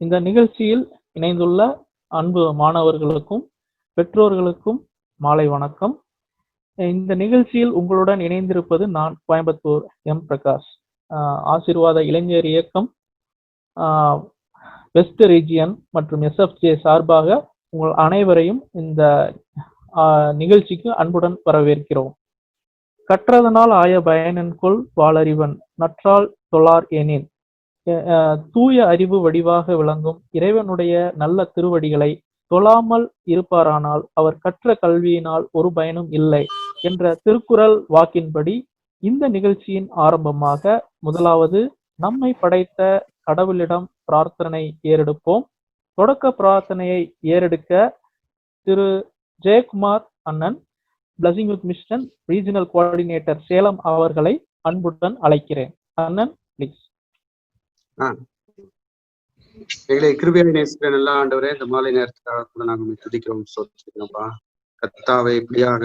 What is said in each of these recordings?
இந்த நிகழ்ச்சியில் இணைந்துள்ள அன்பு மாணவர்களுக்கும் பெற்றோர்களுக்கும் மாலை வணக்கம். இந்த நிகழ்ச்சியில் உங்களுடன் இணைந்திருப்பது நான் கோயம்புத்தூர் எம் பிரகாஷ். ஆசீர்வாத இளைஞர் இயக்கம் வெஸ்ட் ரீஜியன் மற்றும் எஸ்எஃப்ஜே சார்பாக உங்கள் அனைவரையும் இந்த நிகழ்ச்சிக்கு அன்புடன் வரவேற்கிறோம். கற்றதனால் ஆய பயனென்கொள் வாளறிவன் நற்றால் தொழார் எனின். தூய அறிவு வடிவாக விளங்கும் இறைவனுடைய நல்ல திருவடிகளை தொழாமல் இருப்பாரானால் அவர் கற்ற கல்வியினால் ஒரு பயனும் இல்லை என்ற திருக்குறள் வாக்கின்படி இந்த நிகழ்ச்சியின் ஆரம்பமாக முதலாவது நம்மை படைத்த கடவுளிடம் பிரார்த்தனை ஏறெடுப்போம். தொடக்க பிரார்த்தனையை ஏறெடுக்க திரு ஜெயக்குமார் அண்ணன், blessing youth mission regional coordinator Salem அவர்களை அன்புடன் அழைக்கிறேன். அண்ணன் பிளீஸ். எங்களை கிருபையை நேசிக்கிற நல்ல ஆண்டவரே, இந்த மாலை நேரத்துக்காக கூட நாங்கள் துதிக்கிறோம், சொல்லிக்கிறோம்ப்பா. கர்த்தாவை இப்படியாக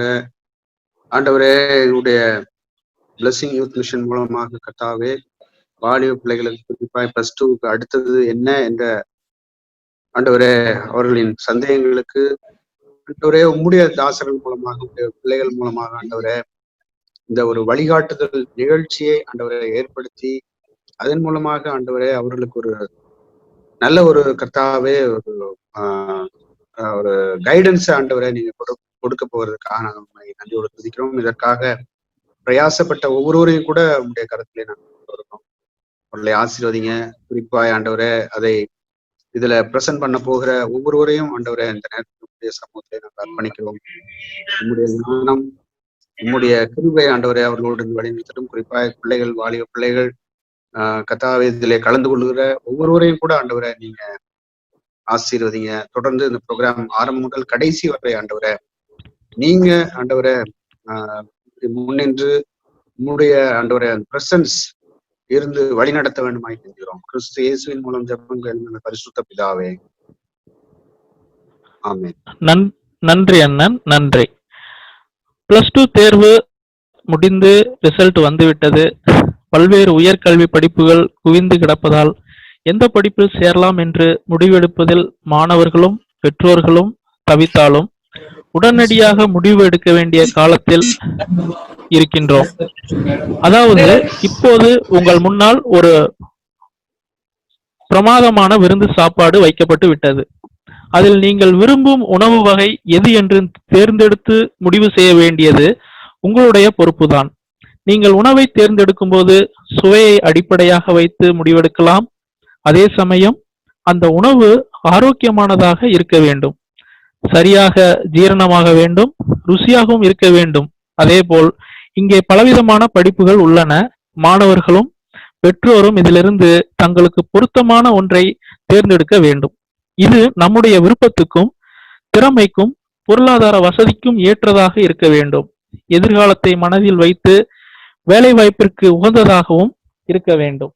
ஆண்டவரே எங்களுடைய பிளஸிங் யூத் மிஷன் மூலமாக கர்த்தாவே வாலிப பிள்ளைகளுக்கு குறிப்பாக +2க்கு அடுத்தது என்ன என்ற ஆண்டவரே அவர்களின் சந்தேகங்களுக்கு ஆண்டவரே உம்முடைய தாசர்கள் மூலமாக உங்களுடைய பிள்ளைகள் மூலமாக ஆண்டவரே இந்த ஒரு வழிகாட்டுதல் நிகழ்ச்சியை ஆண்டவரை ஏற்படுத்தி அதன் மூலமாக ஆண்டவரே அவர்களுக்கு ஒரு நல்ல ஒரு கர்த்தாவே ஒரு கைடன்ஸ் ஆண்டவரை நீங்க கொடுக்க போவதற்காக நாங்கள் நன்றியோடு துதிக்கிறோம். இதற்காக பிரயாசப்பட்ட ஒவ்வொருவரையும் கூட உங்களுடைய கருத்திலே நாங்கள் இருக்கோம். அவர்களை ஆசீர்வதிங்க. குறிப்பாக ஆண்டவரை அதை இதுல பிரசன்ட் பண்ண போகிற ஒவ்வொருவரையும் ஆண்டவரை இந்த நேரத்தினுடைய சமூகத்தை நாங்கள் அர்ப்பணிக்கிறோம். உங்களுடைய ஞானம், உங்களுடைய கிருபை ஆண்டவரை அவர்களோடு வழிநடத்தட்டும். குறிப்பாக பிள்ளைகள், வாலிப பிள்ளைகள் கர்த்தாவே இதிலே கலந்து கொள்கிற ஒவ்வொருவரையும் கூட ஆண்டவரை நீங்க ஆசீர்வதிங்க. தொடர்ந்து இந்த ப்ரோக்ராம் ஆரம்பம் முதல் கடைசி வரை ஆண்டவரை நீங்க ஆண்டவரை முன்னின்று உங்களுடைய ஆண்டவரை பிரசன்ஸ் இருந்து வழி நடத்த வேண்டுமாய் நினைக்கிறோம். கிறிஸ்து இயேசுவின் மூலம் ஜெபங்கள் பரிசுத்த பிதாவே, ஆமென். நன்றி அண்ணன், நன்றி. +2 தேர்வு முடிந்து ரிசல்ட் வந்துவிட்டது. பல்வேறு உயர்கல்வி படிப்புகள் குவிந்து கிடப்பதால் எந்த படிப்பில் சேரலாம் என்று முடிவெடுப்பதில் மாணவர்களும் பெற்றோர்களும் தவித்தாலும் உடனடியாக முடிவு எடுக்க வேண்டிய காலத்தில் இருக்கின்றோம். அதாவது இப்போது உங்கள் முன்னால் ஒரு பிரமாதமான விருந்து சாப்பாடு வைக்கப்பட்டு விட்டது. அதில் நீங்கள் விரும்பும் உணவு வகை எது என்று தேர்ந்தெடுத்து முடிவு செய்ய வேண்டியது உங்களுடைய பொறுப்புதான். நீங்கள் உணவை தேர்ந்தெடுக்கும் போது சுவையை அடிப்படையாக வைத்து முடிவெடுக்கலாம். அதே சமயம் அந்த உணவு ஆரோக்கியமானதாக இருக்க வேண்டும், சரியாக ஜீரணமாக வேண்டும், ருசியாகவும் இருக்க வேண்டும். அதேபோல் இங்கே பலவிதமான படிப்புகள் உள்ளன. மாணவர்களும் பெற்றோரும் இதிலிருந்து தங்களுக்கு பொருத்தமான ஒன்றை தேர்ந்தெடுக்க வேண்டும். இது நம்முடைய விருப்பத்துக்கும் திறமைக்கும் பொருளாதார வசதிக்கும் ஏற்றதாக இருக்க வேண்டும். எதிர்காலத்தை மனதில் வைத்து வேலை வாய்ப்பிற்கு உகந்ததாகவும் இருக்க வேண்டும்.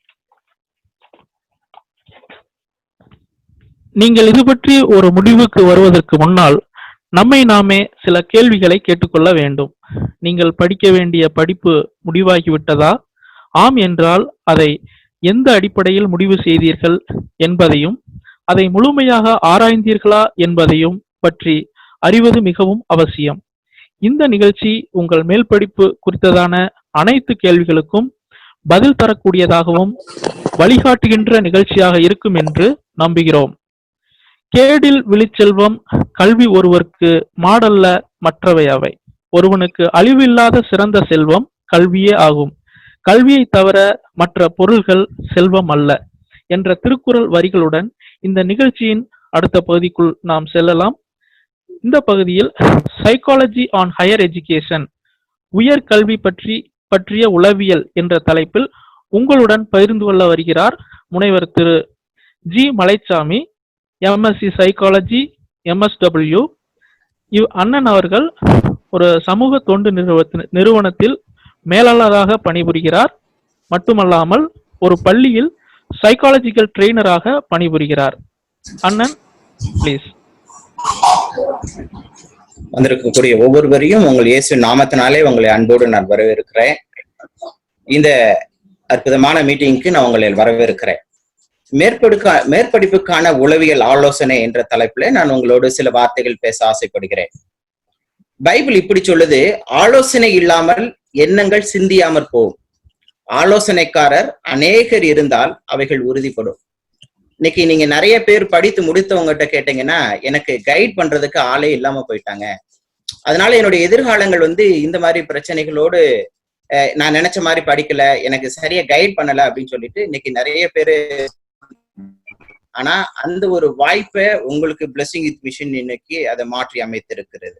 நீங்கள் இது பற்றி ஒரு முடிவுக்கு வருவதற்கு முன்னால் நம்மை நாமே சில கேள்விகளை கேட்டுக்கொள்ள வேண்டும். நீங்கள் படிக்க வேண்டிய படிப்பு முடிவாகிவிட்டதா? ஆம் என்றால் அதை எந்த அடிப்படையில் முடிவு செய்தீர்கள் என்பதையும், அதை முழுமையாக ஆராய்ந்தீர்களா என்பதையும் பற்றி அறிவது மிகவும் அவசியம். இந்த நிகழ்ச்சி உங்கள் மேல் படிப்பு குறித்ததான அனைத்து கேள்விகளுக்கும் பதில் தரக்கூடியதாகவும் வழிகாட்டுகின்ற நிகழ்ச்சியாக இருக்கும் என்று நம்புகிறோம். கேடில் விழிச்செல்வம் கல்வி ஒருவருக்கு மாடல்ல மற்றவை அவை. ஒருவனுக்கு அழிவில்லாத சிறந்த செல்வம் கல்வியே ஆகும். கல்வியை தவிர மற்ற பொருள்கள் செல்வம் அல்ல என்ற திருக்குறள் வரிகளுடன் இந்த நிகழ்ச்சியின் அடுத்த பகுதிக்குள் நாம் செல்லலாம். இந்த பகுதியில் சைக்காலஜி ஆன் ஹையர் எஜுகேஷன், உயர் கல்வி பற்றிய உளவியல் என்ற தலைப்பில் உங்களுடன் பகிர்ந்து கொள்ள வருகிறார் முனைவர் திரு G Malaichami, MSc psychology, MSW. அண்ணன் அவர்கள் ஒரு சமூக தொண்டு நிறுவனத்தில் மேலாளராக பணிபுரிகிறார். மட்டுமல்லாமல் ஒரு பள்ளியில் சைக்காலஜிக்கல் ட்ரெயினராக பணிபுரிகிறார். அண்ணன் பிளீஸ். வந்திருக்கக்கூடிய ஒவ்வொருவரையும் உங்கள் இயேசு நாமத்தினாலே உங்களை அன்போடு நான் வரவேற்கிறேன். இந்த அற்புதமான மீட்டிங்க்கு நான் உங்களை வரவேற்கிறேன். மேற்படிப்புக்கான உளவியல் ஆலோசனை என்ற தலைப்புல நான் உங்களோடு சில வார்த்தைகள் பேச ஆசைப்படுகிறேன். பைபிள் இப்படி சொல்லுது, ஆலோசனை இல்லாமல் எண்ணங்கள் சிந்தியாமற் போகும், ஆலோசனைக்காரர் அநேகர் இருந்தால் அவைகள் உறுதிப்படும். இன்னைக்கு நீங்க நிறைய பேர் படித்து முடித்தவங்ககிட்ட கேட்டீங்கன்னா, எனக்கு கைட் பண்றதுக்கு ஆளே இல்லாம போயிட்டாங்க, அதனால என்னுடைய எதிர்காலங்கள் இந்த மாதிரி பிரச்சனைகளோடு நான் நினைச்ச மாதிரி படிக்கல, எனக்கு சரியா கைட் பண்ணல அப்படின்னு சொல்லிட்டு இன்னைக்கு நிறைய பேரு. ஆனா அந்த ஒரு வாய்ப்பை உங்களுக்கு பிளெஸிங் வித் மிஷன் இன்னைக்கு அதை மாற்றி அமைத்திருக்கிறது.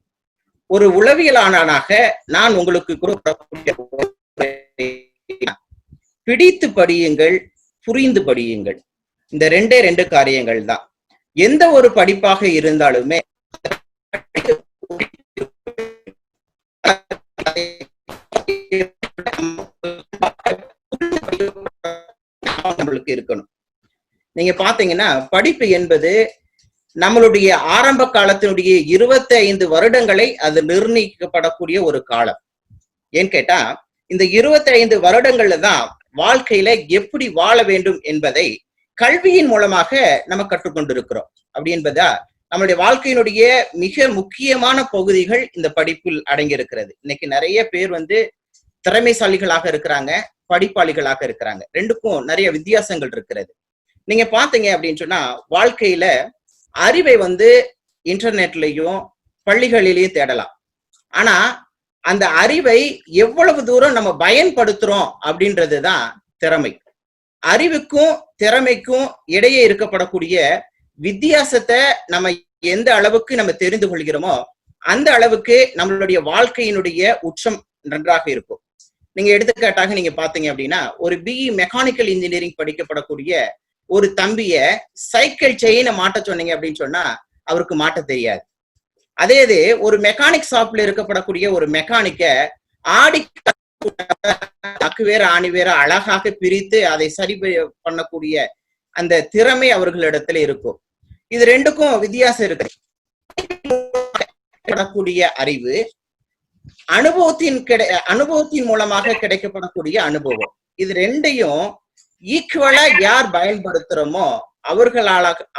ஒரு உளவியலாளனாக நான் உங்களுக்கு பிடித்து படியுங்கள், புரிந்து படியுங்கள். இந்த ரெண்டு காரியங்கள் தான். எந்த ஒரு படிப்பாக இருந்தாலுமே நம்மளுக்கு இருக்கணும். நீங்க பாத்தீங்கன்னா படிப்பு என்பது நம்மளுடைய ஆரம்ப காலத்தினுடைய 25 வருடங்களை அது நிர்ணயிக்கப்படக்கூடிய ஒரு காலம். ஏன்னு கேட்டா இந்த 25 வருடங்கள்ல தான் வாழ்க்கையில எப்படி வாழ வேண்டும் என்பதை கல்வியின் மூலமாக நம்ம கற்றுக்கொண்டிருக்கிறோம். அப்படி என்பதா நம்மளுடைய வாழ்க்கையினுடைய மிக முக்கியமான பகுதிகள் இந்த படிப்பில் அடங்கி இருக்கிறது. இன்னைக்கு நிறைய பேர் திறமைசாலிகளாக இருக்கிறாங்க, படிப்பாளிகளாக இருக்கிறாங்க. ரெண்டுக்கும் நிறைய வித்தியாசங்கள் இருக்கிறது. நீங்க பாத்தீங்க அப்படின்னு சொன்னா வாழ்க்கையில அறிவை இன்டர்நெட்லயும் பள்ளிகளிலையும் தேடலாம். ஆனா அந்த அறிவை எவ்வளவு தூரம் நம்ம பயன்படுத்துறோம் அப்படின்றதுதான் திறமை. அறிவுக்கும் திறமைக்கும் இடையே இருக்கப்படக்கூடிய வித்தியாசத்தை நம்ம எந்த அளவுக்கு நம்ம தெரிந்து கொள்கிறோமோ அந்த அளவுக்கு நம்மளுடைய வாழ்க்கையினுடைய உச்சம் நன்றாக இருக்கும். நீங்க எடுத்துக்காட்டாக நீங்க பாத்தீங்க அப்படின்னா, ஒரு பிஇ மெக்கானிக்கல் இன்ஜினியரிங் படிக்கப்படக்கூடிய ஒரு தம்பிய சைக்கிள் செயினை மாட்ட சொன்னீங்க அப்படின்னு சொன்னா அவருக்கு மாட்ட தெரியாது. அதே இது ஒரு மெக்கானிக் ஷாப்ல இருக்கப்படக்கூடிய ஒரு மெக்கானிக்க ஆடி அக்கு வேற ஆணி வேற அழகாக பிரித்து அதை சரி பண்ணக்கூடிய அந்த திறமை அவர்களிடத்துல இருக்கும். இது ரெண்டுக்கும் வித்தியாசம் இருக்கு. அறிவு அனுபவத்தின் மூலமாக கிடைக்கப்படக்கூடிய அனுபவம், இது ரெண்டையும் ஈக்குவலா யார் பயன்படுத்துறோமோ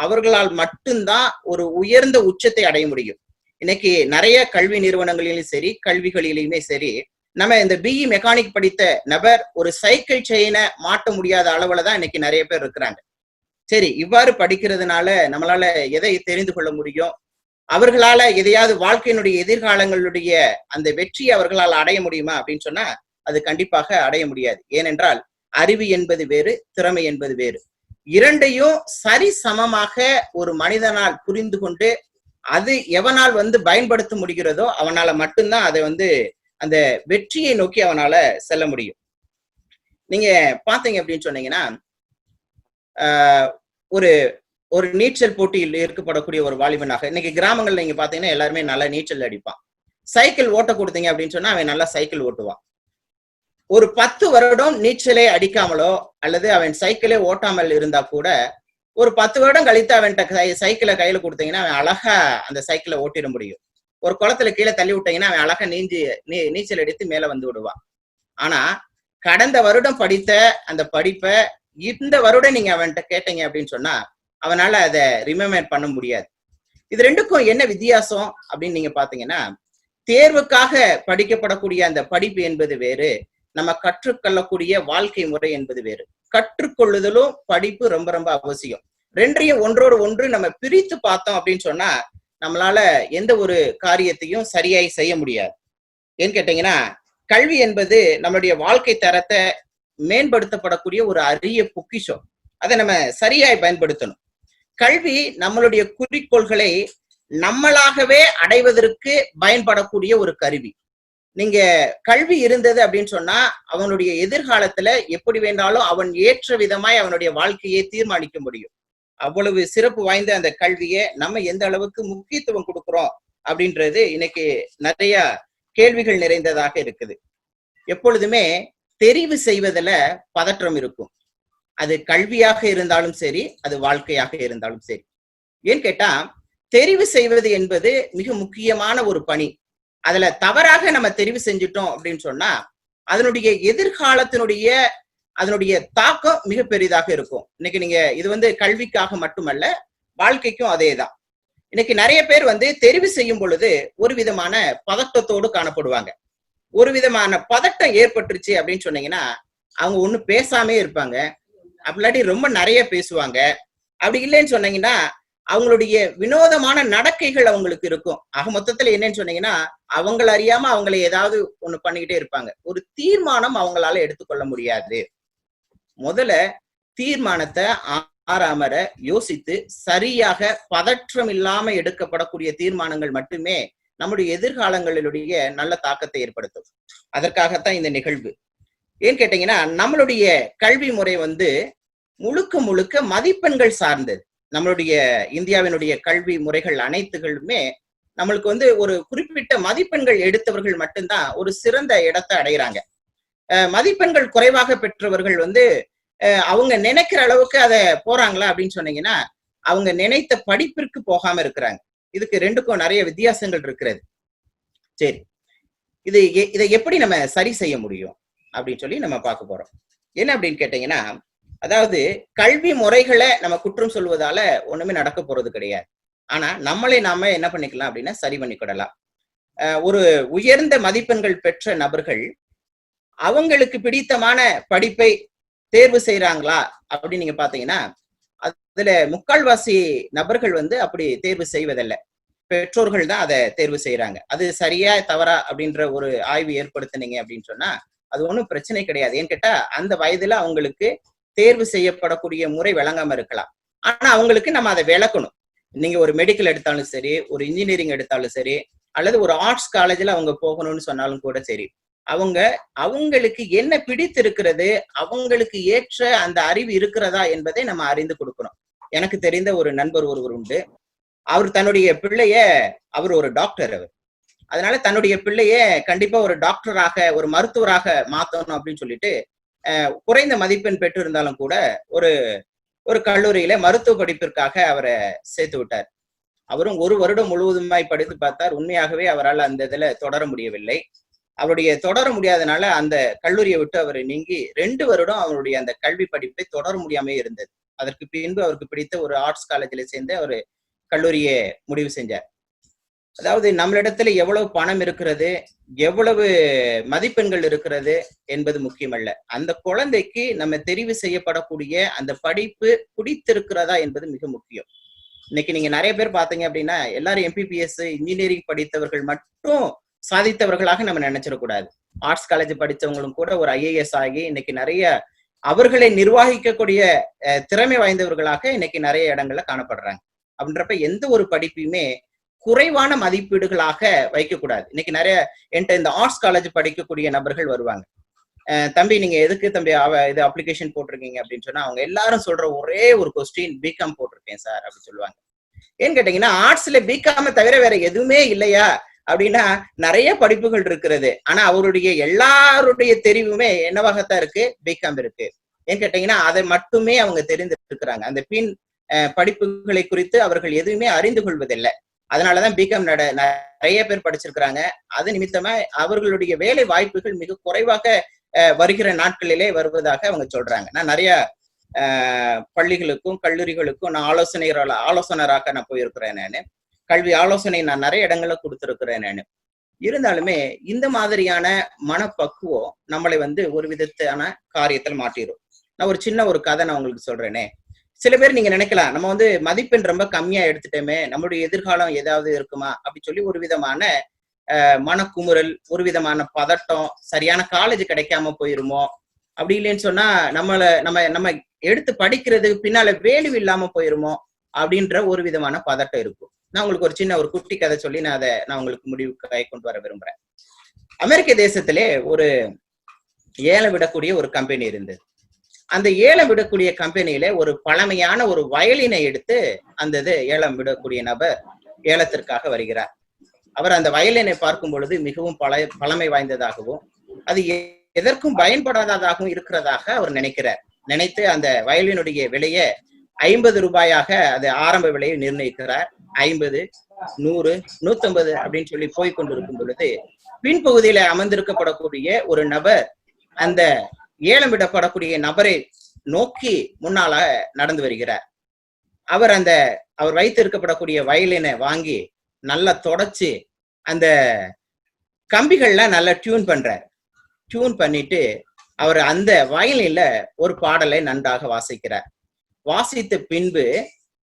அவர்களால் மட்டும்தான் ஒரு உயர்ந்த உச்சத்தை அடைய முடியும். இன்னைக்கு நிறைய கல்வி நிறுவனங்களிலும் சரி, கல்விகளிலுமே சரி, நம்ம இந்த பிஇ மெக்கானிக் படித்த நபர் ஒரு சைக்கிள் செயினை மாட்ட முடியாத அளவுல தான் இன்னைக்கு நிறைய பேர் இருக்கிறாங்க. சரி, இவ்வாறு படிக்கிறதுனால நம்மளால எதை தெரிந்து கொள்ள முடியும்? அவர்களால எதையாவது வாழ்க்கையினுடைய எதிர்காலங்களுடைய அந்த வெற்றியை அவர்களால் அடைய முடியுமா அப்படின்னு சொன்னா அது கண்டிப்பாக அடைய முடியாது. ஏனென்றால் அறிவு என்பது வேறு, திறமை என்பது வேறு. இரண்டையும் சரி சமமாக ஒரு மனிதனால் புரிந்து கொண்டு அது எவனால் பயன்படுத்த முடிகிறதோ அவனால மட்டும்தான் அதை அந்த வெற்றியை நோக்கி அவனால செல்ல முடியும். நீங்க பாத்தீங்க அப்படின்னு சொன்னீங்கன்னா, ஒரு ஒரு நீச்சல் போட்டியில் இருக்கப்படக்கூடிய ஒரு வாலிபனாக இன்னைக்கு கிராமங்கள்ல நீங்க பாத்தீங்கன்னா எல்லாருமே நல்லா நீச்சல் அடிப்பான். சைக்கிள் ஓட்ட கொடுத்தீங்க அப்படின்னு சொன்னா அவன் நல்லா சைக்கிள் ஓட்டுவான். ஒரு 10 வருடம் நீச்சலே அடிக்காமலோ அல்லது அவன் சைக்கிளே ஓட்டாமல் இருந்தா கூட ஒரு 10 வருடம் கழித்து அவன்கிட்ட சைக்கிளை கையில கொடுத்தீங்கன்னா அவன் அழகா அந்த சைக்கிளை ஓட்டிட முடியும். ஒரு குளத்துல கீழே தள்ளி விட்டீங்கன்னா அவன் அழகா நீச்சல் அடித்து மேல வந்து விடுவான். ஆனா கடந்த வருடம் படித்த அந்த படிப்பை இந்த வருடம் நீங்க அவன்கிட்ட கேட்டீங்க அப்படின்னு சொன்னா அவனால அதை ரிமெம்பர் பண்ண முடியாது. இது ரெண்டுக்கும் என்ன வித்தியாசம் அப்படின்னு நீங்க பாத்தீங்கன்னா, தேர்வுக்காக படிக்கப்படக்கூடிய அந்த படிப்பு என்பது வேறு, நம்ம கற்றுக்கொள்ளக்கூடிய வாழ்க்கை முறை என்பது வேறு. கற்றுக்கொள்ளுதலும் படிப்பு ரொம்ப ரொம்ப அவசியம். ரெண்டையும் ஒன்றோடு ஒன்று நம்ம பிரித்து பார்த்தோம் அப்படின்னு சொன்னா நம்மளால எந்த ஒரு காரியத்தையும் சரியாய் செய்ய முடியாது. ஏன்னு கேட்டீங்கன்னா, கல்வி என்பது நம்மளுடைய வாழ்க்கை தரத்தை மேம்படுத்தப்படக்கூடிய ஒரு அரிய பொக்கிஷம். அதை நம்ம சரியாய் பயன்படுத்தணும். கல்வி நம்மளுடைய குறிக்கோள்களை நம்மளாகவே அடைவதற்கு பயன்படக்கூடிய ஒரு கருவி. நீங்க கல்வி இருந்தது அப்படின்னு சொன்னா அவனுடைய எதிர்காலத்துல எப்படி வேண்டாலும் அவன் ஏற்ற விதமாய் அவனுடைய வாழ்க்கையை தீர்மானிக்க முடியும். அவ்வளவு சிறப்பு வாய்ந்த அந்த கல்வியை நம்ம எந்த அளவுக்கு முக்கியத்துவம் கொடுக்கிறோம் அப்படின்றது இன்னைக்கு நிறைய கேள்விகள் நிறைந்ததாக இருக்குது. எப்பொழுதுமே தெரிவு செய்வதில் பதற்றம் இருக்கும். அது கல்வியாக இருந்தாலும் சரி, அது வாழ்க்கையாக இருந்தாலும் சரி. ஏன்னு கேட்டா தெரிவு செய்வது என்பது மிக முக்கியமான ஒரு பணி. அதுல தவறாக நம்ம தெரிவு செஞ்சுட்டோம் அப்படின்னு சொன்னா அதனுடைய எதிர்காலத்தினுடைய அதனுடைய தாக்கம் மிக பெரிதாக இருக்கும். இன்னைக்கு நீங்க இது வந்து கல்விக்காக மட்டுமல்ல, வாழ்க்கைக்கும் அதேதான். இன்னைக்கு நிறைய பேர் வந்து தெரிவு செய்யும் பொழுது ஒரு விதமான பதட்டத்தோடு காணப்படுவாங்க. ஒரு விதமான பதட்டம் ஏற்பட்டுருச்சு அப்படின்னு சொன்னீங்கன்னா, அவங்க ஒண்ணு பேசாமே இருப்பாங்க, அப்படி ரொம்ப நிறைய பேசுவாங்க. அப்படி இல்லைன்னு சொன்னீங்கன்னா அவங்களுடைய வினோதமான நடக்கைகள் அவங்களுக்கு இருக்கும். ஆக மொத்தத்துல என்னன்னு சொன்னீங்கன்னா, அவங்கள அறியாம அவங்களை ஏதாவது ஒண்ணு பண்ணிக்கிட்டே இருப்பாங்க. ஒரு தீர்மானம் அவங்களால எடுத்துக்கொள்ள முடியாது. முதல்ல தீர்மானத்தை ஆறாமற யோசித்து சரியாக பதற்றம் இல்லாம எடுக்கப்படக்கூடிய தீர்மானங்கள் மட்டுமே நம்முடைய எதிர்காலங்களிலுடைய நல்ல தாக்கத்தை ஏற்படுத்தும். அதற்காகத்தான் இந்த நிகழ்வு. ஏன்னு கேட்டீங்கன்னா, நம்மளுடைய கல்வி முறை வந்து முழுக்க முழுக்க மதிப்பெண்கள் சார்ந்தது. நம்மளுடைய இந்தியாவினுடைய கல்வி முறைகள் அனைத்துகளுமே நம்மளுக்கு வந்து ஒரு குறிப்பிட்ட மதிப்பெண்கள் எடுத்தவர்கள் மட்டும்தான் ஒரு சிறந்த இடத்தை அடைகிறாங்க. மதிப்பெண்கள் குறைவாக பெற்றவர்கள் வந்து அவங்க நினைக்கிற அளவுக்கு அதை போறாங்களா அப்படின்னு சொன்னீங்கன்னா, அவங்க நினைத்த படிப்பிற்கு போகாம இருக்கிறாங்க. இதுக்கு ரெண்டுக்கும் நிறைய வித்தியாசங்கள் இருக்கிறது. சரி, இதை எப்படி நம்ம சரி செய்ய முடியும் அப்படின்னு சொல்லி நம்ம பார்க்க போறோம். என்ன அப்படின்னு கேட்டீங்கன்னா, அதாவது கல்வி முறைகளை நம்ம குற்றம் சொல்வதால ஒண்ணுமே நடக்க போறது கிடையாது. ஆனா நம்மளே நாம என்ன பண்ணிக்கலாம் அப்படின்னா சரி பண்ணிக்கிடலாம். ஒரு உயர்ந்த மதிப்பெண்கள் பெற்ற நபர்கள் அவங்களுக்கு பிடித்தமான படிப்பை தேர்வு செய்யறாங்களா அப்படின்னு நீங்க பாத்தீங்கன்னா, அதுல முக்கால்வாசி நபர்கள் வந்து அப்படி தேர்வு செய்வதில்லை. பெற்றோர்கள் தான் அதை தேர்வு செய்யறாங்க. அது சரியா தவறா அப்படின்ற ஒரு ஆய்வு ஏற்படுத்தினீங்க அப்படின்னு சொன்னா அது ஒண்ணும் பிரச்சனை கிடையாது. ஏன்னு கேட்டா அந்த வயதுல அவங்களுக்கு தேர்வு செய்யப்படக்கூடிய முறை விளங்காம இருக்கலாம். ஆனா அவங்களுக்கு நம்ம அதை விளக்கணும். நீங்க ஒரு மெடிக்கல் எடுத்தாலும் சரி, ஒரு இன்ஜினியரிங் எடுத்தாலும் சரி, அல்லது ஒரு ஆர்ட்ஸ் காலேஜ்ல அவங்க போகணும்னு சொன்னாலும் கூட சரி, அவங்களுக்கு என்ன பிடித்திருக்கிறது, அவங்களுக்கு ஏற்ற அந்த அறிவு இருக்கிறதா என்பதை நம்ம அறிந்து கொடுக்கணும். எனக்கு தெரிந்த ஒரு நண்பர் ஒருவர் உண்டு. அவர் தன்னுடைய அவர் ஒரு டாக்டர். அதனால தன்னுடைய பிள்ளைய கண்டிப்பா ஒரு டாக்டராக, ஒரு மருத்துவராக மாத்தணும் அப்படின்னு சொல்லிட்டு குறைந்த மதிப்பெண் பெற்று இருந்தாலும் கூட ஒரு கல்லூரியில மருத்துவ படிப்பிற்காக அவரை சேர்த்து விட்டார். அவரும் 1 வருடம் முழுவதுமாய் படித்து பார்த்தார். உண்மையாகவே அவரால் அந்த இதுல தொடர முடியவில்லை. அவருடைய தொடர முடியாதனால அந்த கல்லூரியை விட்டு அவர் நீங்கி 2 வருடம் அவருடைய அந்த கல்வி படிப்பை தொடர முடியாம இருந்தது. அதற்கு பின்பு அவருக்கு பிடித்த ஒரு ஆர்ட்ஸ் காலேஜில் சேர்ந்து அவர் கல்லூரியை முடிவு செஞ்சார். அதாவது நம்மளிடத்துல எவ்வளவு பணம் இருக்கிறது, எவ்வளவு மதிப்பெண்கள் இருக்கிறது என்பது முக்கியமல்ல. அந்த குழந்தைக்கு நம்ம தெரிவு செய்யப்படக்கூடிய அந்த படிப்பு பிடித்திருக்கிறதா என்பது மிக முக்கியம். இன்னைக்கு நீங்க நிறைய பேர் பாத்தீங்க அப்படின்னா, எல்லாரும் MPBS இன்ஜினியரிங் படித்தவர்கள் மட்டும் சாதித்தவர்களாக நம்ம நினைச்சிடக்கூடாது. ஆர்ட்ஸ் காலேஜ் படித்தவங்களும் கூட ஒரு IAS ஆகி இன்னைக்கு நிறைய அவர்களை நிர்வகிக்கக்கூடிய திறமை வாய்ந்தவர்களாக இன்னைக்கு நிறைய இடங்கள்ல காணப்படுறாங்க. அப்படின்றப்ப எந்த ஒரு படிப்பையுமே குறைவான மதிப்பீடுகளாக வைக்கக்கூடாது. இன்னைக்கு நிறைய என்கிட்ட இந்த ஆர்ட்ஸ் காலேஜ் படிக்கக்கூடிய நபர்கள் வருவாங்க. தம்பி நீங்க எதுக்கு தம்பி இது அப்ளிகேஷன் போட்டிருக்கீங்க அப்படின்னு சொன்னா அவங்க எல்லாரும் சொல்ற ஒரே ஒரு கொஸ்டின், பிகாம் போட்டிருக்கேன் சார் அப்படின்னு சொல்லுவாங்க. ஏன்னு கேட்டீங்கன்னா, ஆர்ட்ஸ்ல பிகாம தவிர வேற எதுவுமே இல்லையா அப்படின்னா நிறைய படிப்புகள் இருக்கிறது. ஆனா அவருடைய எல்லாருடைய தெரிவுமே என்னவாகத்தான் இருக்கு, பிகாம் இருக்கு. ஏன்னு கேட்டீங்கன்னா அதை மட்டுமே அவங்க தெரிந்திருக்கிறாங்க. அந்த பின் படிப்புகளை குறித்து அவர்கள் எதுவுமே அறிந்து கொள்வதில்லை. அதனாலதான் பிகாம் நிறைய பேர் படிச்சிருக்கிறாங்க. அது நிமித்தமா அவர்களுடைய வேலை வாய்ப்புகள் மிக குறைவாக வருகிற நாட்களிலே வருவதாக அவங்க சொல்றாங்க. நான் நிறைய பள்ளிகளுக்கும் கல்லூரிகளுக்கும் நான் ஆலோசனராக நான் போயிருக்கிறேன். நானு கல்வி ஆலோசனை நான் நிறைய இடங்கள்ல கொடுத்திருக்கிறேன். நானு இருந்தாலுமே இந்த மாதிரியான மனப்பக்குவம் நம்மளை வந்து ஒரு விதத்தான காரியத்தில் மாட்டிடும். நான் ஒரு சின்ன கதை நான் உங்களுக்கு சொல்றேனே. சில பேர் நீங்க நினைக்கலாம், நம்ம வந்து மதிப்பெண் ரொம்ப கம்மியா எடுத்துட்டோமே, நம்மளுடைய எதிர்காலம் ஏதாவது இருக்குமா அப்படி சொல்லி ஒரு விதமான மனக்குமுறல், ஒரு விதமான பதட்டம், சரியான காலேஜ் கிடைக்காம போயிருமோ, அப்படி இல்லைன்னு சொன்னா நம்ம எடுத்து படிக்கிறது பின்னால வேல்யூ இல்லாம போயிருமோ அப்படின்ற ஒரு விதமான பதட்டம் இருக்கும். நான் உங்களுக்கு ஒரு சின்ன குட்டி கதை சொல்லி நான் உங்களுக்கு முடிவுக்கு கொண்டு வர விரும்புறேன். அமெரிக்க தேசத்திலே ஒரு ஏலம் விடக்கூடிய ஒரு கம்பெனி இருந்தது. அந்த ஏலம் விடக்கூடிய கம்பெனியில ஒரு பழமையான ஒரு வயலினை எடுத்து அந்த ஏலம் விடக்கூடிய நபர் ஏலத்திற்காக வருகிறார். அவர் அந்த வயலினை பார்க்கும் பொழுது மிகவும் பழமை வாய்ந்ததாகவும் அது எதற்கும் பயன்படாததாகவும் இருக்கிறதாக அவர் நினைத்து அந்த வயலினுடைய விலையை 50 ரூபாயாக அது ஆரம்ப விலையை நிர்ணயிக்கிறார். 50, 100, 150 அப்படின்னு சொல்லி போய்கொண்டிருக்கும் பொழுது பின்பகுதியில அமர்ந்திருக்கப்படக்கூடிய ஒரு நபர் அந்த ஏலம் விடப்படக்கூடிய நபரை நோக்கி முன்னால நடந்து வருகிறார். அவர் வைத்திருக்கப்படக்கூடிய வயலினை வாங்கி நல்லா தொடச்சு அந்த கம்பிகள்லாம் நல்லா டியூன் பண்றார். டியூன் பண்ணிட்டு அவர் அந்த வயலின்ல ஒரு பாடலை நன்றாக வாசிக்கிறார். வாசித்த பின்பு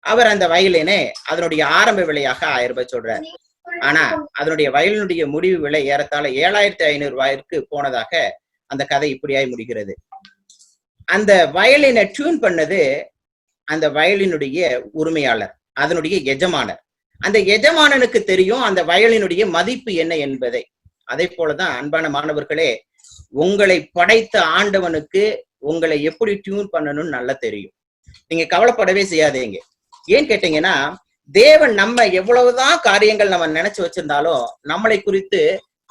அவர் அந்த வயலினை அதனுடைய ஆரம்ப விலையாக 1000 ரூபாய் சொல்றார். ஆனா அதனுடைய வயலினுடைய முடிவு விலை ஏறத்தாழ 7500 ரூபாய்க்கு போனதாக அந்த கதை இப்படியாய் முடிகிறது. அந்த வயலினை டியூன் பண்ணது அந்த வயலினுடைய உரிமையாளர், அதனுடைய எஜமானர். அந்த எஜமானனுக்கு தெரியும் அந்த வயலினுடைய மதிப்பு என்ன என்பதை. அதே போலதான் அன்பான மாணவர்களே, உங்களை படைத்த ஆண்டவனுக்கு உங்களை எப்படி டியூன் பண்ணணும்னு நல்லா தெரியும். நீங்க கவலைப்படவே செய்யாதீங்க. ஏன் கேட்டீங்கன்னா, தேவன் நம்ம எவ்வளவுதான் காரியங்கள் நம்ம நினைச்சு வச்சிருந்தாலும் நம்மளை குறித்து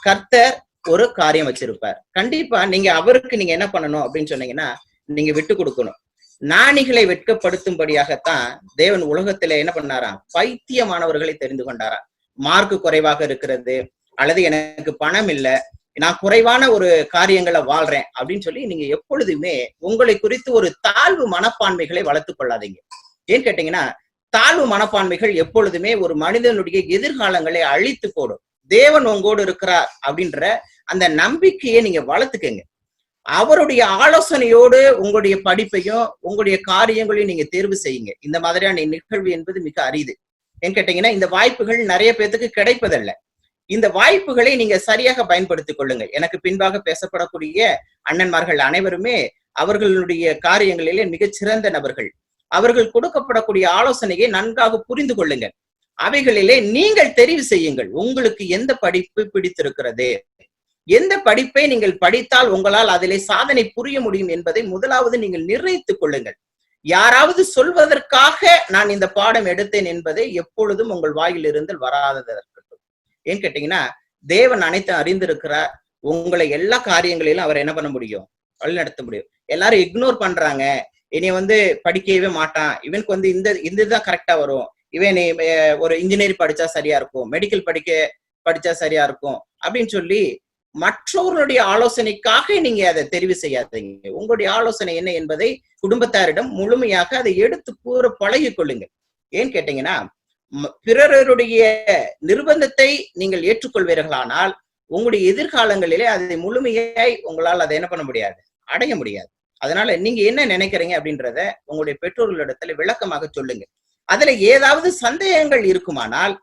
கர்த்தர் ஒரு காரியம் வச்சிருப்பார். கண்டிப்பா நீங்க அவருக்கு நீங்க என்ன பண்ணணும் அப்படின்னு சொன்னீங்கன்னா, நீங்க விட்டு கொடுக்கணும். ஞானிகளை வெட்கப்படுத்தும்படியாகத்தான் தேவன் உலகத்துல என்ன பண்ணாராம், பைத்தியமானவர்களை தெரிந்து கொண்டாராம். மார்க்கு குறைவாக இருக்கிறது, அல்லது எனக்கு பணம் இல்லை, நான் குறைவான ஒரு காரியங்களை வாழ்றேன் அப்படின்னு சொல்லி நீங்க எப்பொழுதுமே உங்களை குறித்து ஒரு தாழ்வு மனப்பான்மைகளை வளர்த்துக் கொள்ளாதீங்க. ஏன் கேட்டீங்கன்னா, தாழ்வு மனப்பான்மைகள் எப்பொழுதுமே ஒரு மனிதனுடைய எதிர்காலங்களை அழித்து போடும். தேவன் உங்களோடு இருக்கிறார் அப்படின்ற அந்த நம்பிக்கையை நீங்க வளர்த்துக்கங்க. அவருடைய ஆலோசனையோடு உங்களுடைய படிப்பையும் உங்களுடைய காரியங்களையும் நீங்க தேர்வு செய்யுங்க. இந்த மாதிரியான நிகழ்வு என்பது மிக அரிது. ஏன் கேட்டீங்கன்னா, இந்த வாய்ப்புகள் நிறைய பேருக்கு கிடைப்பதல்ல. இந்த வாய்ப்புகளை நீங்க சரியாக பயன்படுத்திக் கொள்ளுங்க. எனக்கு பின்பாக பேசப்படக்கூடிய அண்ணன்மார்கள் அனைவருமே அவர்களுடைய காரியங்களிலே மிகச்சிறந்த நபர்கள். அவர்கள் கொடுக்கப்படக்கூடிய ஆலோசனையை நன்றாக புரிந்து கொள்ளுங்கள். அவைகளிலே நீங்கள் தெரிவு செய்யுங்கள். உங்களுக்கு எந்த படிப்பு பிடித்திருக்கிறது, எந்த படிப்பை நீங்கள் படித்தால் உங்களால் அதிலே சாதனை புரிய முடியும் என்பதை முதலாவது நீங்கள் நிர்ணயித்துக் கொள்ளுங்கள். யாராவது சொல்வதற்காக நான் இந்த பாடம் எடுத்தேன் என்பதை எப்பொழுதும் உங்கள் வாயில் இருந்து வராததற்கு. ஏன்னு கேட்டீங்கன்னா, தேவன் அனைத்தும் அறிந்திருக்கிறார். உங்களை எல்லா காரியங்களிலும் அவர் என்ன பண்ண முடியும், வழிநடத்த முடியும். எல்லாரும் இக்னோர் பண்றாங்க. இனி படிக்கவே மாட்டான், இவனுக்கு இந்த இதுதான் கரெக்டா வரும், இவன் ஒரு இன்ஜினியரிங் படிச்சா சரியா இருக்கும், மெடிக்கல் படிச்சா சரியா இருக்கும் அப்படின்னு சொல்லி மற்றவர்களுடைய ஆலோசனைக்காக நீங்க அதை தெரிவு செய்யாதீங்க. உங்களுடைய ஆலோசனை என்ன என்பதை குடும்பத்தாரிடம் முழுமையாக அதை எடுத்து கூற பழகி கொள்ளுங்க. ஏன்னு கேட்டீங்கன்னா, பிறருடைய நிர்பந்தத்தை நீங்கள் ஏற்றுக்கொள்வீர்களானால் உங்களுடைய எதிர்காலங்களிலே அதை முழுமையாய் உங்களால் அதை என்ன பண்ண முடியாது, அடைய முடியாது. அதனால நீங்க என்ன நினைக்கிறீங்க அப்படின்றத உங்களுடைய பெற்றோர்களிடத்துல விளக்கமாக சொல்லுங்க. அதுல ஏதாவது சந்தேகங்கள் இருக்குமானால்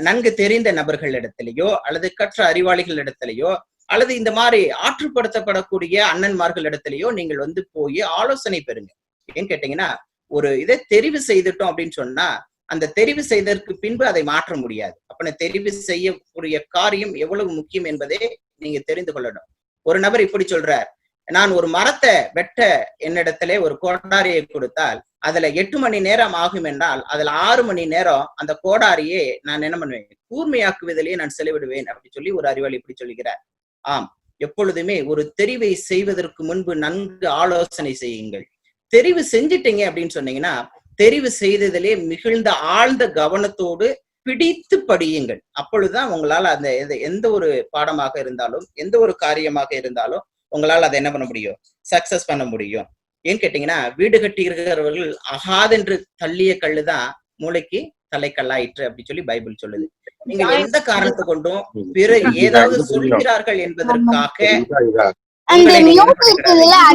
நன்கு தெரிந்த நபர்களிடத்திலேயோ அல்லது கற்ற அறிவாளிகளிடத்திலேயோ அல்லது இந்த மாதிரி ஆற்றுப்படுத்தப்படக்கூடிய அண்ணன்மார்களிடத்திலேயோ நீங்கள் போய் ஆலோசனை பெறுங்க. ஏன்னு கேட்டீங்கன்னா, ஒரு இதை தெரிவு செய்துட்டோம் அப்படின்னு சொன்னா அந்த தெரிவு செய்ததற்கு பின்பு அதை மாற்ற முடியாது. அப்ப தெரிவு செய்யக்கூடிய காரியம் எவ்வளவு முக்கியம் என்பதை நீங்க தெரிந்து கொள்ளணும். ஒரு நபர் இப்படி சொல்றார், நான் ஒரு மரத்தை வெட்ட என்னிடத்திலே ஒரு கோடாரியை கொடுத்தால் அதுல 8 மணி நேரம் ஆகும் என்றால் அதுல 6 மணி நேரம் அந்த கோடாரியை நான் என்ன பண்ணுவேன், கூர்மையாக்குவதிலேயே நான் செலவிடுவேன் அப்படி சொல்லி ஒரு அறிவாளி இப்படி சொல்லுகிறார். ஆம், எப்பொழுதுமே ஒரு தெரிவை செய்வதற்கு முன்பு நன்கு ஆலோசனை செய்யுங்கள். தெரிவு செஞ்சிட்டீங்க அப்படின்னு சொன்னீங்கன்னா, தெரிவு செய்ததிலே மிகுந்த ஆழ்ந்த கவனத்தோடு பிடித்து படியுங்கள். அப்பொழுதுதான் உங்களால் அந்த எந்த ஒரு பாடமாக இருந்தாலும் எந்த ஒரு காரியமாக இருந்தாலும் உங்களால் அதை என்ன பண்ண முடியும், சக்சஸ் பண்ண முடியும். ஏன்னு கேட்டீங்கன்னா, வீடு கட்டி இருக்கிறவர்கள் அகாதென்று தள்ளிய கல்லுதான் மூளைக்கு தலைக்கல்லாயிற்று அப்படி சொல்லி பைபிள் சொல்லுது. நீங்க எந்த காரணத்தை கொண்டும் பிறர் ஏதாவது சொல்கிறார்கள் என்பதற்காக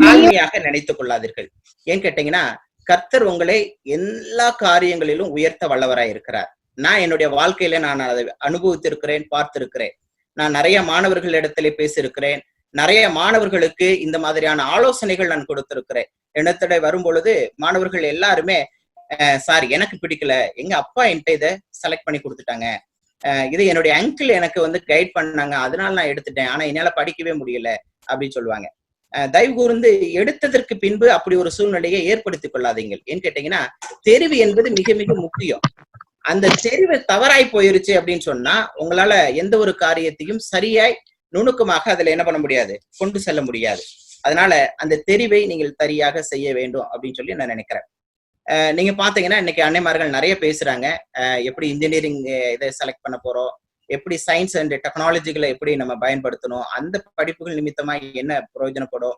தாழ்மையாக நினைத்துக் கொள்ளாதீர்கள். ஏன்னு கேட்டீங்கன்னா, கர்த்தர் உங்களை எல்லா காரியங்களிலும் உயர்த்த வல்லவராய் இருக்கிறார். நான் என்னுடைய வாழ்க்கையில நான் அதை அனுபவித்திருக்கிறேன், பார்த்திருக்கிறேன். நான் நிறைய மாணவர்களிடத்திலே பேசியிருக்கிறேன். நிறைய மாணவர்களுக்கு இந்த மாதிரியான ஆலோசனைகள் நான் கொடுத்திருக்கிறேன். இடத்துல வரும் பொழுது மாணவர்கள் எல்லாருமே, சார் எனக்கு பிடிக்கல, எங்க அப்பா என்கிட்ட இதை செலக்ட் பண்ணி கொடுத்துட்டாங்க, இது என்னுடைய அங்கிள் எனக்கு கைட் பண்ணாங்க, அதனால நான் எடுத்துட்டேன், ஆனா என்னால படிக்கவே முடியல அப்படின்னு சொல்லுவாங்க. தயவு கூர்ந்து எடுத்ததற்கு பின்பு அப்படி ஒரு சூழ்நிலையை ஏற்படுத்திக் கொள்ளாதீங்கள். ஏன்னு கேட்டீங்கன்னா, தெரிவு என்பது மிக மிக முக்கியம். அந்த தெரிவு தவறாய் போயிருச்சு அப்படின்னு சொன்னா உங்களால எந்த ஒரு காரியத்தையும் சரியாய் நுணுக்கமாக அதுல என்ன பண்ண முடியாது, கொண்டு செல்ல முடியாது. அதனால அந்த தெரிவை நீங்கள் சரியாக செய்ய வேண்டும் அப்படின்னு சொல்லி நான் நினைக்கிறேன். நீங்க பாத்தீங்கன்னா, இன்னைக்கு அன்னைமார்கள் நிறைய பேசுறாங்க, எப்படி இன்ஜினியரிங் இதை செலக்ட் பண்ண போறோம், எப்படி சயின்ஸ் அண்ட் டெக்னாலஜிகளை எப்படி நம்ம பயன்படுத்தணும், அந்த படிப்புகள் நிமித்தமா என்ன பிரயோஜனப்படும்,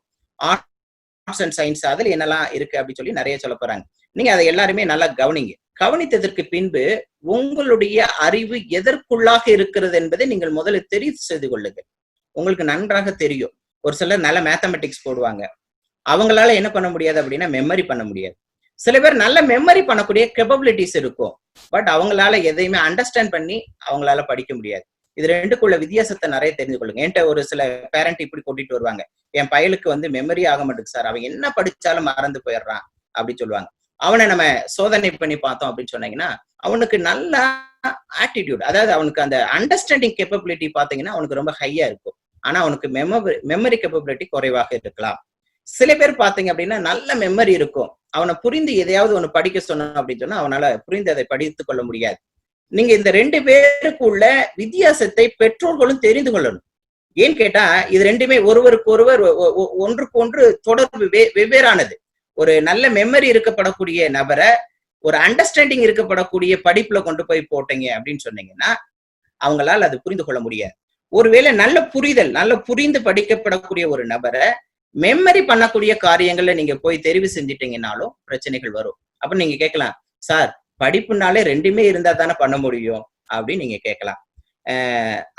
ஆர்ட்ஸ் அண்ட் சயின்ஸ், அதுல என்னெல்லாம் இருக்கு அப்படின்னு சொல்லி நிறைய சொல்ல போறாங்க. நீங்க அதை எல்லாருமே நல்லா கவனிங்க. கவனித்ததற்கு பின்பு உங்களுடைய அறிவு எதற்குள்ளாக இருக்கிறது என்பதை நீங்கள் முதல்ல தெரிவு செய்து கொள்ளுங்கள். உங்களுக்கு நன்றாக தெரியும். ஒரு சிலர் நல்ல மேத்தமெட்டிக்ஸ் போடுவாங்க, அவங்களால என்ன பண்ண முடியாது அப்படின்னா மெமரி பண்ண முடியாது. சில பேர் நல்ல மெமரி பண்ணக்கூடிய கேப்பபிலிட்டிஸ் இருக்கும், பட் அவங்களால எதையுமே அண்டர்ஸ்டாண்ட் பண்ணி அவங்களால படிக்க முடியாது. இது ரெண்டுக்குள்ள வித்தியாசத்தை நிறைய தெரிஞ்சு கொள்ளுங்க. என்கிட்ட ஒரு சில பேரண்ட் இப்படி கூட்டிட்டு வருவாங்க, என் பயலுக்கு மெமரி ஆக மாட்டேங்குது சார், அவன் என்ன படிச்சாலும் மறந்து போயிடுறான் அப்படின்னு சொல்லுவாங்க. அவனை நம்ம சோதனை பண்ணி பார்த்தோம் அப்படின்னு சொன்னீங்கன்னா அவனுக்கு நல்ல ஆட்டிடியூட், அதாவது அவனுக்கு அந்த அண்டர்ஸ்டாண்டிங் கேப்பபிலிட்டி பாத்தீங்கன்னா அவனுக்கு ரொம்ப ஹையா இருக்கும். ஆனா அவனுக்கு மெமரி கேப்பபிலிட்டி குறைவாக இருக்கலாம். சில பேர் பாத்தீங்க அப்படின்னா நல்ல மெமரி இருக்கும், அவனை புரிந்து எதையாவது ஒண்ணு படிக்க சொன்னோம் அப்படின்னு சொன்னா அவனால புரிந்து அதை படித்துக் கொள்ள முடியாது. நீங்க இந்த 2 பேருக்கு உள்ள வித்தியாசத்தை பெற்றோர்களும் தெரிந்து கொள்ளணும். ஏன்னு கேட்டா இது ரெண்டுமே ஒருவருக்கு ஒருவர் ஒன்றுக்கு ஒன்று தொடர்பு வெவ்வேறானது. ஒரு நல்ல மெமரி இருக்கப்படக்கூடிய நபரை ஒரு அண்டர்ஸ்டாண்டிங் இருக்கப்படக்கூடிய படிப்புல கொண்டு போய் போட்டீங்க அப்படின்னு சொன்னீங்கன்னா அவங்களால அது புரிந்து கொள்ள முடியாது. ஒருவேளை நல்ல புரிதல், நல்ல புரிந்து படிக்கப்படக்கூடிய ஒரு நபரை மெமரி பண்ணக்கூடிய காரியங்கள்ல நீங்க போய் தெரிவு செஞ்சிட்டீங்கன்னாலும் பிரச்சனைகள் வரும். அப்ப நீங்க கேட்கலாம், சார் படிப்புனாலே ரெண்டுமே இருந்தா தானே பண்ண முடியும் அப்படின்னு நீங்க கேட்கலாம்.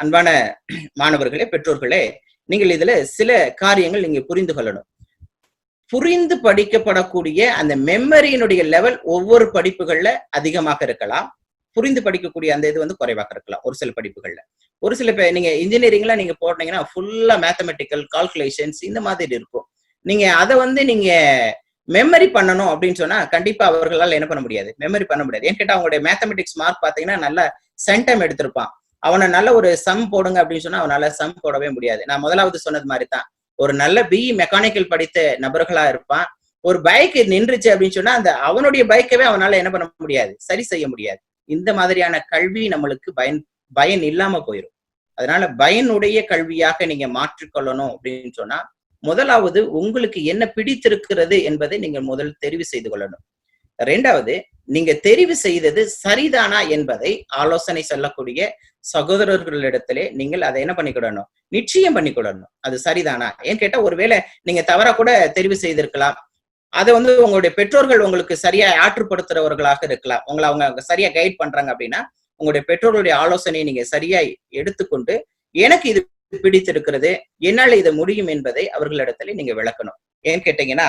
அன்பான மாணவர்களே, பெற்றோர்களே, நீங்கள் இதுல சில காரியங்கள் நீங்க புரிந்து கொள்ளணும். புரிந்து படிக்கப்படக்கூடிய அந்த மெமரியினுடைய லெவல் ஒவ்வொரு படிப்புகள்ல அதிகமாக இருக்கலாம், புரிந்து படிக்கக்கூடிய அந்த இது குறைவாக இருக்கலாம். ஒரு சில படிப்புகள்ல, ஒரு சில நீங்க இன்ஜினியரிங்ல நீங்க போட்டீங்கன்னா ஃபுல்லா மேத்தமெட்டிக்கல் கால்குலேஷன்ஸ் இந்த மாதிரி இருக்கும். நீங்க அதை நீங்க மெமரி பண்ணணும் அப்படின்னு சொன்னா கண்டிப்பா அவர்களால் என்ன பண்ண முடியாது, மெமரி பண்ண முடியாது. ஏன்னு கேட்டா அவங்களுடைய மேத்தமெட்டிக்ஸ் மார்க் பாத்தீங்கன்னா நல்ல சென்டம் எடுத்திருப்பான், அவனை நல்ல ஒரு சம் போடுங்க அப்படின்னு சொன்னா அவனால சம் போடவே முடியாது. நான் முதலாவது சொன்னது மாதிரி தான், ஒரு நல்ல பிஇ மெக்கானிக்கல் படித்த நபர்களா இருப்பான், ஒரு பைக் நின்றுச்சு அப்படின்னு சொன்னா அந்த அவனுடைய பைக்கவே அவனால என்ன பண்ண முடியாது, சரி செய்ய முடியாது. இந்த மாதிரியான கல்வி நம்மளுக்கு பயன் இல்லாம போயிடும். அதனால பயனுடைய கல்வியாக நீங்க மாற்றிக்கொள்ளணும் அப்படின்னு சொன்னா முதலாவது உங்களுக்கு என்ன பிடித்திருக்கிறது என்பதை நீங்க முதல் தெரிவு செய்து கொள்ளணும். 2வது, நீங்க தெரிவு செய்தது சரிதானா என்பதை ஆலோசனை சொல்லக்கூடிய சகோதரர்களிடத்திலே நீங்கள் அதை என்ன பண்ணிக்கிடணும், நிச்சயம் பண்ணிக்கிடணும். அது சரிதானா ஏன்னு கேட்டா ஒருவேளை நீங்க தவறா கூட தெரிவு செய்திருக்கலாம். அதை உங்களுடைய பெற்றோர்கள் உங்களுக்கு சரியா ஆற்றுப்படுத்துறவர்களாக இருக்கலாம். உங்களை அவங்க சரியா கைட் பண்றாங்க அப்படின்னா உங்களுடைய பெற்றோர்களுடைய ஆலோசனையை நீங்க சரியா எடுத்துக்கொண்டு எனக்கு இது பிடித்திருக்கிறது, என்னால இதை முடியும் என்பதை அவர்களிடத்துல நீங்க விளக்கணும். ஏன்னு கேட்டீங்கன்னா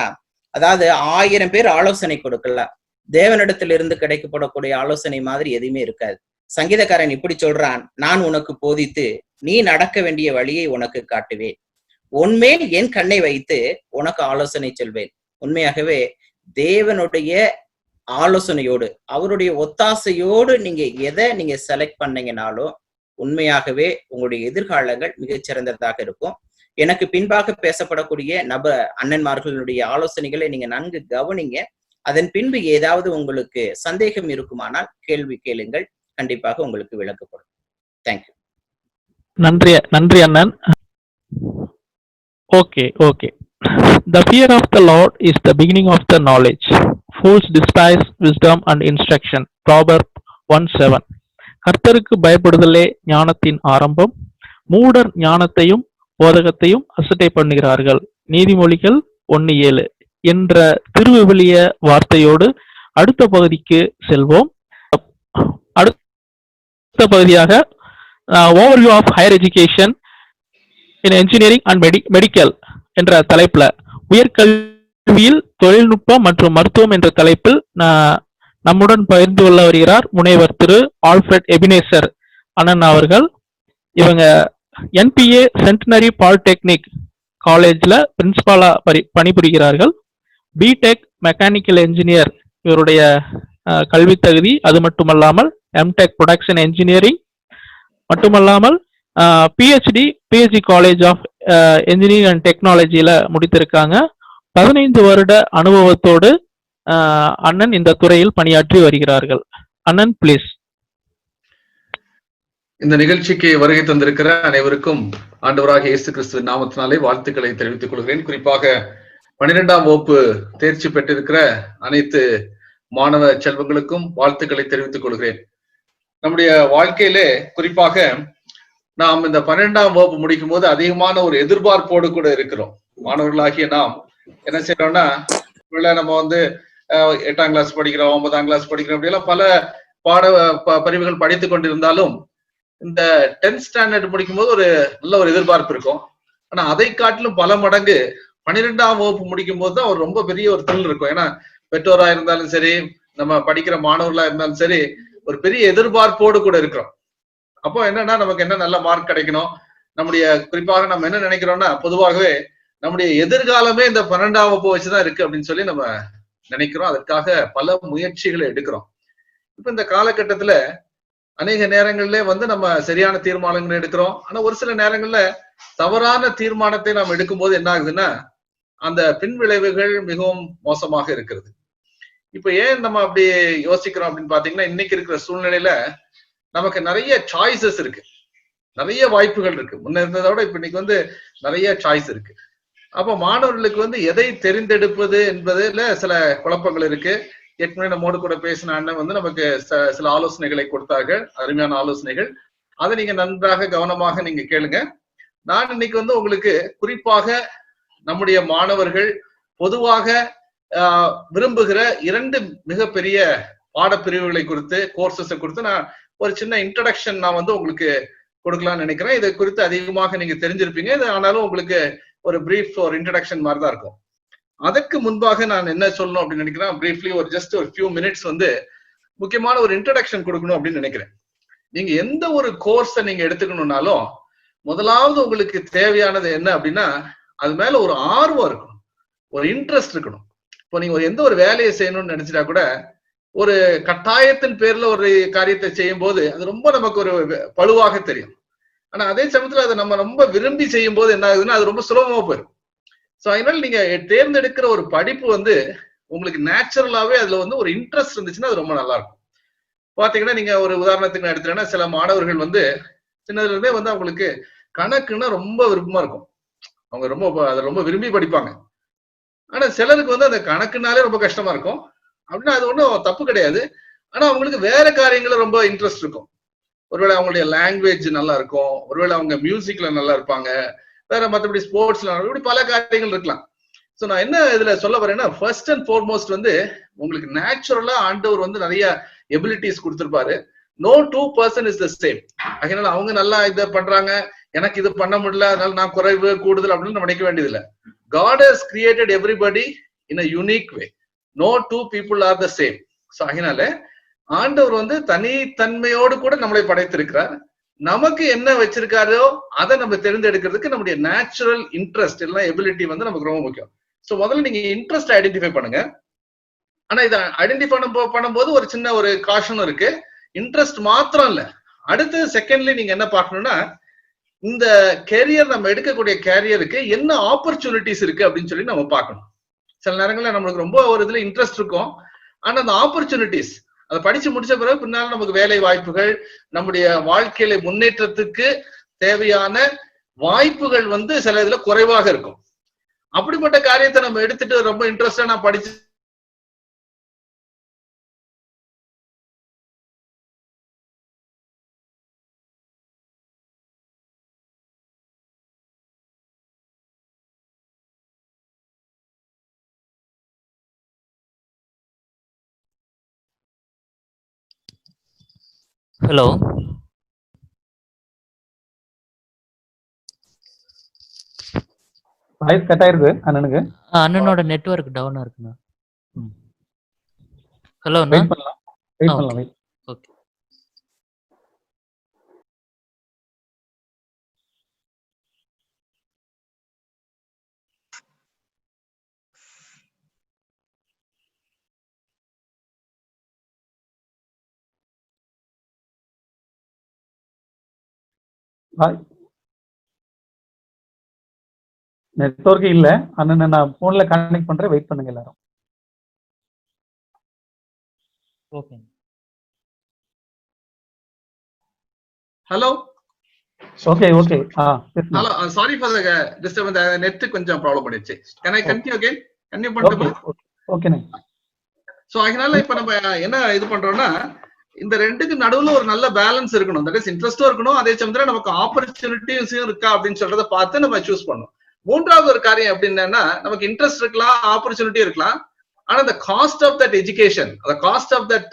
அதாவது 1000 பேர் ஆலோசனை கொடுக்கலாம், தேவனிடத்திலிருந்து கிடைக்கப்படக்கூடிய ஆலோசனை மாதிரி எதுவுமே இருக்காது. சங்கீதக்காரன் இப்படி சொல்றான், நான் உனக்கு போதித்து நீ நடக்க வேண்டிய வழியை உனக்கு காட்டுவேன், உன்மேல் என் கண்ணை வைத்து உனக்கு ஆலோசனை சொல்வேன். உண்மையாகவே தேவனுடைய ஆலோசனையோடு அவருடைய ஒத்தாசையோடு நீங்க எதை நீங்க செலக்ட் பண்ணீங்கனாலும் உண்மையாகவே உங்களுடைய எதிர்காலங்கள் மிகச்சிறந்ததாக இருக்கும். எனக்கு பின்பாக பேசப்படக்கூடிய அண்ணன்மார்களுடைய ஆலோசனைகளை நீங்க நன்கு கவனிங்க. அதன் பின்பு ஏதாவது உங்களுக்கு சந்தேகம் இருக்குமானால் கேள்வி கேளுங்கள், கண்டிப்பாக உங்களுக்கு விளக்கப்படும். தேங்க்யூ. நன்றி அண்ணன். Okay. The fear of the Lord is the beginning of the knowledge. Fools despise wisdom and instruction. Proverb 1:7. கர்த்தருக்கு பயப்படுதலே ஞானத்தின் ஆரம்பம், மூடர் ஞானத்தையும் போதகத்தையும் அசட்டை பண்ணுகிறார்கள். நீதிமொழிகள் 1:7 என்ற திருவிவிலிய வார்த்தையோடு அடுத்த பகுதிக்கு செல்வோம். அடுத்த பகுதியாக overview of higher education in engineering and medical என்ற தலைப்புல உயர்கல்வியில் தொழில்நுட்பம் மற்றும் மருத்துவம் என்ற தலைப்பில் நம்முடன் பகிர்ந்து கொள்ள வருகிறார் முனைவர் திரு ஆல்ஃபிரட் எபினேசர் அண்ணன் அவர்கள். இவங்க என்பிஏ சென்டினரி பாலிடெக்னிக் காலேஜ்ல பிரின்சிபாலா பணிபுரிகிறார்கள். பிடெக் மெக்கானிக்கல் என்ஜினியர் இவருடைய கல்வி தகுதி. அது மட்டுமல்லாமல் எம்டெக் ப்ரொடக்ஷன் என்ஜினியரிங் மட்டுமல்லாமல் PhD college of engineering and டெக்னாலஜியில முடித்திருக்காங்க. 15 வருட அனுபவத்தோடு அண்ணன் இந்த துறையில் பணியாற்றி வருகிறார்கள். அண்ணன் ப்ளீஸ். இந்த நிகழ்ச்சிக்கு வருகை தந்திருக்கிற அனைவருக்கும் ஆண்டவராக இயேசு கிறிஸ்துவின் நாமத்தினாலே வாழ்த்துக்களை தெரிவித்துக் கொள்கிறேன். குறிப்பாக 12ஆம் வகுப்பு தேர்ச்சி பெற்றிருக்கிற அனைத்து மாணவ செல்வங்களுக்கும் வாழ்த்துக்களை தெரிவித்துக் கொள்கிறேன். நம்முடைய வாழ்க்கையிலே குறிப்பாக நாம் இந்த 12ஆம் வகுப்பு முடிக்கும் போது அதிகமான ஒரு எதிர்பார்ப்போடு கூட இருக்கிறோம். மாணவர்களாகிய நாம் என்ன செய்யறோம்னா, நம்ம வந்து 8ஆம் கிளாஸ் படிக்கிறோம், 9ஆம் கிளாஸ் படிக்கிறோம், அப்படியெல்லாம் பல பாட பிரிவுகள் படித்துக் கொண்டிருந்தாலும் இந்த 10th ஸ்டாண்டர்ட் முடிக்கும் போது ஒரு நல்ல ஒரு எதிர்பார்ப்பு இருக்கும். ஆனா அதை காட்டிலும் பல மடங்கு 12ஆம் வகுப்பு முடிக்கும் போது தான் ஒரு ரொம்ப பெரிய ஒரு thrill இருக்கும். ஏன்னா பெற்றோரா இருந்தாலும் சரி, நம்ம படிக்கிற மாணவர்களா இருந்தாலும் சரி, ஒரு பெரிய எதிர்பார்ப்போடு கூட இருக்கிறோம். அப்போ என்னன்னா, நமக்கு என்ன நல்ல மார்க் கிடைக்கணும், நம்முடைய குறிப்பாக நம்ம என்ன நினைக்கிறோம்னா, பொதுவாகவே நம்முடைய எதிர்காலமே இந்த 12ஆம் வகுப்பு வச்சுதான் இருக்கு அப்படின்னு சொல்லி நம்ம நினைக்கிறோம். அதற்காக பல முயற்சிகளை எடுக்கிறோம். இப்ப இந்த காலகட்டத்துல அநேக நேரங்கள்ல வந்து நம்ம சரியான தீர்மானங்கள் எடுக்கிறோம். ஆனா ஒரு சில நேரங்கள்ல தவறான தீர்மானத்தை நாம் எடுக்கும்போது என்ன ஆகுதுன்னா, அந்த பின் விளைவுகள் மிகவும் மோசமாக இருக்கிறது. இப்ப ஏன் நம்ம அப்படி யோசிக்கிறோம் அப்படின்னு பாத்தீங்கன்னா, இன்னைக்கு இருக்கிற சூழ்நிலையில நமக்கு நிறைய சாய்ஸஸ் இருக்கு, நிறைய வாய்ப்புகள் இருக்கு. முன்ன இருந்ததை விட இப்ப இன்னைக்கு வந்து நிறைய சாய்ஸ் இருக்கு. அப்ப மாணவர்களுக்கு வந்து எதை தெரிந்தெடுப்பது என்பதுல சில குழப்பங்கள் இருக்கு. ஏற்கனவே நம்மோடு கூட பேசின அண்ணன் வந்து நமக்கு சில ஆலோசனைகளை கொடுத்தார்கள், அருமையான ஆலோசனைகள். அதை நீங்க நன்றாக கவனமாக நீங்க கேளுங்க. நான் இன்னைக்கு வந்து உங்களுக்கு குறிப்பாக நம்முடைய மாணவர்கள் பொதுவாக விரும்புகிற 2 மிகப்பெரிய பாடப்பிரிவுகளை குறித்து, கோர்சஸை குறித்து நான் ஒரு சின்ன இன்ட்ரடக்ஷன் நான் வந்து உங்களுக்கு கொடுக்கலாம்னு நினைக்கிறேன். இதை குறித்து அதிகமாக நீங்க தெரிஞ்சிருப்பீங்க. இது ஆனாலும் உங்களுக்கு ஒரு பிரீஃப் ஒரு இன்ட்ரடக்ஷன் மாதிரி தான் இருக்கும். அதற்கு முன்பாக நான் என்ன சொல்லணும் அப்படின்னு நினைக்கிறேன், பிரீஃப்லி ஒரு ஜஸ்ட் ஒரு ஃபியூ மினிட்ஸ் வந்து முக்கியமான ஒரு இன்ட்ரடக்ஷன் கொடுக்கணும் அப்படின்னு நினைக்கிறேன். நீங்க எந்த ஒரு கோர்ஸை நீங்க எடுத்துக்கணும்னாலும் முதலாவது உங்களுக்கு தேவையானது என்ன அப்படின்னா, அது மேல ஒரு ஆர்வம் இருக்கணும், ஒரு இன்ட்ரெஸ்ட் இருக்கணும். இப்போ நீங்க எந்த ஒரு வேலையை செய்யணும்னு நினைச்சிட்டா கூட ஒரு கட்டாயத்தின் பேர்ல ஒரு காரியத்தை செய்யும் போது அது ரொம்ப நமக்கு ஒரு பழுவாக தெரியும். ஆனா அதே சமயத்துல அதை நம்ம ரொம்ப விரும்பி செய்யும் போது என்ன ஆகுதுன்னா அது ரொம்ப சுலபமா போயிடும். சோ அதனால நீங்க தேர்ந்தெடுக்கிற ஒரு படிப்பு வந்து உங்களுக்கு நேச்சுரலாவே அதுல வந்து ஒரு இன்ட்ரெஸ்ட் இருந்துச்சுன்னா அது ரொம்ப நல்லா இருக்கும். பாத்தீங்கன்னா நீங்க ஒரு உதாரணத்துக்கு நான் எடுத்துட்டேன்னா, சில மாணவர்கள் வந்து சின்னதுல இருந்தே வந்து அவங்களுக்கு கணக்குன்னா ரொம்ப விருப்பமா இருக்கும், அவங்க ரொம்ப அதை ரொம்ப விரும்பி படிப்பாங்க. ஆனா சிலருக்கு வந்து அந்த கணக்குனாலே ரொம்ப கஷ்டமா இருக்கும். அப்படின்னா அது ஒன்றும் தப்பு கிடையாது. ஆனா அவங்களுக்கு வேற காரியங்கள ரொம்ப இன்ட்ரெஸ்ட் இருக்கும். ஒருவேளை அவங்களுடைய லாங்குவேஜ் நல்லா இருக்கும், ஒருவேளை அவங்க மியூசிக்ல நல்லா இருப்பாங்க, வேற மற்றபடி ஸ்போர்ட்ஸ்ல இப்படி பல காரியங்கள் இருக்கலாம். சோ நான் என்ன இதுல சொல்ல வரேன்னா, ஃபர்ஸ்ட் அண்ட் ஃபார்மோஸ்ட் வந்து உங்களுக்கு நேச்சுரலா ஆண்டவர் வந்து நிறைய எபிலிட்டிஸ் கொடுத்திருப்பாரு. No 2% is the same. அதனால அவங்க நல்லா இதை பண்றாங்க, எனக்கு இது பண்ண முடியல, அதனால நான் குறைவு கூடுதல் அப்படின்னு நினைக்க வேண்டியது இல்லை. God has created everybody in a unique way. No 2 people are the same. So அதனால ஆண்டவர் வந்து தனித்தன்மையோடு கூட நம்மளை படைத்திருக்கிறார். நமக்கு என்ன வச்சிருக்காரோ அதை நம்ம தெரிந்தெடுக்கிறதுக்கு நம்முடைய நேச்சுரல் இன்ட்ரெஸ்ட் இல்லைன்னா எபிலிட்டி வந்து நமக்கு ரொம்ப முக்கியம். சோ முதல்ல நீங்க இன்ட்ரெஸ்ட் ஐடென்டிஃபை பண்ணுங்க. ஆனா இதை ஐடென்டிஃபை பண்ணும்போது ஒரு சின்ன ஒரு காஷனும் இருக்கு. இன்ட்ரெஸ்ட் மாத்திரம் இல்ல, அடுத்து செகண்ட்லி நீங்க என்ன பார்க்கணும்னா, இந்த கேரியர் நம்ம எடுக்கக்கூடிய கேரியருக்கு என்ன ஆப்பர்ச்சுனிட்டிஸ் இருக்கு அப்படின்னு சொல்லி நம்ம பார்க்கணும். சில நேரங்கள்ல நம்மளுக்கு ரொம்ப ஒரு இதுல இன்ட்ரெஸ்ட் இருக்கும், ஆனா அந்த ஆப்பர்ச்சுனிட்டிஸ் அதை படிச்சு முடிச்ச பிறகு பின்னால நமக்கு வேலை வாய்ப்புகள், நம்முடைய வாழ்க்கையில முன்னேற்றத்துக்கு தேவையான வாய்ப்புகள் வந்து சில இதுல குறைவாக இருக்கும். அப்படிப்பட்ட காரியத்தை நம்ம எடுத்துட்டு ரொம்ப இன்ட்ரெஸ்டா நான் படிச்சு ஹலோ, வாய்ஸ் கட் ஆயிருது அண்ணனுக்கு. அண்ணனோட நெட்வொர்க் டவுனா இருக்குண்ணா. ஹலோ அண்ணா. வெயிட் பண்ணலாம், வெயிட் பண்ணலாம், வெயிட். ஓகே. நெட்வொர்க் இல்ல அண்ணனை நான் போன்ல கனெக்ட் பண்றேன், வெயிட் பண்ணுங்க எல்லாரும். Okay. Hello okay okay. Hello, sorry for the disturbance. Net கொஞ்சம் ப்ராப்ளம் பண்ணிச்சு. Can I continue again? Continue பண்ணட்டுமா? ஓகேண்ணே. சோ அதனால இப்ப நம்ம என்ன இது பண்றோம்னா, இந்த ரெண்டுக்கு நடுவுல ஒரு நல்ல பேலன்ஸ் இருக்கணும். தட் இஸ் இன்ட்ரெஸ்டும் இருக்கணும், அதே சமயத்துல நமக்கு ஆப்பர்ச்சுனிட்டிஸும் இருக்கா அப்படின்னு சொல்றதை பார்த்து நம்ம சூஸ் பண்ணணும். மூன்றாவது ஒரு காரியம் எப்படின்னா, நமக்கு இன்ட்ரெஸ்ட் இருக்கலாம், ஆப்பர்ச்சுனிட்டி இருக்கலாம், ஆனா the cost of that education, the cost of that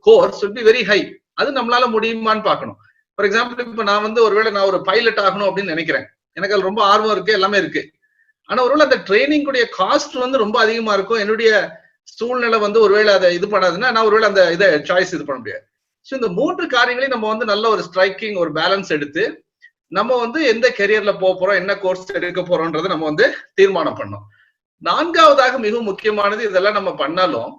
course will be very high. அது நம்மளால முடியுமான்னு பார்க்கணும். ஃபார் எக்ஸாம்பிள், இப்ப நான் வந்து ஒருவேளை நான் ஒரு பைலட் ஆகணும் அப்படின்னு நினைக்கிறேன், எனக்கு அது ரொம்ப ஆர்வம் இருக்கு, எல்லாமே இருக்கு. ஆனா ஒருவேளை அந்த ட்ரைனிங் உடைய காஸ்ட் வந்து ரொம்ப அதிகமா இருக்கும், என்னுடைய சூழ்நிலை வந்து ஒருவேளை அதை இது பண்ணாதுன்னா நான் ஒருவேளை அந்த இதை சாய்ஸ் இது பண்ண முடியாது. ஸோ இந்த 3 காரியங்களையும் நம்ம வந்து நல்ல ஒரு ஸ்ட்ரைக்கிங், ஒரு பேலன்ஸ் எடுத்து நம்ம வந்து எந்த கெரியர்ல போறோம், என்ன கோர்ஸ் எடுக்க போறோம்ன்றதை நம்ம வந்து தீர்மானம் பண்ணோம். 4வதாக மிகவும் முக்கியமானது, இதெல்லாம் நம்ம பண்ணாலும்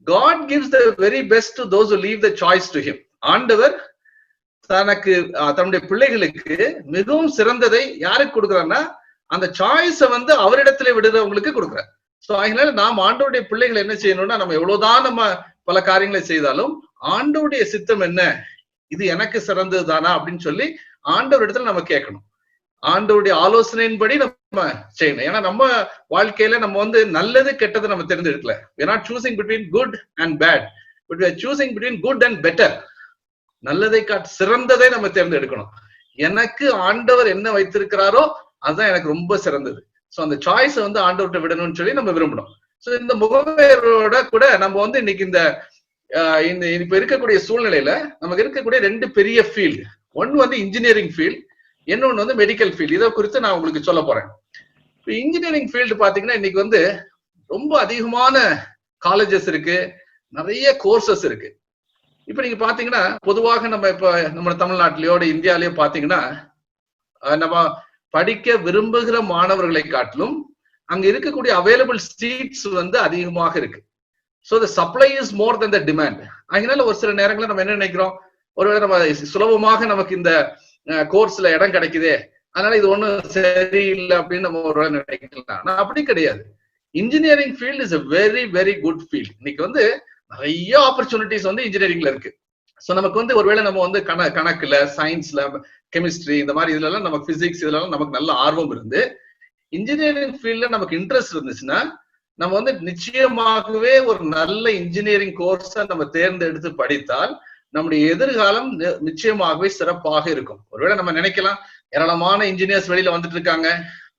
God gives the very best to those who leave the choice to him. ஆண்டவர் தனக்கு தன்னுடைய பிள்ளைகளுக்கு மிகவும் சிறந்ததை யாருக்கு கொடுக்குறாருன்னா, அந்த சாய்ஸை வந்து அவரிடத்துல விடுறவங்களுக்கு கொடுக்குறார். சோ அதனால நாம் ஆண்டவருடைய பிள்ளைகள் என்ன செய்யணும்னா, நம்ம எவ்வளவுதான் நம்ம பல காரியங்களை செய்தாலும் ஆண்டவருடைய சித்தம் என்ன, இது எனக்கு சிறந்தது தானா அப்படின்னு சொல்லி ஆண்டவர் இடத்துல நம்ம கேட்கணும். ஆண்டவருடைய ஆலோசனையின்படி நம்ம செய்யணும். ஏன்னா நம்ம வாழ்க்கையில நம்ம வந்து நல்லது கெட்டது நம்ம தெரிஞ்செடுக்கல. we are not choosing between good and bad, but we are choosing between good and better. நல்லதை காட்டு சிறந்ததை நம்ம தேர்ந்தெடுக்கணும். எனக்கு ஆண்டவர் என்ன வைத்திருக்கிறாரோ அதுதான் எனக்கு ரொம்ப சிறந்தது. சோ அந்த சாய்ஸை வந்து ஆண்டவர்கிட்ட விடணும்னு சொல்லி நம்ம விரும்பணும். சோ இந்த முகவேரோட கூட நம்ம வந்து இன்னைக்கு இந்த இப்ப இருக்கக்கூடிய சூழ்நிலையில நமக்கு இருக்கக்கூடிய 2 பெரிய ஃபீல்டு, ஒன்னு வந்து இன்ஜினியரிங் ஃபீல்டு, இன்னொன்னு வந்து மெடிக்கல் ஃபீல்டு. இதை குறித்து நான் உங்களுக்கு சொல்ல போறேன். இப்போ இன்ஜினியரிங் ஃபீல்டு பாத்தீங்கன்னா இன்னைக்கு வந்து ரொம்ப அதிகமான காலேஜஸ் இருக்கு, நிறைய கோர்சஸ் இருக்கு. இப்ப நீங்க பாத்தீங்கன்னா பொதுவாக நம்ம தமிழ்நாட்டிலயோ இந்தியாலயோ பாத்தீங்கன்னா நம்ம படிக்க விரும்புகிற மாணவர்களை காட்டிலும் அங்க இருக்கக்கூடிய அவைலபிள் சீட்ஸ் வந்து அதிகமாக இருக்கு. So the supply is more then the demand. அதனால ஒரு சில நேரங்களில் நம்ம என்ன நினைக்கிறோம், ஒருவேளை நம்ம சுலபமாக நமக்கு இந்த கோர்ஸ்ல இடம் கிடைக்குதே, அதனால இது ஒண்ணும் சரியில்லை அப்படின்னு நம்ம ஒருவேளை நினைக்கலாம். ஆனா அப்படி கிடையாது. Engineering field is a very very good field. இன்னைக்கு வந்து நிறைய ஆப்பர்ச்சுனிட்டிஸ் வந்து இன்ஜினியரிங்ல இருக்கு. ஸோ நமக்கு வந்து ஒருவேளை நம்ம வந்து கணக்குல, சயின்ஸ்ல, கெமிஸ்ட்ரி, இந்த மாதிரி இதுல எல்லாம் நமக்கு பிசிக்ஸ், இதுல எல்லாம் நமக்கு நல்ல ஆர்வம் இருந்து இன்ஜினியரிங் ஃபீல்ட்ல நமக்கு இன்ட்ரெஸ்ட் இருந்துச்சுன்னா நம்ம வந்து நிச்சயமாகவே ஒரு நல்ல இன்ஜினியரிங் கோர்ஸை நம்ம தேர்ந்தெடுத்து படித்தால் நம்முடைய எதிர்காலம் நிச்சயமாகவே சிறப்பாக இருக்கும். ஒருவேளை நம்ம நினைக்கலாம் ஏராளமான இன்ஜினியர்ஸ் வெளியில வந்துட்டு இருக்காங்க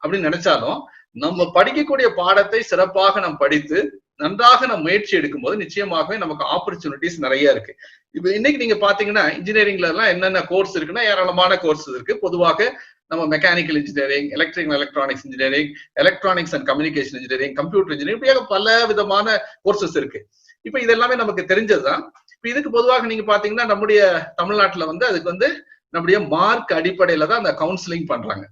அப்படின்னு நினைச்சாலும் நம்ம படிக்கக்கூடிய பாடத்தை சிறப்பாக நாம் படித்து நன்றாக நம்ம முயற்சி எடுக்கும் போது நிச்சயமாகவே நமக்கு ஆப்பர்ச்சுனிட்டிஸ் நிறைய இருக்கு. இப்ப இன்னைக்கு நீங்க பாத்தீங்கன்னா இன்ஜினியரிங்ல எல்லாம் என்னென்ன கோர்ஸ் இருக்குன்னா ஏராளமான கோர்ஸ் இருக்கு. பொதுவாக நம்ம mechanical engineering, electrical electronics engineering, electronics and communication engineering, computer engineering, இப்படியாக பல விதமான கோர்சஸ் இருக்கு. இப்ப இது எல்லாமே நமக்கு தெரிஞ்சதுதான். இப்ப இதுக்கு பொதுவாக நீங்க பாத்தீங்கன்னா நம்முடைய தமிழ்நாட்டுல வந்து அதுக்கு வந்து நம்முடைய மார்க் அடிப்படையில தான் அந்த கவுன்சிலிங் பண்றாங்க.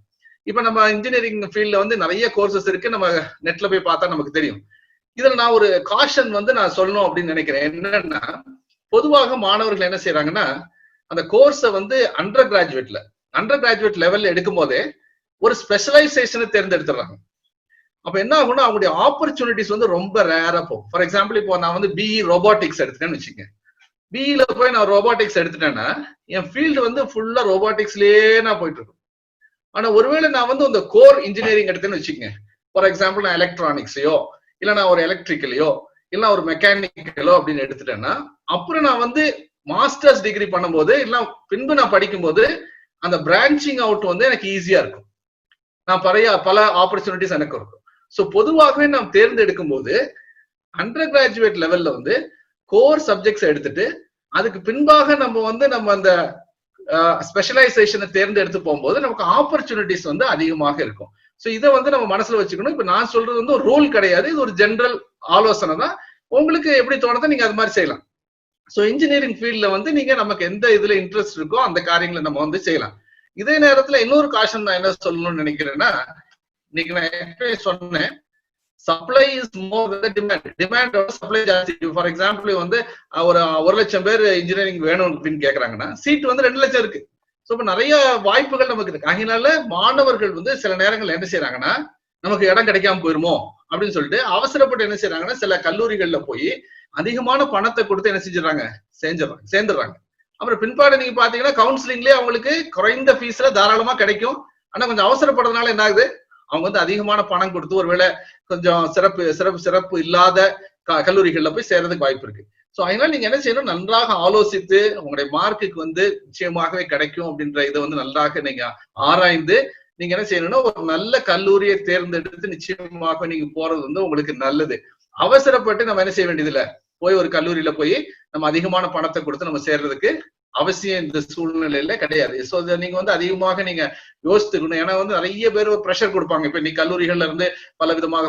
இப்ப நம்ம இன்ஜினியரிங் ஃபீல்ட்ல வந்து நிறைய கோர்சஸ் இருக்கு, நம்ம நெட்ல போய் பார்த்தா நமக்கு தெரியும். இதுல நான் ஒரு காஷன் வந்து நான் சொல்லணும் அப்படின்னு நினைக்கிறேன். என்னன்னா, பொதுவாக மாணவர்கள் என்ன செய்யறாங்கன்னா அந்த கோர்ஸை வந்து அண்டர் கிராஜுவேட் லெவல்ல எடுக்கும் போதே ஒரு ஸ்பெஷலைசேஷனை தேர்ந்தெடுத்துறாங்க. அப்ப என்ன ஆகும்னா அவங்களுடைய ஆப்பர்ச்சுனிட்டிஸ் வந்து ரொம்ப ரேரா போகும். ஃபார் எக்ஸாம்பிள், இப்போ நான் வந்து பிஇ ரோபோட்டிக்ஸ் எடுத்துட்டேன்னு வச்சுக்கேன். பிஇல போய் நான் ரோபோட்டிக்ஸ் எடுத்துட்டேன்னா என் ஃபீல்டு வந்து ஃபுல்லா ரோபோட்டிக்ஸ்லயே நான் போயிட்டு இருக்கும். ஆனா ஒருவேளை நான் வந்து அந்த கோர் இன்ஜினியரிங் எடுத்தேன்னு வச்சுக்கோங்க, ஃபார் எக்ஸாம்பிள் நான் எலக்ட்ரானிக்ஸையோ இல்ல நான் ஒரு எலக்ட்ரிக்கலையோ இல்ல ஒரு மெக்கானிக்கலோ அப்படின்னு எடுத்துட்டேன்னா அப்புறம் நான் வந்து மாஸ்டர்ஸ் டிகிரி பண்ணும்போது இல்ல பின்பு நான் படிக்கும்போது அந்த பிரான்ச்சிங் அவுட் வந்து எனக்கு ஈஸியா இருக்கும். நான் பல ஆப்பர்ச்சுனிட்டிஸ் எனக்கு இருக்கும். ஸோ பொதுவாகவே நாம் தேர்ந்தெடுக்கும் போது அண்டர் கிராஜுவேட் லெவல்ல வந்து கோர் சப்ஜெக்ட்ஸ் எடுத்துட்டு அதுக்கு பின்பாக நம்ம அந்த ஸ்பெஷலைசேஷனை தேர்ந்தெடுத்து போகும்போது நமக்கு ஆப்பர்ச்சுனிட்டிஸ் வந்து அதிகமாக இருக்கும். ஸோ இதை வந்து நம்ம மனசுல வச்சுக்கணும். இப்ப நான் சொல்றது வந்து ஒரு ரூல் கிடையாது, இது ஒரு ஜெனரல் ஆலோசனை தான். உங்களுக்கு எப்படி தோணுதோ நீங்க அது மாதிரி செய்யலாம். ஸோ இன்ஜினியரிங் ஃபீல்ட்ல வந்து நீங்க நமக்கு எந்த இதுல இன்ட்ரெஸ்ட் இருக்கோ அந்த காரியங்களை நம்ம வந்து செய்யலாம். இதே நேரத்துல இன்னொரு காஷன் நான் என்ன சொல்லணும்னு நினைக்கிறேன்னா, இன்னைக்கு நான் ஏற்கனவே சொன்னேன், supply is more than demand. டிமாண்டோட சப்ளை ஜாஸ்தி. ஃபார் எக்ஸாம்பிள் வந்து ஒரு 1,00,000 பேர் இன்ஜினியரிங் வேணும் அப்படின்னு கேட்கறாங்கன்னா சீட் வந்து 2,00,000 இருக்கு. ஸோ இப்ப நிறைய வாய்ப்புகள் நமக்கு இருக்கு. அதனால மாணவர்கள் வந்து சில நேரங்கள் என்ன செய்யறாங்கன்னா நமக்கு இடம் கிடைக்காம போயிருமோ அப்படின்னு சொல்லிட்டு அவசரப்பட்டு என்ன செய்யறாங்கன்னா சில கல்லூரிகள்ல போய் அதிகமான பணத்தை கொடுத்து என்ன செஞ்சிடறாங்க, சேர்ந்துடுறாங்க. அப்புறம் பின்பாடு நீங்க பாத்தீங்கன்னா கவுன்சிலிங்லயே அவங்களுக்கு குறைந்த ஃபீஸ்ல தாராளமா கிடைக்கும். ஆனா கொஞ்சம் அவசரப்படுறதுனால என்ன ஆகுது, அவங்க வந்து அதிகமான பணம் கொடுத்து ஒருவேளை கொஞ்சம் சிறப்பு இல்லாத கல்லூரிகள்ல போய் சேர்றதுக்கு வாய்ப்பு இருக்கு. சோ அதனால நீங்க என்ன செய்யணும், நன்றாக ஆலோசித்து உங்களுடைய மார்க்குக்கு வந்து நிச்சயமாகவே கிடைக்கும் அப்படின்ற இதை வந்து நன்றாக நீங்க ஆராய்ந்து நீங்க என்ன செய்யணும்னா ஒரு நல்ல கல்லூரியை தேர்ந்தெடுத்து நிச்சயமாக நீங்க போறது வந்து உங்களுக்கு நல்லது. அவசரப்பட்டு நம்ம என்ன செய்ய வேண்டியது இல்ல, போய் ஒரு கல்லூரியில போய் நம்ம அதிகமான பணத்தை கொடுத்து நம்ம சேர்றதுக்கு அவசியம் இந்த சூழ்நிலையில கிடையாது. சோ நீங்க வந்து அதிகமாக நீங்க யோசித்துக்கணும். ஏன்னா வந்து நிறைய பேர் ஒரு ப்ரெஷர் கொடுப்பாங்க. இப்ப நீ கல்லூரிகள்ல இருந்து பல விதமாக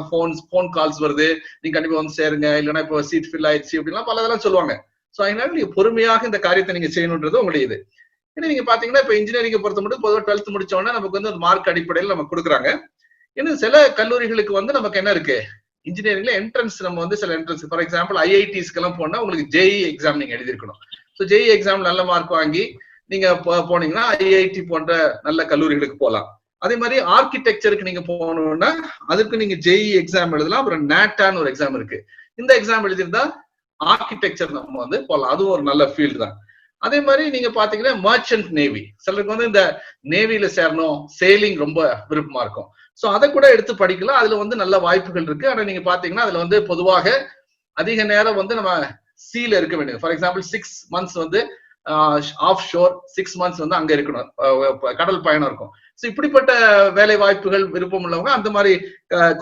போன் கால்ஸ் வருது, நீங்க கண்டிப்பா வந்து சேருங்க, இல்லைன்னா இப்போ சீட் ஃபில் ஆயிடுச்சு அப்படின்லாம் பல இதெல்லாம் சொல்லுவாங்க. சோ அதனால நீங்க பொறுமையாக இந்த காரியத்தை நீங்க செய்யணுன்றது உங்களுடைய இது. ஏன்னா நீங்க பாத்தீங்கன்னா இப்ப இன்ஜினியரிங் பொறுத்த மட்டும் பொதுவாக 12th முடிச்ச உடனே நமக்கு வந்து ஒரு மார்க் அடிப்படையில் நம்ம கொடுக்குறாங்க. இன்னும் சில கல்லூரிகளுக்கு வந்து நமக்கு என்ன இருக்கு, இன்ஜினியரிங்ல என்ட்ரன்ஸ் நம்ம வந்து சில என்ட்ரன்ஸ், ஃபார் எக்ஸாம்பிள் ஐஐடிஸ்க்கு எல்லாம் போனா உங்களுக்கு ஜேஇ எக்ஸாம் நீங்க எழுதிருக்கணும். ஸோ ஜேஇ எக்ஸாம் நல்ல மார்க் வாங்கி நீங்க போனீங்கன்னா ஐஐடி போன்ற நல்ல கல்லூரிகளுக்கு போகலாம். அதே மாதிரி ஆர்கிடெக்சருக்கு நீங்க போகணும்னா அதுக்கு நீங்க ஜேஇ எக்ஸாம் எழுதலாம். அப்புறம் நேட்டான்னு ஒரு எக்ஸாம் இருக்கு. இந்த எக்ஸாம் எழுதிருந்தா ஆர்கிடெக்சர் நம்ம வந்து போகலாம். அதுவும் ஒரு நல்ல ஃபீல்டு தான். அதே மாதிரி நீங்க பாத்தீங்கன்னா மர்ச்சன்ட் நேவி, சிலருக்கு வந்து இந்த நேவியில சேரணும், சேலிங் ரொம்ப விருப்பமா இருக்கும். சோ அதை கூட எடுத்து படிக்கலாம். அதுல வந்து நல்ல வாய்ப்புகள் இருக்கு. ஆனா நீங்க பாத்தீங்கன்னா அதுல வந்து பொதுவாக அதிக நேரம் வந்து நம்ம சீல இருக்க வேண்டியது. ஃபார் எக்ஸாம்பிள் 6 months வந்து ஆஃப் ஷோர், 6 months வந்து அங்க இருக்கணும், கடல் பயணம் இருக்கும். ஸோ இப்படிப்பட்ட வேலை வாய்ப்புகள் விருப்பம் உள்ளவங்க அந்த மாதிரி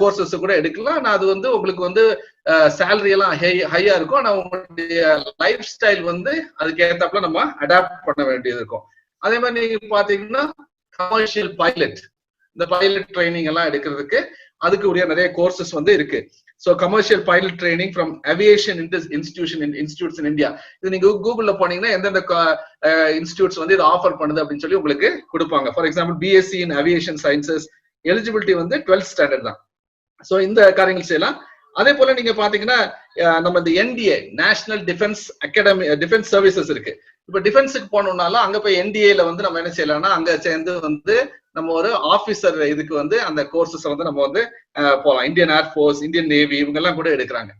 கோர்சஸ் கூட எடுக்கலாம். ஆனா அது வந்து உங்களுக்கு வந்து சேலரி எல்லாம் ஹையா இருக்கும். ஆனா உங்களுடைய லைஃப் ஸ்டைல் வந்து அதுக்கு ஏத்தாப்புல நம்ம அடாப்ட் பண்ண வேண்டியது இருக்கும். அதே மாதிரி நீங்க பாத்தீங்கன்னா கமர்ஷியல் பைலட், இந்த பைலட் ட்ரைனிங் எல்லாம் எடுக்கிறதுக்கு அதுக்கு உரிய நிறைய கோர்சஸ் வந்து இருக்கு. So commercial pilot training from aviation institutes in India. இது நீங்க கூகுள்ல போனீங்கன்னா எந்தெந்த இன்ஸ்டிடியூட்ஸ் வந்து இது ஆஃபர் பண்ணுது அப்படின்னு சொல்லி உங்களுக்கு கொடுப்பாங்க. For example BSc in aviation sciences, eligibility வந்து 12th ஸ்டாண்டர்ட் தான். ஸோ இந்த காரியங்கள் செய்யலாம். அதே போல நீங்க பாத்தீங்கன்னா நம்ம இந்த NDA national defence academy, defence services இருக்கு. இப்ப டிஃபென்ஸுக்கு போனோம்னாலும் அங்க போய் என்டிஏல வந்து நம்ம என்ன செய்யலாம்னா அங்க சேர்ந்து வந்து நம்ம ஒரு ஆபீசர் இதுக்கு வந்து அந்த கோர்சஸ் வந்து நம்ம வந்து போகலாம். இந்தியன் ஏர்ஃபோர்ஸ், இந்தியன் நேவி இவங்க எல்லாம் கூட எடுக்கிறாங்க.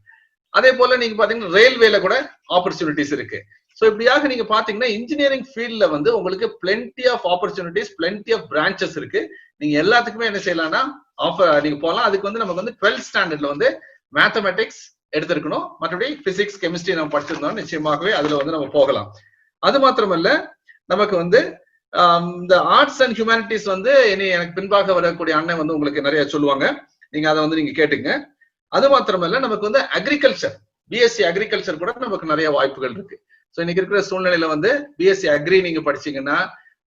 அதே போல நீங்க பாத்தீங்கன்னா ரயில்வேல கூட ஆப்பர்ச்சுனிட்டிஸ் இருக்கு. ஸோ இப்படியாக நீங்க பாத்தீங்கன்னா இன்ஜினியரிங் ஃபீல்ட்ல வந்து உங்களுக்கு plenty of opportunities, plenty of branches இருக்கு. நீங்க எல்லாத்துக்குமே என்ன செய்யலாம்னா நீங்க போகலாம். அதுக்கு வந்து நமக்கு வந்து 12th ஸ்டாண்டர்ட்ல வந்து மேத்தமெட்டிக்ஸ் எடுத்திருக்கணும். மற்றபடி பிசிக்ஸ், கெமிஸ்ட்ரி நம்ம படிச்சிருந்தோம், நிச்சயமாகவே அதுல வந்து நம்ம போகலாம். அது மாத்திரமல்ல நமக்கு வந்து இந்த ஆர்ட்ஸ் அண்ட் ஹியூமனிட்டிஸ் வந்து இனி எனக்கு பின்பாக வரக்கூடிய அண்ணன் வந்து உங்களுக்கு நிறைய சொல்லுவாங்க. நீங்க அதை வந்து நீங்க கேட்டுங்க. அது மாத்திரமல்ல நமக்கு வந்து அக்ரிகல்ச்சர், பிஎஸ்சி அக்ரிகல்ச்சர் கூட நமக்கு நிறைய வாய்ப்புகள் இருக்கு. ஸோ இன்னைக்கு இருக்கிற சூழ்நிலையில வந்து பிஎஸ்சி அக்ரி நீங்க படிச்சீங்கன்னா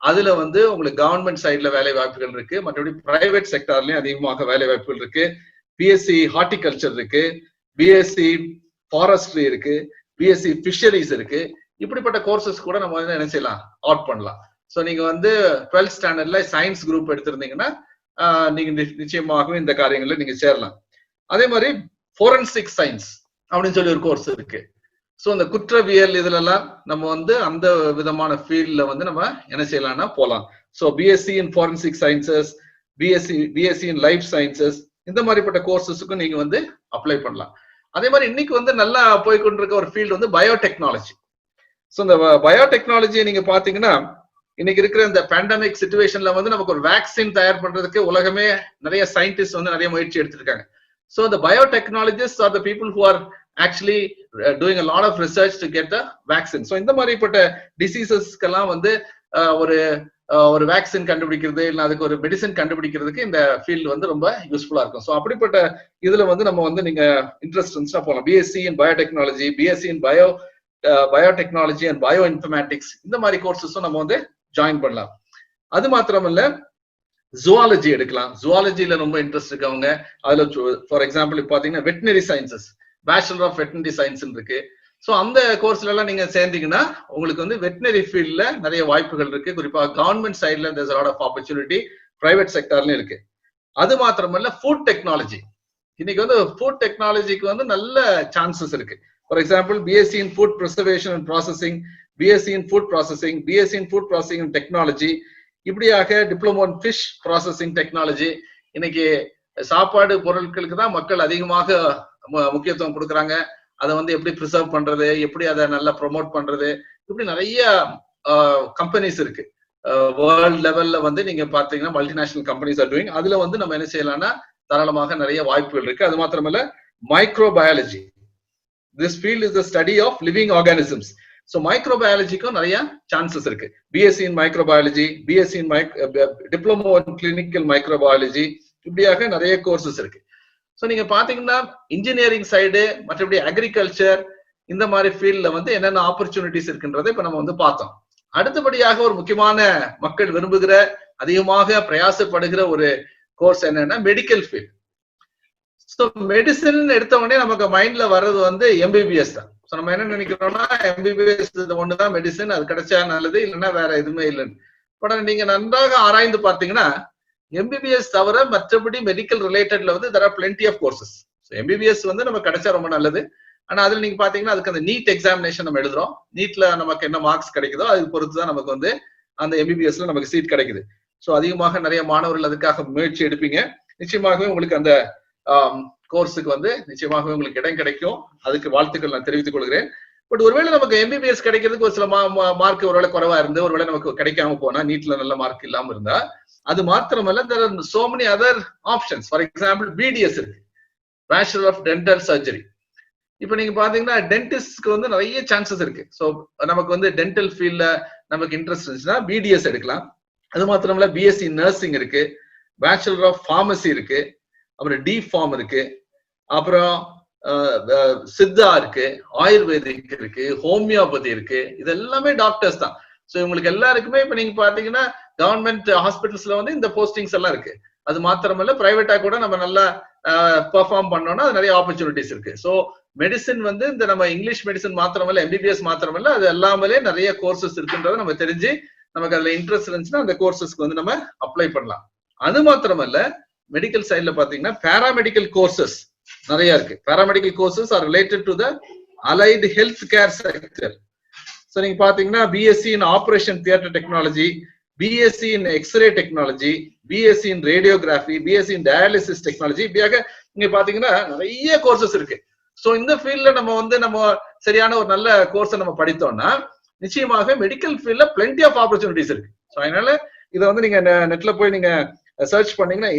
அதுல வந்து உங்களுக்கு கவர்மெண்ட் சைட்ல வேலை வாய்ப்புகள் இருக்கு. மற்றபடி பிரைவேட் செக்டார்லயும் அதிகமாக வேலை வாய்ப்புகள் இருக்கு. பிஎஸ்சி ஹார்டிகல்ச்சர் இருக்கு, பிஎஸ்சி ஃபாரஸ்ட்ரி இருக்கு, பிஎஸ்சி ஃபிஷரிஸ் இருக்கு. இப்படிப்பட்ட கோர்சஸ் கூட நம்ம வந்து என்ன செய்யலாம், ஆட் பண்ணலாம். ஸோ நீங்க வந்து 12th ஸ்டாண்டர்ட்ல சயின்ஸ் குரூப் எடுத்திருந்தீங்கன்னா நீங்க நிச்சயமாகவே இந்த காரியங்கள்ல நீங்க சேரலாம். அதே மாதிரி ஃபோரன்சிக் சயின்ஸ் அப்படின்னு சொல்லி ஒரு கோர்ஸ் இருக்கு. ஸோ இந்த குற்றவியல் இதுல எல்லாம் நம்ம வந்து அந்த விதமான ஃபீல்ட்ல வந்து நம்ம என்ன செய்யலாம்னா போகலாம். So BSc in forensic sciences, BSc in life sciences, இந்த மாதிரிப்பட்ட கோர்சஸுக்கும் நீங்க வந்து அப்ளை பண்ணலாம். அதே மாதிரி இன்னைக்கு வந்து நல்லா போய்கொண்டிருக்க ஒரு ஃபீல்டு வந்து பயோடெக்னாலஜி. ஸோ இந்த பயோடெக்னாலஜியை நீங்க பாத்தீங்கன்னா இன்னைக்கு இருக்கிற இந்த பேண்டமிக் சிச்சுவேஷன்ல வந்து நமக்கு ஒரு வேக்சின் தயார் பண்றதுக்கு உலகமே நிறைய சயின்டிஸ்ட் வந்து நிறைய முயற்சி எடுத்திருக்காங்க. ஸோ இந்த biotechnologist R the people who are actually doing a lot of research to get the vaccine. So இந்த மாதிரிப்பட்ட டிசீசஸ்க்கெல்லாம் வந்து ஒரு வேக்சின் கண்டுபிடிக்கிறது இல்லை அதுக்கு ஒரு மெடிசன் கண்டுபிடிக்கிறதுக்கு இந்த ஃபீல்டு வந்து ரொம்ப யூஸ்ஃபுல்லா இருக்கும். ஸோ அப்படிப்பட்ட இதுல வந்து நம்ம வந்து நீங்க இன்ட்ரெஸ்ட் இருந்துச்சுன்னா போகலாம். BSc in biotechnology, BSc in biotechnology and bio informatics, இந்த மாதிரி கோர்சஸும் நம்ம வந்து ஜாயின் பண்ணலாம். அது மாத்திரமல்ல ஜுவாலஜி எடுக்கலாம். ஜுவாலஜில ரொம்ப இன்ட்ரெஸ்ட் இருக்கவங்க அதுல ஃபார் எக்ஸாம்பிள் பாத்தீங்கன்னா veterinary sciences, bachelor of veterinary science இருக்கு. ஸோ அந்த கோர்ஸ்ல எல்லாம் நீங்க சேர்ந்தீங்கன்னா உங்களுக்கு வந்து வெட்டினரி ஃபீல்ட்ல நிறைய வாய்ப்புகள் இருக்கு. குறிப்பாக கவர்மெண்ட் சைட்ல there's a lot of opportunity, private செக்டார்லயும் இருக்கு. அது மாத்திரமல்ல ஃபுட் டெக்னாலஜி, இன்னைக்கு வந்து ஃபுட் டெக்னாலஜிக்கு வந்து நல்ல சான்சஸ் இருக்கு. For example BSc in food preservation and processing, BSc in food processing, BSc in food processing and technology, இப்படியாக diploma in fish processing technology. இன்னைக்கு சாப்பாடு பொருட்களுக்கு தான் மக்கள் அதிகமாக முக்கியத்துவம் கொடுக்குறாங்க. அதை வந்து எப்படி ப்ரிசர்வ் பண்றது, எப்படி அதை நல்லா ப்ரொமோட் பண்றது, இப்படி நிறைய கம்பெனிஸ் இருக்கு. வேர்ல்ட் லெவல்ல வந்து நீங்க பாத்தீங்கன்னா மல்டிநேஷனல் கம்பெனிஸ் ஆர் டூயிங். அதுல வந்து நம்ம என்ன செய்யலாம்னா தாராளமாக நிறைய வாய்ப்புகள் இருக்கு. அது மாத்திரமல்ல microbiology, this field is the study of living organisms. So மைக்ரோபயாலஜிக்கும் நிறைய சான்சஸ் இருக்கு. BSc in microbiology, BSc in diploma in clinical microbiology, இப்படியாக நிறைய கோர்சஸ் இருக்கு. ஸோ நீங்க பாத்தீங்கன்னா இன்ஜினியரிங் சைடு, மற்றபடி அக்ரிகல்ச்சர், இந்த மாதிரி ஃபீல்ட்ல வந்து என்னென்ன ஆப்பர்ச்சுனிட்டிஸ் இருக்குன்றதை இப்ப நம்ம வந்து பார்த்தோம். அடுத்தபடியாக ஒரு முக்கியமான மக்கள் விரும்புகிற, அதிகமாக பிரயாசப்படுகிற ஒரு கோர்ஸ் என்னன்னா மெடிக்கல் ஃபீல்ட். ஸோ மெடிசன் எடுத்த உடனே நமக்கு மைண்ட்ல வர்றது வந்து எம்பிபிஎஸ் தான். ஸோ நம்ம என்ன நினைக்கிறோம்னா எம்பிபிஎஸ் ஒண்ணுதான் மெடிசன், அது கிடைச்சா நல்லது, இல்லைன்னா வேற எதுவுமே இல்லைன்னு. பட் நீங்க நன்றாக ஆராய்ந்து பார்த்தீங்கன்னா எம்பிபிஎஸ் தவிர மற்றபடி மெடிக்கல் ரிலேட்டட்ல வந்து there are plenty of courses. So MBBS வந்து நம்ம கிடைச்சா ரொம்ப நல்லது. ஆனா அதுல நீங்க பாத்தீங்கன்னா அதுக்கு அந்த நீட் எக்ஸாமினேஷன் நம்ம எழுதுறோம். நீட்ல நமக்கு என்ன மார்க்ஸ் கிடைக்குதோ அது பொறுத்து தான் நமக்கு வந்து அந்த எம்பிபிஎஸ்ல நமக்கு சீட் கிடைக்குது. ஸோ அதிகமாக நிறைய மாணவர்கள் அதுக்காக முயற்சி எடுப்பீங்க. நிச்சயமாகவே உங்களுக்கு அந்த கோர்ஸுக்கு வந்து நிச்சயமாகவே உங்களுக்கு இடம் கிடைக்கும். அதுக்கு வாழ்த்துக்கள் நான் தெரிவித்துக் கொள்கிறேன். பட் ஒருவேளை நமக்கு எம்பிபிஎஸ் கிடைக்கிறதுக்கு ஒரு சில மார்க் ஒருவேளை குறைவா இருந்து, ஒருவேளை நமக்கு கிடைக்காம போனா, நீட்ல நல்ல மார்க் இல்லாம இருந்தா, அது மாத்திரமல்ல there are so many other options. For example, BDS இருக்கு, Bachelor of Dental Surgery. இப்ப நீங்க பாத்தீங்கன்னா டென்டிஸ்ட்க்கு வந்து நிறைய சான்சஸ் இருக்கு. ஸோ நமக்கு வந்து டென்டல் ஃபீல்ட்ல நமக்கு இன்ட்ரெஸ்ட் இருந்துச்சுன்னா பிடிஎஸ் எடுக்கலாம். அது மாத்திரமல்ல பிஎஸ்சி நர்சிங் இருக்கு, பேச்சுலர் ஆஃப் ஃபார்மசி இருக்கு, அப்புறம் டி ஃபார்ம் இருக்கு, அப்புறம் சித்தா இருக்கு, ஆயுர்வேதிக் இருக்கு, ஹோமியோபதி இருக்கு. இது எல்லாமே டாக்டர்ஸ் தான். ஸோ இவங்களுக்கு எல்லாருக்குமே இப்ப நீங்க பாத்தீங்கன்னா கவர்மெண்ட் ஹாஸ்பிட்டல்ஸ்ல வந்து இந்த போஸ்டிங்ஸ் எல்லாம் இருக்கு. அது மாத்திரமல்ல பிரைவேட்டா கூட நம்ம நல்லா பெர்ஃபார்ம் பண்ணோம்னா அது நிறைய ஆப்பர்ச்சுனிட்டிஸ் இருக்கு. ஸோ மெடிசன் வந்து இந்த நம்ம இங்கிலீஷ் மெடிசன் மாத்திரமல்ல, எம்பிபிஎஸ் மாத்திரமல்ல, அது எல்லாமே நிறைய கோர்சஸ் இருக்குன்றதை நம்ம தெரிஞ்சு நமக்கு அதுல இன்ட்ரெஸ்ட் இருந்துச்சுன்னா அந்த கோர்சஸ்க்கு வந்து நம்ம அப்ளை பண்ணலாம். அது மாத்திரமல்ல மெடிக்கல் சைட்ல பாத்தீங்கன்னா பாராமெடிக்கல் கோர்சஸ் நிறைய இருக்கு. Paramedical courses are related to the allied health care sector. So நீங்க பாத்தீங்கன்னா BSc in operation theatre technology, BSc in X ray technology, BSc in radiography, BSc in dialysis technology, இப்படியாக இங்க பாத்தீங்கன்னா நிறைய கோர்சஸ் இருக்கு. ஸோ இந்த ஃபீல்ட்ல நம்ம வந்து நம்ம சரியான ஒரு நல்ல கோர்ஸை நம்ம படித்தோம்னா நிச்சயமாக மெடிக்கல் ஃபீல்ட்ல பிளென்டி ஆஃப் ஆப்பர்ச்சுனிட்டிஸ் இருக்கு. ஸோ அதனால இதை வந்து நீங்க நெட்ல போய் நீங்க சர்ச் பண்ணீங்கன்னா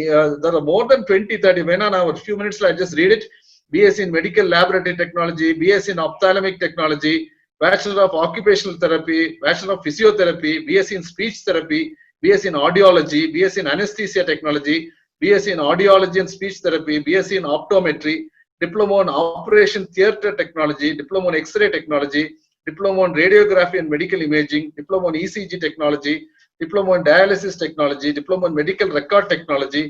there are more than 20-30. வேணா நான் ஒரு few minutes I just read it. BSc in Medical Laboratory Technology, BSc in Ophthalmic Technology, Bachelor of Occupational Therapy, Bachelor of Physiotherapy, BSc in Speech Therapy, BSc in Audiology, BSc in Anesthesia Technology, BSc in Audiology and Speech Therapy, BSc in Optometry, Diploma in Operation Theatre Technology, Diploma in X-ray Technology, Diploma in Radiography and Medical Imaging, Diploma in ECG Technology, Diploma in Dialysis Technology, Diploma in Medical Record Technology,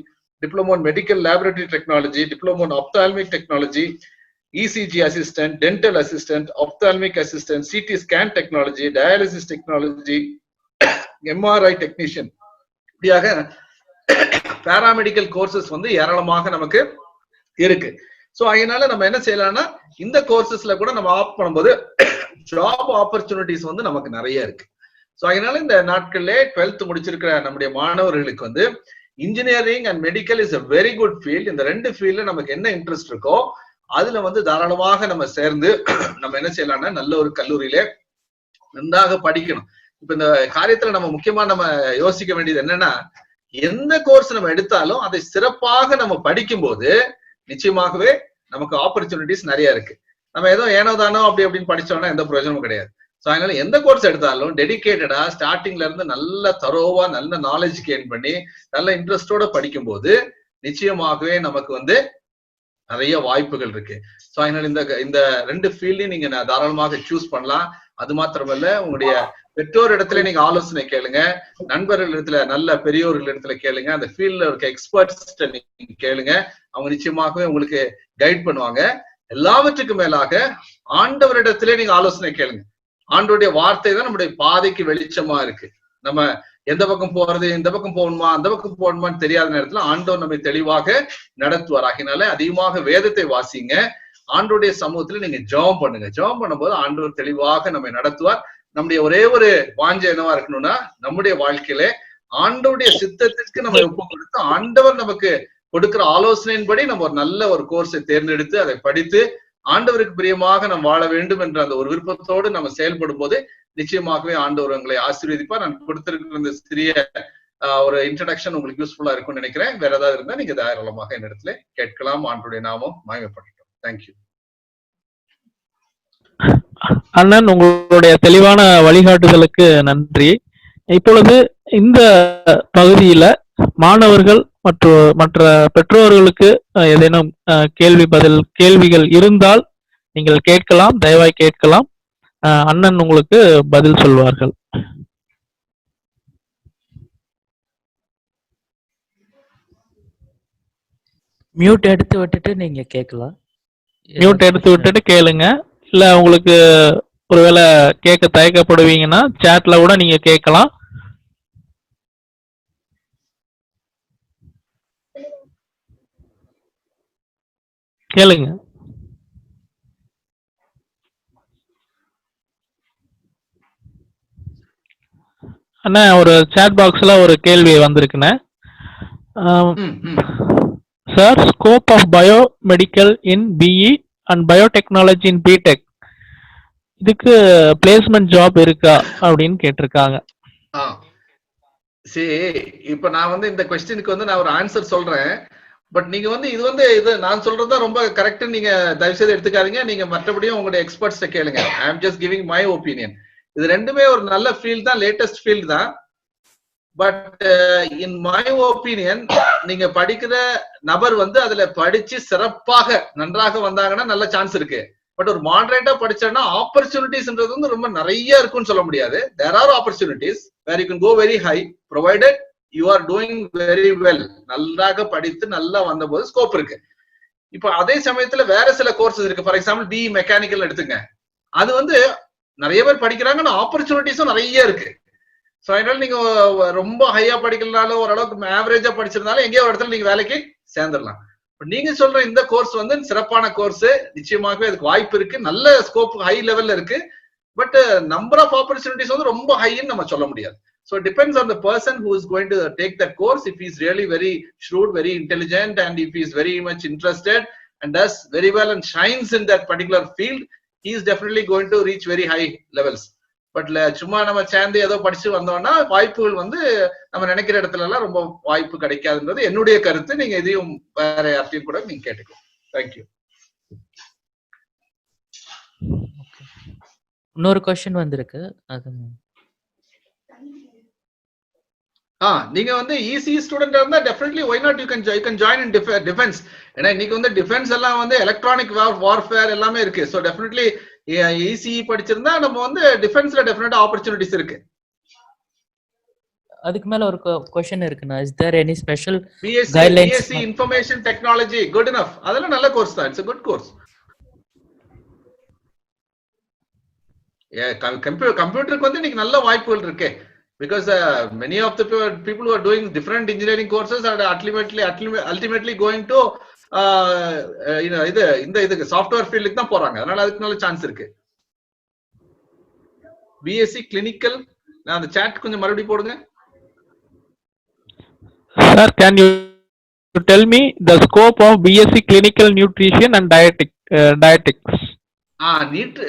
Diploma in Medical Laboratory Technology, Diploma in Ophthalmic Technology, ECG Assistant, Dental Assistant, Ophthalmic Assistant, CT Scan Technology, Dialysis Technology, MRI Technician. இப்படியாக paramedical courses வந்து ஏராளமாக நமக்கு இருக்கு. So அதனால நம்ம என்ன செய்யலாம்னா இந்த கோர்சஸ்ல கூட நம்ம ஆப்ட் பண்ணும்போது ஜாப் ஆப்பர்ச்சுனிட்டிஸ் வந்து நமக்கு நிறைய இருக்கு. ஸோ அதனால இந்த நாட்கள்ல 12th முடிச்சிருக்கிற நம்முடைய மாணவர்களுக்கு வந்து engineering and medical is a very good field. இந்த ரெண்டு ஃபீல்ட்ல நமக்கு என்ன இன்ட்ரெஸ்ட் இருக்கோ அதுல வந்து தாராளமாக நம்ம சேர்ந்து நம்ம என்ன செய்யலாம்னா நல்ல ஒரு கல்லூரியில நன்றாக படிக்கணும். இப்ப இந்த காரியத்துல நம்ம முக்கியமா நம்ம யோசிக்க வேண்டியது என்னன்னா எந்த கோர்ஸ் நம்ம எடுத்தாலும் அதை சிறப்பாக நம்ம படிக்கும் போது நிச்சயமாகவே நமக்கு ஆப்பர்ச்சுனிட்டிஸ் நிறைய இருக்கு. நம்ம ஏதோ ஏனோ தானோ அப்படி அப்படின்னு படிச்சோம்னா எந்த பிரயோஜனமும் கிடையாது. ஸோ அதனால எந்த கோர்ஸ் எடுத்தாலும் டெடிகேட்டடா ஸ்டார்டிங்ல இருந்து நல்ல தரோவா நல்ல நாலேஜ் கெயின் பண்ணி நல்ல இன்ட்ரெஸ்டோட படிக்கும் போது நிச்சயமாகவே நமக்கு வந்து நிறைய வாய்ப்புகள் இருக்கு. ஸோ அதனால இந்த ரெண்டு ஃபீல்டையும் நீங்க தாராளமாக சூஸ் பண்ணலாம். அது மாத்திரமல்ல உங்களுடைய பெற்றோர் இடத்துல நீங்க ஆலோசனை கேளுங்க, நண்பர்கள் இடத்துல நல்ல பெரியோர்கள் இடத்துல கேளுங்க, அந்த ஃபீல்ட்ல இருக்க எக்ஸ்பர்ட்ஸ் நீங்க கேளுங்க. அவங்க நிச்சயமாகவே உங்களுக்கு கைட் பண்ணுவாங்க. எல்லாவற்றுக்கும் மேலாக ஆண்டவரிடத்திலே நீங்க ஆலோசனை கேளுங்க. ஆண்டவருடைய வார்த்தை தான் நம்முடைய பாதைக்கு வெளிச்சமா இருக்கு. நம்ம எந்த பக்கம் போறது, இந்த பக்கம் போகணுமா அந்த பக்கம் போகணுமான்னு தெரியாத நேரத்துல ஆண்டவர் நம்மை தெளிவாக நடத்துவார். ஆகினால அதிகமாக வேதத்தை வாசிங்க, ஆண்டவருடைய சமூகத்துல நீங்க ஜெபம் பண்ணுங்க. ஜெபம் பண்ணும்போது ஆண்டவர் தெளிவாக நம்மை நடத்துவார். நம்முடைய ஒரே ஒரு வாஞ்சை என்னவா இருக்கணும்னா நம்முடைய வாழ்க்கையில ஆண்டவருடைய சித்தத்திற்கு நம்ம ஒப்பு கொடுத்து ஆண்டவர் நமக்கு கொடுக்கிற ஆலோசனையின்படி நம்ம ஒரு நல்ல ஒரு கோர்ஸை தேர்ந்தெடுத்து அதை படித்து ஆண்டவருக்கு பிரியமாக நாம் வாழ வேண்டும் என்ற அந்த ஒரு விருப்பத்தோடு நம்ம செயல்படும் போது நிச்சயமாகவே ஆண்டவர் உங்களை ஆசீர்வதிப்பார். நான் கொடுத்திருக்கிற இந்த சிறிய ஒரு இன்ட்ரடக்ஷன் உங்களுக்கு யூஸ்ஃபுல்லா இருக்கும்னு நினைக்கிறேன். வேற ஏதாவது இருந்தா நீங்க தாராளமாக என்னிடத்துல கேட்கலாம். ஆண்டவருடைய நாமம் மகிமைப்படட்டும். தேங்க்யூ. அண்ணன் உங்களுடைய தெளிவான வழிகாட்டுதலுக்கு நன்றி. இப்பொழுது இந்த பகுதியில மாணவர்கள் மற்றும் மற்ற பெற்றோர்களுக்கு ஏதேனும் கேள்விகள் இருந்தால் நீங்கள் கேட்கலாம், தயவாய் கேட்கலாம். அண்ணன் உங்களுக்கு பதில் சொல்வார்கள். மியூட் எடுத்து விட்டுட்டு நீங்க கேட்கலாம். மியூட் எடுத்து விட்டுட்டு கேளுங்க. இல்ல உங்களுக்கு ஒருவேளை கேட்க தயக்கப்படுவீங்கன்னா சாட்ல கூட நீங்க கேட்கலாம். கேளுங்க. அண்ணா, ஒரு சாட் பாக்ஸ்ல ஒரு கேள்வி வந்திருக்குண்ணே. Sir, scope of biomedical in BE and biotechnology in B Tech, இதுக்கு பிளேஸ்மெண்ட் ஜாப் இருக்கா அப்படின்னு கேட்டிருக்காங்க. சரி, இப்ப நான் வந்து இந்த கொஸ்டினுக்கு வந்து நான் ஒரு ஆன்சர் சொல்றேன். பட் நீங்க வந்து இது நான் சொல்றதுதான் ரொம்ப கரெக்ட். நீங்க தயவு செய்து எடுத்துக்காதீங்க. நீங்க மற்றபடியும் உங்களுடைய எக்ஸ்பர்ட்ஸ் கேளுங்க. I am just giving my opinion. இது ரெண்டுமே ஒரு நல்ல ஃபீல்ட் தான், லேட்டஸ்ட் ஃபீல்ட் தான். பட் இன் மை ஒப்பீனியன், நீங்க படிக்கிற நபர் வந்து அதுல படிச்சு சிறப்பாக நன்றாக வந்தாங்கன்னா நல்ல சான்ஸ் இருக்கு. பட் ஒரு மாடரேட்டா படிச்சோம்னா ஆப்பர்ச்சுனிட்டிஸ்ன்றது வந்து ரொம்ப நிறைய இருக்குன்னு சொல்ல முடியாது. There are opportunities where you can go very high provided you are doing very well. நல்லாக படித்து நல்லா வந்த போது ஸ்கோப் இருக்கு. இப்போ அதே சமயத்துல வேற சில கோர்சஸ் இருக்கு. ஃபார் எக்ஸாம்பிள் பிஇ மெக்கானிக்கல் எடுத்துங்க. அது வந்து நிறைய பேர் படிக்கிறாங்க, ஆப்பர்ச்சுனிட்டிஸும் நிறைய இருக்கு. ஸோ அதனால நீங்க ரொம்ப ஹையா படிக்கலனாலும் ஓரளவுக்கு ஆவரேஜா படிச்சிருந்தாலும் எங்கேயோ ஒரு இடத்துல நீங்க வேலைக்கு சேர்ந்துடலாம். நீங்க சொல்ற இந்த கோர்ஸ் வந்து சிறப்பான கோர்ஸ், நிச்சயமாகவே அதுக்கு வாய்ப்பு இருக்கு, நல்ல ஸ்கோப் ஹை லெவல்ல இருக்கு. பட் நம்பர் ஆஃப் ஆப்பர்ச்சுனிட்டிஸ் வந்து ரொம்ப ஹைன்னு நம்ம சொல்ல முடியாது. So it depends on the person who is going to take that course. If he is really very shrewd, very intelligent, and if he is very much interested and does very well and shines in that particular field, he is definitely going to reach very high levels. But சும்மா நம்ம சேர்ந்து ஏதோ படிச்சு வந்தோம்னா வாய்ப்புகள் வந்து நம்ம நினைக்கிற இடத்துல எல்லாம் ரொம்ப வாய்ப்பு கிடைக்காதுன்றது என்னுடைய கருத்து. நீங்க இதையும் வேற யார்ட்டையும் கூட நீங்க கேட்டுக்கோ. தேங்க்யூ. இன்னொரு क्वेश्चन வந்திருக்கு. அது நீங்க வந்து ஈசி ஸ்டூடெண்டா இருந்தா definitely why not you can join in defence. ஏன்னா இன்னைக்கு வந்து டிஃபென்ஸ் எல்லாம் வந்து எலக்ட்ரானிக் வார்ஃபேர் எல்லாமே இருக்கு. ஸோ டெஃபினெட்லி ஈசி படிச்சிருந்தா நம்ம வந்து டிஃபென்ஸ்ல டெஃபினட்டா ஆப்பர்ச்சுனிட்டிஸ் இருக்கு. அதுக்கு மேல ஒரு क्वेश्चन இருக்குனா, is there any special BSc information technology good enough? அதெல்லாம் நல்ல கோர்ஸ் தான். It's a good course. கம்ப்யூட்டருக்கு வந்து இன்னைக்கு நல்ல வாய்ப்புகள் இருக்கு. Because many of the people who are doing different engineering courses are ultimately going to இது சாஃப்ட்வேர் ஃபீல்டுக்கு தான் போறாங்க. அதனால அதுக்கு நல்ல சான்ஸ் இருக்கு. பிஎஸ்சி கிளினிக்கல், நான் அந்த சாட் கொஞ்சம் மறுபடியும் போடுங்க. Sir, can you tell me the scope of BSc Clinical Nutrition and Dietetics?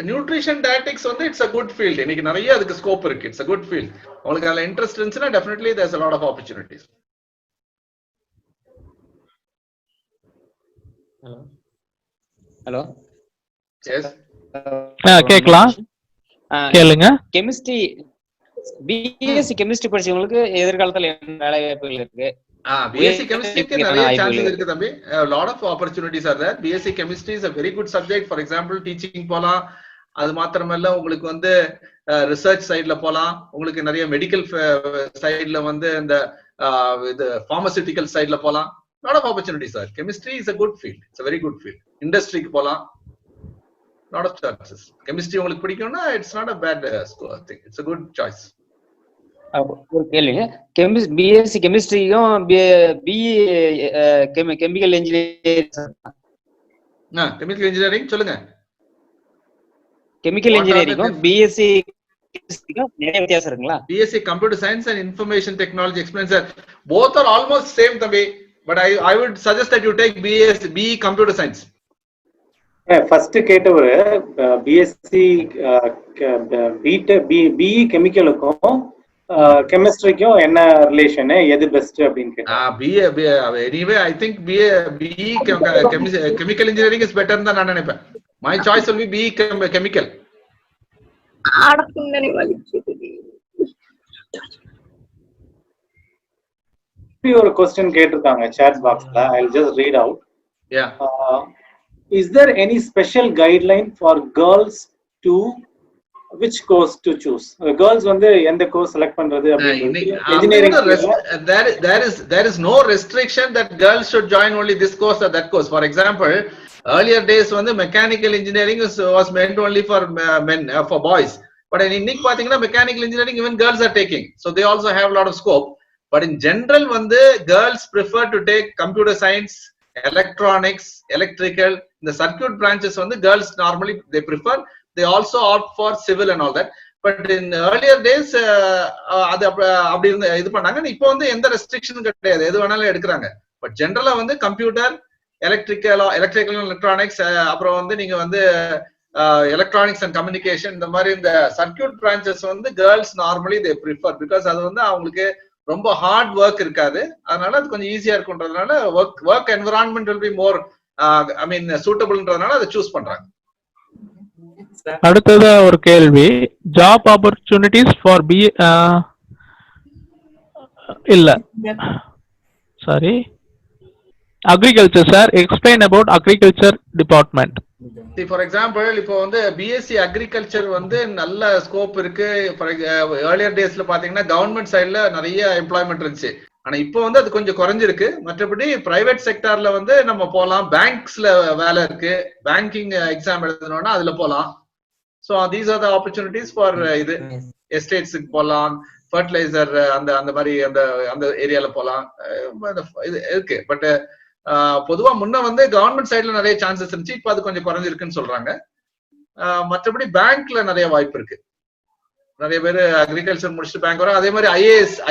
Nutrition dietetics வந்து இட்ஸ் a good field. இன்னைக்கு நிறைய அதுக்கு ஸ்கோப் இருக்கு. It's a good field. உங்களுக்கு அதுல இன்ட்ரெஸ்ட் இருந்துச்சுன்னா definitely there's a lot of opportunities. Hello. Yes. கேட்கலாம், கேளுங்க. கெமிஸ்ட்ரி, பிஎஸ்சி கெமிஸ்ட்ரி படிச்சவங்களுக்கு எதிர்காலத்துல என்ன வேலை வாய்ப்புகள் இருக்கு? BSc chemistry க்கு நிறைய சான்சஸ் இருக்கு தம்பி. A lot of opportunities are there. BSc chemistry is a very good subject. For example, teaching போலாம். அது மாத்திரமல்ல உங்களுக்கு வந்து ரிசர்ச் சைடுல போலாம். உங்களுக்கு நிறைய மெடிக்கல் சைடுல வந்து இந்த இது பார்மசூட்டிக்கல் சைடுல போலாம். lot of opportunities are. Chemistry is a good field. It's a very good field. இண்டஸ்ட்ரிக்கு போலாம். lot of chances. Chemistry உங்களுக்கு பிடிக்கும்னா it's not a bad thing. It's a good choice. ஒரு கேளுங்க. பிஎஸ்சி கெமிஸ்ட்ரியும் BE chemical engineering. Chemical engineering சொல்லுங்க. Chemical இன்ஜினியரிங்கும் BSc கெமிஸ்ட்ரிக்கும் நிறைய வித்தியாசம் இருக்குங்களா? BSc computer science and information technology explain sir. both are almost same தம்பி. but I would suggest that you take BE computer science. First கேட்டவர் BSc BE கெமிக்கலுக்கும் கெமிஸ்ட்ரிக்கும் என்ன relation, எது பெஸ்ட் அப்படின்னு கேட்டேன். Anyway, I think BE chemical engineering is better than நான் நினைப்பேன். My choice will be BE chemical. ஒரு question கேட்டிருக்காங்க chat பாக்ஸ்ல. I'll just read out. Yeah. Is there any special guideline for girls to which course to choose? Girls வந்து எந்த course select பண்றது அப்படின்றது engineering there is no restriction that girls should join only this course or that course. For example, earlier days வந்து mechanical engineering was meant only for men, for boys. But இன்னைக்கு பாத்தீங்கன்னா mechanical engineering even girls are taking, so they also have a lot of scope. But in general வந்து girls prefer to take computer science, electronics, electrical, the circuit branches வந்து girls normally they prefer. They also opt for civil and all that. But in earlier days அது அப்படி இது பண்ணாங்க. இப்போ வந்து எந்த ரெஸ்ட்ரிக்ஷனும் கிடையாது, எது வேணாலும் எடுக்கிறாங்க. பட் ஜென்ரலா வந்து கம்ப்யூட்டர், எலக்ட்ரிக்கல் எலக்ட்ரானிக்ஸ், அப்புறம் வந்து நீங்க வந்து எலக்ட்ரானிக்ஸ் அண்ட் கம்யூனிகேஷன், இந்த மாதிரி இந்த சர்க்கியூட் பிரான்ச்சஸ் வந்து girls normally they prefer. Because அது வந்து அவங்களுக்கு ரொம்ப ஹார்ட் ஒர்க் இருக்காது, அதனால அது கொஞ்சம் ஈஸியா இருக்குன்றதுனால work environment will be more சூட்டபிள்ன்றதுனால அதை சூஸ் பண்றாங்க. அடுத்ததா ஒரு கேள்வி, ஜாப் ஆப்பர்ச்சுனிட்டிஸ் ஃபார் இல்ல sorry agriculture sir, explain about agriculture department. For example இப்போ வந்து பிஎஸ்சி அக்ரிகல்ச்சர் வந்து நல்ல ஸ்கோப் இருக்கு. ஏர்லியர் டேஸ்ல பாத்தீங்கன்னா கவர்மெண்ட் சைட்ல நிறைய எம்ப்ளாய்மெண்ட் இருந்துச்சு. ஆனா இப்போ வந்து அது கொஞ்சம் குறைஞ்சிருக்கு. மற்றபடி பிரைவேட் செக்டார்ல வந்து நம்ம போகலாம். பேங்க்ஸ்ல வேலை இருக்கு, பேங்கிங் எக்ஸாம் எழுதணும்னா அதுல போகலாம். So these are the opportunities for இது எஸ்டேட்ஸுக்கு போகலாம், ஃபர்டிலைசர் அந்த மாதிரி அந்த ஏரியால போகலாம், இது இருக்கு. பட் பொதுவா முன்ன வந்து கவர்மெண்ட் சைட்ல நிறைய சான்சஸ் இருந்துச்சு, இப்போ அது கொஞ்சம் குறைஞ்சிருக்குன்னு சொல்றாங்க. மற்றபடி பேங்க்ல நிறைய வாய்ப்பு இருக்கு. நிறைய பேர் அக்ரிகல்ச்சர் முடிச்சுட்டு பேங்க் வரும். அதே மாதிரி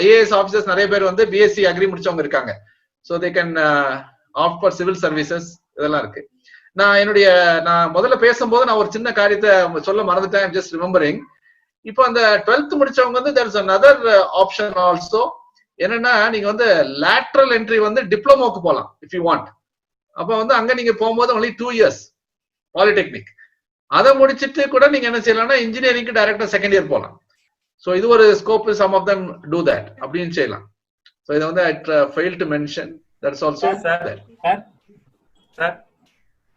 ஐஏஎஸ் ஆஃபீஸர்ஸ் நிறைய பேர் வந்து பிஎஸ்சி அக்ரி முடிச்சவங்க இருக்காங்க. So they can opt for civil services, இதெல்லாம் இருக்கு. நான் முதல்ல பேசும்போது நான் ஒரு சின்ன காரியத்தை சொல்ல மறந்துட்டேன், ஜஸ்ட் ரிமெம்பரிங். இப்போ அந்த 12th முடிச்சவங்க வந்து there is another option also. என்னன்னா நீங்க வந்து லேட்ரல் என்ட்ரி வந்து டிப்ளமோக்கு போகலாம் இஃப் யூ வாண்ட். அப்ப வந்து அங்க நீங்க போகும்போது only 2 years பாலிடெக்னிக். அதை முடிச்சிட்டு கூட நீங்க என்ன செய்யலாம்னா இன்ஜினியரிங்க்கு டைரக்டா செகண்ட் இயர் போகலாம். ஸோ இது ஒரு scope, some of them do that அப்படின்னு செய்யலாம். ஸோ இதை வந்து I fail to mention that's also. Sir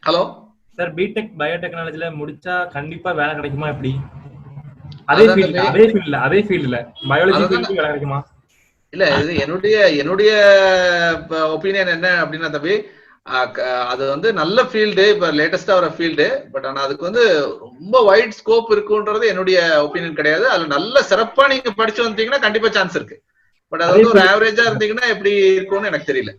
hello sir, B Tech பயோடெக்னாலஜில முடிச்சா கண்டிப்பா வேலை கிடைக்குமா? எப்படி அதே ஃபீல்ட்ல பயாலஜி ஃபீல்ட்ல வேலை கிடைக்குமா? இல்ல, இது என்னுடைய ஒப்பீனியன் என்ன அப்படின்னா தம்பி, அது வந்து நல்ல ஃபீல்டு, இப்ப லேட்டஸ்டா வர ஃபீல்டு. பட் ஆனா அதுக்கு வந்து ரொம்ப வைட் ஸ்கோப் இருக்குன்றது என்னுடைய ஒப்பீனியன் கிடையாது. அதுல நல்ல சிறப்பா நீங்க படிச்சு வந்தீங்கன்னா கண்டிப்பா சான்ஸ் இருக்கு. பட் அது வந்து ஒரு ஆவரேஜா இருந்தீங்கன்னா எப்படி இருக்கும்னு எனக்கு தெரியல.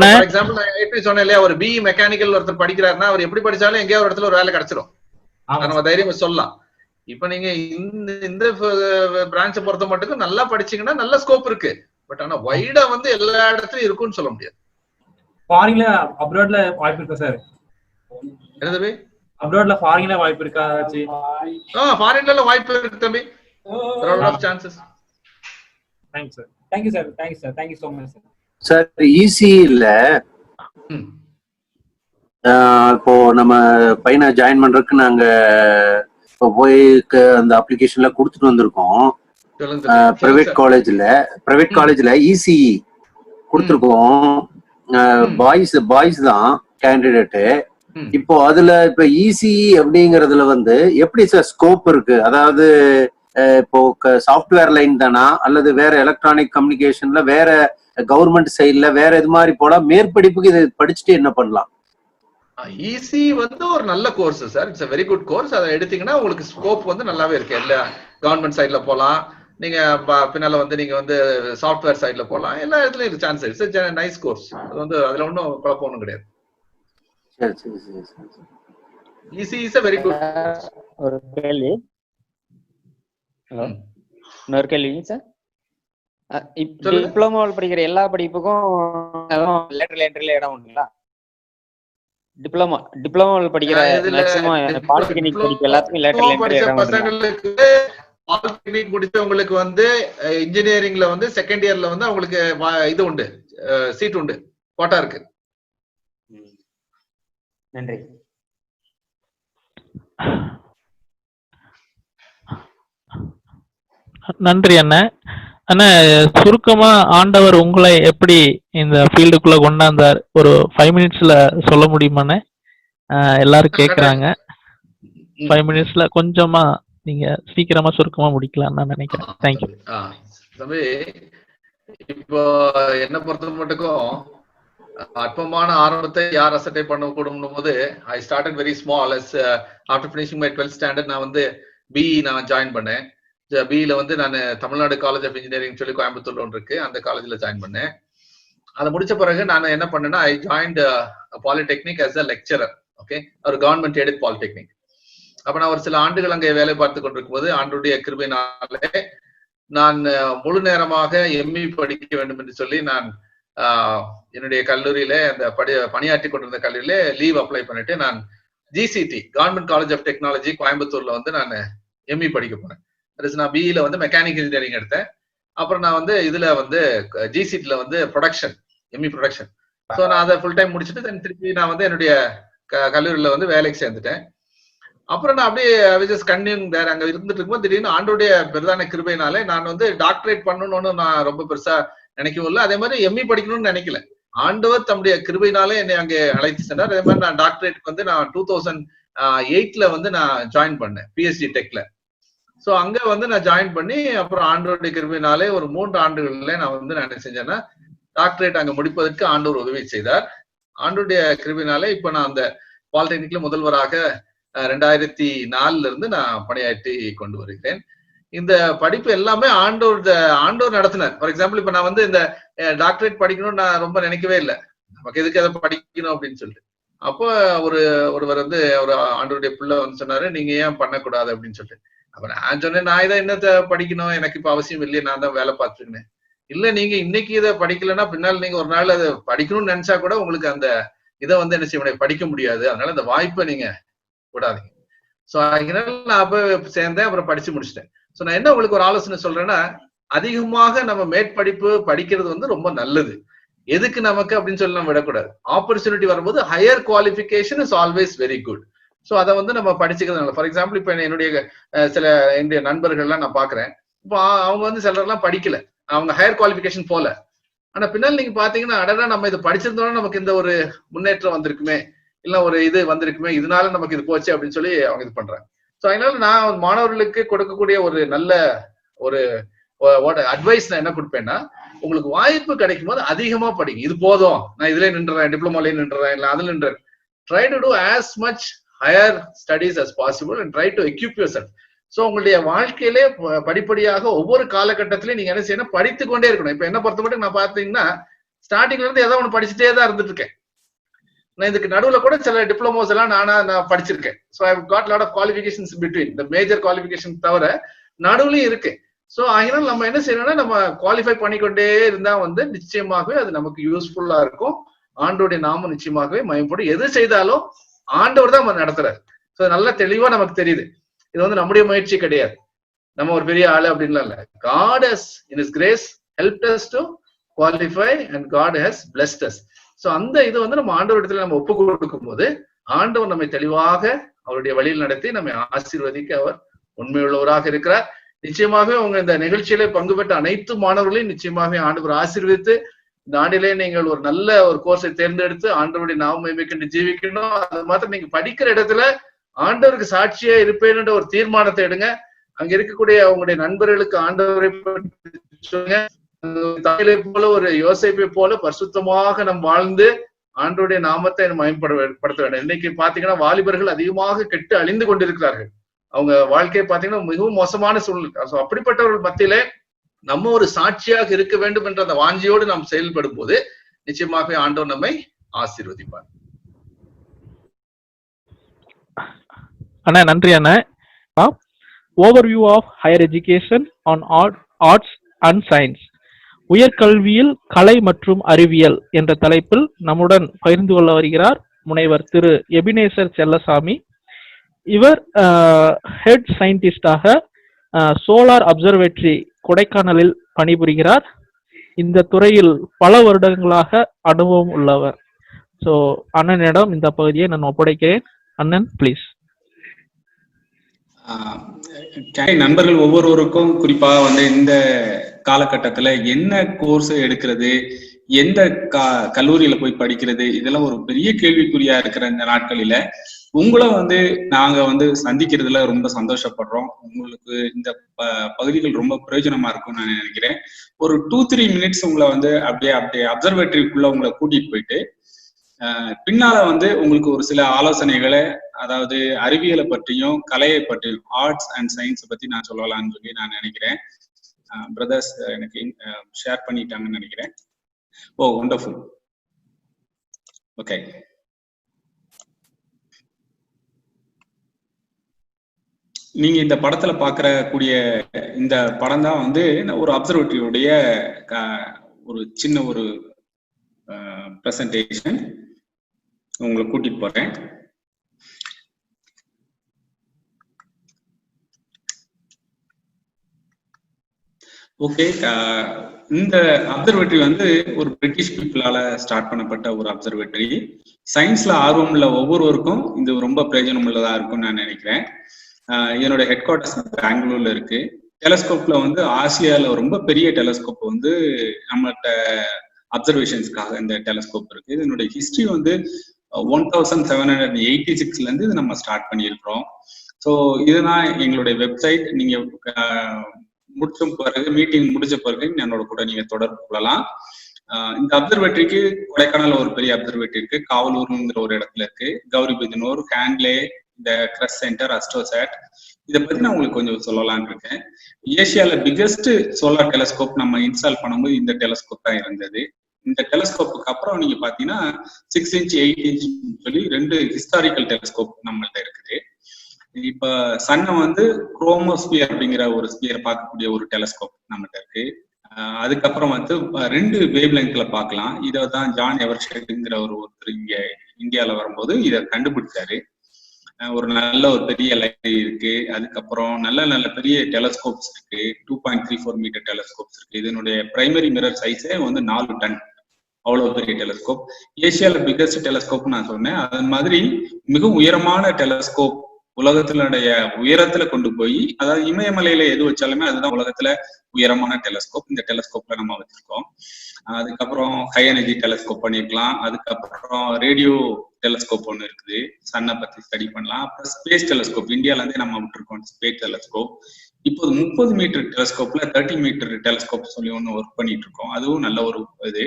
ஃபார் எக்ஸாம்பிள் நான் எப்படி சொன்னேன் இல்லையா, ஒரு பிஇ மெக்கானிக்கல் ஒருத்தர் படிக்கிறாருன்னா அவர் எப்படி படிச்சாலும் எங்கேயோ ஒரு இடத்துல ஒரு வேலை கிடைச்சிடும், நம்ம தைரியம் சொல்லலாம். இப்ப நீங்க இந்த பிரான்ச்சை பொறுத்த மட்டும் நல்லா படிச்சீங்கன்னா நல்ல ஸ்கோப் இருக்கு. பட் ஆனா வைடா வந்து எல்லா இடத்துலயும் இருக்கும்னு சொல்ல முடியாது. ஃபாரின்ல அப்ராட்ல வாய்ப்பு இருக்கா சார்? என்னது அப்ராட்ல ஃபாரின்ல வாய்ப்பு இருக்கா? ஃபாரின்ல வாய்ப்பு இருக்கு தம்பி, there are a lot of chances. Thanks sir. Thank you sir. Thank you sir. Thank you so much sir. Sir இசிஇல இப்போ நம்ம பையனை ஜாயின் பண்றதுக்கு நாங்க இப்போ போய் அந்த அப்ளிகேஷன்ல கொடுத்துட்டு வந்திருக்கோம். பிரைவேட் காலேஜ்ல இசிஇ கொடுத்துருக்கோம். பாய்ஸ் தான் கேண்டிடேட்டு. இப்போ அதுல இப்ப இசிஇ அப்படிங்கறதுல வந்து எப்படி சார் ஸ்கோப் இருக்கு? அதாவது இப்போ சாஃப்ட்வேர் லைன் தானா, அல்லது வேற எலக்ட்ரானிக் கம்யூனிகேஷன்ல வேற கவர்மெண்ட் சைட்ல வேற இது மாதிரி போலாம்? மேற்படிப்புக்கு இது படிச்சுட்டு என்ன பண்ணலாம்? ஈஸி வந்து ஒரு நல்ல course sir, it's a very good course. அதை எடுத்தீங்கன்னா உங்களுக்கு ஸ்கோப் வந்து நல்லாவே இருக்கு. எல்லா கவர்மெண்ட் சைட்ல போகலாம், நீங்க பின்னால வந்து நீங்க வந்து சாஃப்ட்வேர் சைட்ல போகலாம், எல்லா இடத்துலயும் இருக்கு சான்ஸ். It's nice course. அது வந்து அதுல ஒன்றும் குழப்பம் ஒன்றும் கிடையாது. Easy is a very good. ஒரு கேள்வி. ஹலோ, இன்னொரு கேள்வி சார். டிப்ளமோவில் படிக்கிற எல்லா படிப்புக்கும் லேட்டரல் என்ட்ரில இடம் உண்டுங்களா? டிப்ளமோவில் படிக்கிற மேக்ஸிமம் பாலிடெக்னிக் படிக்கிற எல்லாத்துக்கும் லேட்டரல் என்ட்ரில இடம் பசங்களுக்கு பாலிடெக்னிக் முடிச்சவங்களுக்கு வந்து இன்ஜினியரிங்ல வந்து செகண்ட் இயர்ல வந்து அவங்களுக்கு இது உண்டு, சீட் உண்டு, கோட்டா இருக்கு. நன்றி. நன்றி அண்ணன். அண்ணா, சுருக்கமா ஆண்டவர் உங்களை எப்படி இந்த ஃபீல்டுக்குள்ள கொண்டாந்தார் ஒரு 5 மினிட்ஸ்ல சொல்ல முடியுமாண்ணே? எல்லாரும் கேக்குறாங்க. 5 மினிட்ஸ்ல கொஞ்சமா நீங்க சீக்கிரமா சுருக்கமா முடிக்கலாம் நான் நினைக்கிறேன். தேங்க்யூ. தம்பி, இப்போ என்ன பொறுத்த மட்டுக்கும் அற்பமான ஆரம்பத்தை யார் அசட்டை பண்ண கூடும் போது I started very small. After finishing my 12th standard நான் வந்து பிஇ நான் ஜாயின் பண்ணேன். பிஇல வந்து நான் தமிழ்நாடு காலேஜ் ஆஃப் இன்ஜினியரிங் சொல்லி கோயம்புத்தூர்ல ஒன்று இருக்கு, அந்த காலேஜ்ல ஜாயின் பண்ணேன். அதை முடிச்ச பிறகு நான் என்ன பண்ணேன்னா I joined polytechnic as a lecturer. Okay, ஒரு கவர்மெண்ட் எய்டட் பாலிடெக்னிக். அப்ப நான் ஒரு சில ஆண்டுகள் அங்கே வேலை பார்த்து கொண்டிருக்கும் போது ஆண்டுடைய கிருபையினாலே நான் முழு நேரமாக எம்இ படிக்க வேண்டும் என்று சொல்லி நான் என்னுடைய கல்லூரியில அந்த பணியாற்றி கொண்டிருந்த கல்லூரியில லீவ் அப்ளை பண்ணிட்டு நான் GCT government college of technology கோயம்புத்தூர்ல வந்து நான் எம்இ படிக்க போனேன். நான் பிஇல வந்து மெக்கானிக்கல் இன்ஜினியரிங் எடுத்தேன். அப்புறம் நான் வந்து இதுல வந்து ஜிசிடில வந்து ப்ரொடக்ஷன், எம்இ ப்ரொடக்ஷன். ஸோ நான் அதை ஃபுல் டைம் முடிச்சுட்டு தென் திருப்பி நான் வந்து என்னுடைய கல்லூரியில வந்து வேலைக்கு சேர்ந்துட்டேன். அப்புறம் நான் அப்படியே வேற அங்க இருந்துட்டு இருக்கும்போது திடீர்னு ஆண்டோடைய பிரதான கிருபையினாலே நான் வந்து டாக்டரேட் பண்ணணும்னு நான் ரொம்ப பெருசா நினைக்கவும் இல்லை, அதே மாதிரி எம்இ படிக்கணும்னு நினைக்கல. ஆண்டவர் தம்முடைய கிருபையினாலே என்னை அங்கே அழைத்து சென்றார். அதே மாதிரி நான் டாக்டரேட் வந்து நான் 2008 வந்து நான் ஜாயின் பண்ணேன் பிஎஸ்சி டெக்ல. ஸோ அங்க வந்து நான் ஜாயின் பண்ணி அப்புறம் ஆண்டவருடைய கிருபையினாலே ஒரு 3 ஆண்டுகள்ல நான் வந்து நான் என்ன செஞ்சேன்னா டாக்டரேட் அங்க முடிப்பதற்கு ஆண்டவர் உதவி செய்தார். ஆண்டவருடைய கிருபையினாலே இப்ப நான் அந்த பாலிடெக்னிக்ல முதல்வராக 2004 இருந்து நான் பணியாற்றி கொண்டு வருகிறேன். இந்த படிப்பு எல்லாமே ஆண்டவர் நடத்தினார். ஃபார் எக்ஸாம்பிள் இப்ப நான் வந்து இந்த டாக்டரேட் படிக்கணும்னு நான் ரொம்ப நினைக்கவே இல்லை, நமக்கு எதுக்கு அதை படிக்கணும் அப்படின்னு சொல்லிட்டு. அப்போ ஒருவர் வந்து ஒரு ஆண்டவருடைய பிள்ளை வந்து சொன்னாரு, நீங்க ஏன் பண்ணக்கூடாது அப்படின்னு சொல்லிட்டு. அப்ப நான் சொன்னேன், நான் இதை என்னத்தை படிக்கணும், எனக்கு இப்ப அவசியம் இல்லையே, நான் தான் வேலை பார்த்துருக்கேன். இல்ல, நீங்க இன்னைக்கு இதை படிக்கலன்னா பின்னால் நீங்க ஒரு நாள் அதை படிக்கணும்னு நினைச்சா கூட உங்களுக்கு அந்த இதை வந்து என்ன செய்ய படிக்க முடியாது, அதனால அந்த வாய்ப்பை நீங்க விடாதீங்க. ஸோ அதனால நான் அப்ப சேர்ந்தேன், அப்புறம் படிச்சு முடிச்சிட்டேன். ஸோ நான் என்ன உங்களுக்கு ஒரு ஆலோசனை சொல்றேன்னா, அதிகமாக நம்ம மேற்படிப்பு படிக்கிறது வந்து ரொம்ப நல்லது. எதுக்கு நமக்கு அப்படின்னு சொல்லி நம்ம விடக்கூடாது. ஆப்பர்ச்சுனிட்டி வரும்போது higher qualification is always very good. So அதை வந்து நம்ம படிச்சுக்கிறது. ஃபார் எக்ஸாம்பிள் இப்ப என்னுடைய என்னுடைய நண்பர்கள்லாம் நான் பாக்குறேன், இப்போ அவங்க வந்து சிலர்லாம் படிக்கல, அவங்க ஹையர் குவாலிஃபிகேஷன் போல. ஆனா பின்னால் நீங்க பாத்தீங்கன்னா, அடடா நம்ம இதை படிச்சிருந்தோம்னா நமக்கு இந்த ஒரு முன்னேற்றம் வந்திருக்குமே, இல்ல ஒரு இது வந்திருக்குமே, இதனால நமக்கு இது போச்சு அப்படின்னு சொல்லி அவங்க இது பண்றாங்க. ஸோ அதனால நான் மாணவர்களுக்கு கொடுக்கக்கூடிய ஒரு நல்ல ஒரு அட்வைஸ் நான் என்ன கொடுப்பேன்னா, உங்களுக்கு வாய்ப்பு கிடைக்கும் போது அதிகமா படிங்க. இது போதும், நான் இதுல நின்றுறேன், டிப்ளமோலயே நின்றுறேன், இல்ல அதுல நின்றுறேன். Try to do as much higher studies as possible and try to equip yourself. So உங்களுடைய வாழ்க்கையிலே படிப்படியாக ஒவ்வொரு காலகட்டத்திலையும் நீங்க என்ன செய்யணும், படித்து கொண்டே இருக்கணும். இப்ப என்ன பொறுத்த மட்டும் நான் பாத்தீங்கன்னா, ஸ்டார்டிங்ல இருந்து ஏதோ ஒன்று படிச்சுட்டே தான் இருந்துட்டு இருக்கேன். நான் இதுக்கு நடுவுல கூட சில டிப்ளமோஸ் எல்லாம் நான் படிச்சிருக்கேன். So I got lot of qualifications between the major qualification தவிர நடுவுலயும் இருக்கு. ஸோ அதனால நம்ம என்ன செய்யணும்னா, நம்ம குவாலிஃபை பண்ணிக்கொண்டே இருந்தா வந்து நிச்சயமாகவே அது நமக்கு யூஸ்ஃபுல்லா இருக்கும். ஆண்டோடைய நாமம் நிச்சயமாகவே மயப்படும். எது செய்தாலும் ஆண்டவர் தான் நம்ம நடத்துறாரு. ஸோ நல்லா தெளிவா நமக்கு தெரியுது, இது வந்து நம்முடைய முயற்சி கிடையாது, நம்ம ஒரு பெரிய ஆளு அப்படின்லாம் இல்ல. God has in His grace helped us to qualify and God has blessed us. So அந்த இது வந்து நம்ம ஆண்டவரிடத்துல நம்ம ஒப்பு கொடுக்கும் போது ஆண்டவர் நம்மை தெளிவாக அவருடைய வழியில் நடத்தி நம்மை ஆசீர்வதிக்க அவர் உண்மையுள்ளவராக இருக்கிறார். நிச்சயமாகவே உங்க இந்த நிகழ்ச்சியில பங்கு பெற்ற அனைத்து மாணவர்களையும் நிச்சயமாகவே ஆண்டவர் ஆசீர்வதித்து இந்த ஆண்டிலே நீங்கள் ஒரு நல்ல ஒரு கோர்ஸை தேர்ந்தெடுத்து ஆண்டவருடைய நாம மகிமைக்கு ஜீவிக்கணும். அது மாத்திரம் நீங்க படிக்கிற இடத்துல ஆண்டவருக்கு சாட்சியா இருப்பேன்ற ஒரு தீர்மானத்தை எடுங்க. அங்க இருக்கக்கூடிய உங்களுடைய நண்பர்களுக்கு ஆண்டவரை சொல்லுங்க. தாயிலை போல ஒரு யோசேப்பை போல பரிசுத்தமாக நம் வாழ்ந்து ஆண்டவருடைய நாமத்தை மயம்படுத்த வேண்டும். இன்னைக்கு பாத்தீங்கன்னா வாலிபர்கள் அதிகமாக கெட்டு அழிந்து கொண்டிருக்கிறார்கள். அவங்க வாழ்க்கையை பாத்தீங்கன்னா மிகவும் மோசமான சூழ்நிலை. அப்படிப்பட்டவர்கள் மத்தியிலே நம்ம ஒரு சாட்சியாக இருக்க வேண்டும் என்ற அந்த வாஞ்சியோடு நாம் செயல்படும் போது நிச்சயமாக ஆண்டவர் நம்மை ஆசீர்வதிப்பார். அண்ணா நன்றி அண்ணா. Overview of higher education on arts and science, உயர்கல்வியில் கலை மற்றும் அறிவியல் என்ற தலைப்பில் நம்முடன் பகிர்ந்து கொள்ள வருகிறார் முனைவர் திரு எபினேசர் செல்லசாமி. இவர் ஹெட் சயின்டிஸ்டாக சோலார் அப்சர்வேட்டரி கொடைக்கானலில் பணிபுரிகிறார். இந்த துறையில் பல வருடங்களாக அனுபவம் உள்ளவர். ஸோ அண்ணனிடம் இந்த பகுதியை நான் ஒப்படைக்கிறேன். அண்ணன் ப்ளீஸ். நண்பர்கள் ஒவ்வொருவருக்கும் குறிப்பா வந்து இந்த காலகட்டத்துல என்ன கோர்ஸ் எடுக்கிறது, எந்த கல்லூரியில போய் படிக்கிறது, இதெல்லாம் ஒரு பெரிய கேள்விக்குறியா இருக்கிற இந்த நாட்களில உங்களை வந்து நாங்க வந்து சந்திக்கிறதுல ரொம்ப சந்தோஷப்படுறோம். உங்களுக்கு இந்த பகுதிகள் ரொம்ப பிரயோஜனமா இருக்கும்னு நான் நினைக்கிறேன். ஒரு 2-3 மினிட்ஸ் உங்களை வந்து அப்படியே அப்சர்வேட்டரிக்குள்ள உங்களை கூட்டிட்டு போயிட்டு பின்னால வந்து உங்களுக்கு ஒரு சில ஆலோசனைகளை, அதாவது அறிவியலை பற்றியும் கலையை பற்றியும், ஆர்ட்ஸ் அண்ட் சயின்ஸ் பத்தி நான் சொல்லலாம்னு சொல்லி நான் நினைக்கிறேன். பிரதர்ஸ் எனக்கு ஷேர் பண்ணிட்டாங்கன்னு நினைக்கிறேன். ஓ வண்டர்ஃபுல். ஓகே, நீங்க இந்த படத்துல பாக்குறக்கூடிய இந்த படம் தான் வந்து ஒரு அப்சர்வேட்டரியுடைய ஒரு சின்ன ஒரு பிரசன்டேஷன். உங்களை கூட்டிட்டு போறேன். ஓகே, இந்த அப்சர்வேட்டரி வந்து ஒரு பிரிட்டிஷ் பீப்புளால ஸ்டார்ட் பண்ணப்பட்ட ஒரு அப்சர்வேட்டரி. சயின்ஸ்ல ஆர்வம் உள்ள ஒவ்வொருவருக்கும் இது ரொம்ப பிரயோஜனம் உள்ளதா இருக்கும்னு நான் நினைக்கிறேன். என்னோட ஹெட் குவார்டர்ஸ் பெங்களூர்ல இருக்கு. டெலஸ்கோப்ல வந்து ஆசியால ரொம்ப பெரிய டெலஸ்கோப் வந்து நம்மகிட்ட அப்சர்வேஷன்ஸ்க்காக இந்த டெலஸ்கோப் இருக்கு. இதனுடைய ஹிஸ்டரி வந்து 1786ல இருந்து இது நம்ம ஸ்டார்ட் பண்ணியிருக்கிறோம். ஸோ இதுதான் எங்களுடைய வெப்சைட். நீங்க முடிச்ச பிறகு, மீட்டிங் முடிச்ச பிறகு என்னோட கூட நீங்க தொடர்பு கொள்ளலாம். இந்த அப்சர்வேட்டரிக்கு கொடைக்கானல் ஒரு பெரிய அப்சர்வேட்டரி இருக்கு, காவலூர்ங்கிற ஒரு இடத்துல இருக்கு, கௌரிபிதனூர், ஹேண்ட்லே, இந்த கிரஸ் சென்டர், அஸ்ட்ரோசாட், இதை பத்தி நான் உங்களுக்கு கொஞ்சம் சொல்லலாம்னு இருக்கேன். ஏசியால பிகெஸ்ட் சோலார் டெலஸ்கோப் நம்ம இன்ஸ்டால் பண்ணும்போது இந்த டெலஸ்கோப் தான் இருந்தது. இந்த டெலஸ்கோப்புக்கு அப்புறம் நீங்க பாத்தீங்கன்னா 6 இன்ச் 8 இன்ச் சொல்லி 2 ஹிஸ்டாரிக்கல் டெலஸ்கோப் நம்மள்ட்ட இருக்குது. இப்ப சன்னை வந்து குரோமோஸ்பியர் அப்படிங்கிற ஒரு ஸ்பியர் பார்க்கக்கூடிய ஒரு டெலஸ்கோப் நம்மகிட்ட இருக்கு. அதுக்கப்புறம் வந்து 2 வேவ் லெங்க்ல பார்க்கலாம். இதை தான் ஜான் எவர்ஷெட்ங்கிற ஒருத்தர் இங்க இந்தியாவில வரும்போது இதை கண்டுபிடிச்சாரு. ஒரு நல்ல ஒரு பெரிய லைப்ரரி இருக்கு. அதுக்கப்புறம் நல்ல பெரிய டெலஸ்கோப்ஸ் இருக்கு. 2.34 மீட்டர் டெலஸ்கோப்ஸ் இருக்கு. இதனுடைய பிரைமரி மிரர் சைஸே வந்து 4 டன். அவ்வளவு பெரிய டெலஸ்கோப். ஏசியால பிகெஸ்ட் டெலஸ்கோப் நான் சொன்னேன். அது மாதிரி மிக உயரமான டெலஸ்கோப், உலகத்தினுடைய உயரத்துல கொண்டு போய், அதாவது இமயமலையில எது வச்சாலுமே அதுதான் உலகத்துல உயரமான டெலஸ்கோப். இந்த டெலஸ்கோப்ல நம்ம வச்சிருக்கோம். அதுக்கப்புறம் ஹை எனர்ஜி டெலஸ்கோப் பண்ணிருக்கலாம். அதுக்கப்புறம் ரேடியோ டெலஸ்கோப் ஒன்று இருக்குது, சன்னை பத்தி ஸ்டடி பண்ணலாம். அப்புறம் ஸ்பேஸ் டெலஸ்கோப் இந்தியால இருந்தே நம்ம விட்டுருக்கோம், ஸ்பேஸ் டெலஸ்கோப். இப்போது 30 மீட்டர் டெலஸ்கோப்ல 30 மீட்டர் டெலஸ்கோப் சொல்லி ஒன்று ஒர்க் பண்ணிட்டு இருக்கோம். அதுவும் நல்ல ஒரு இது.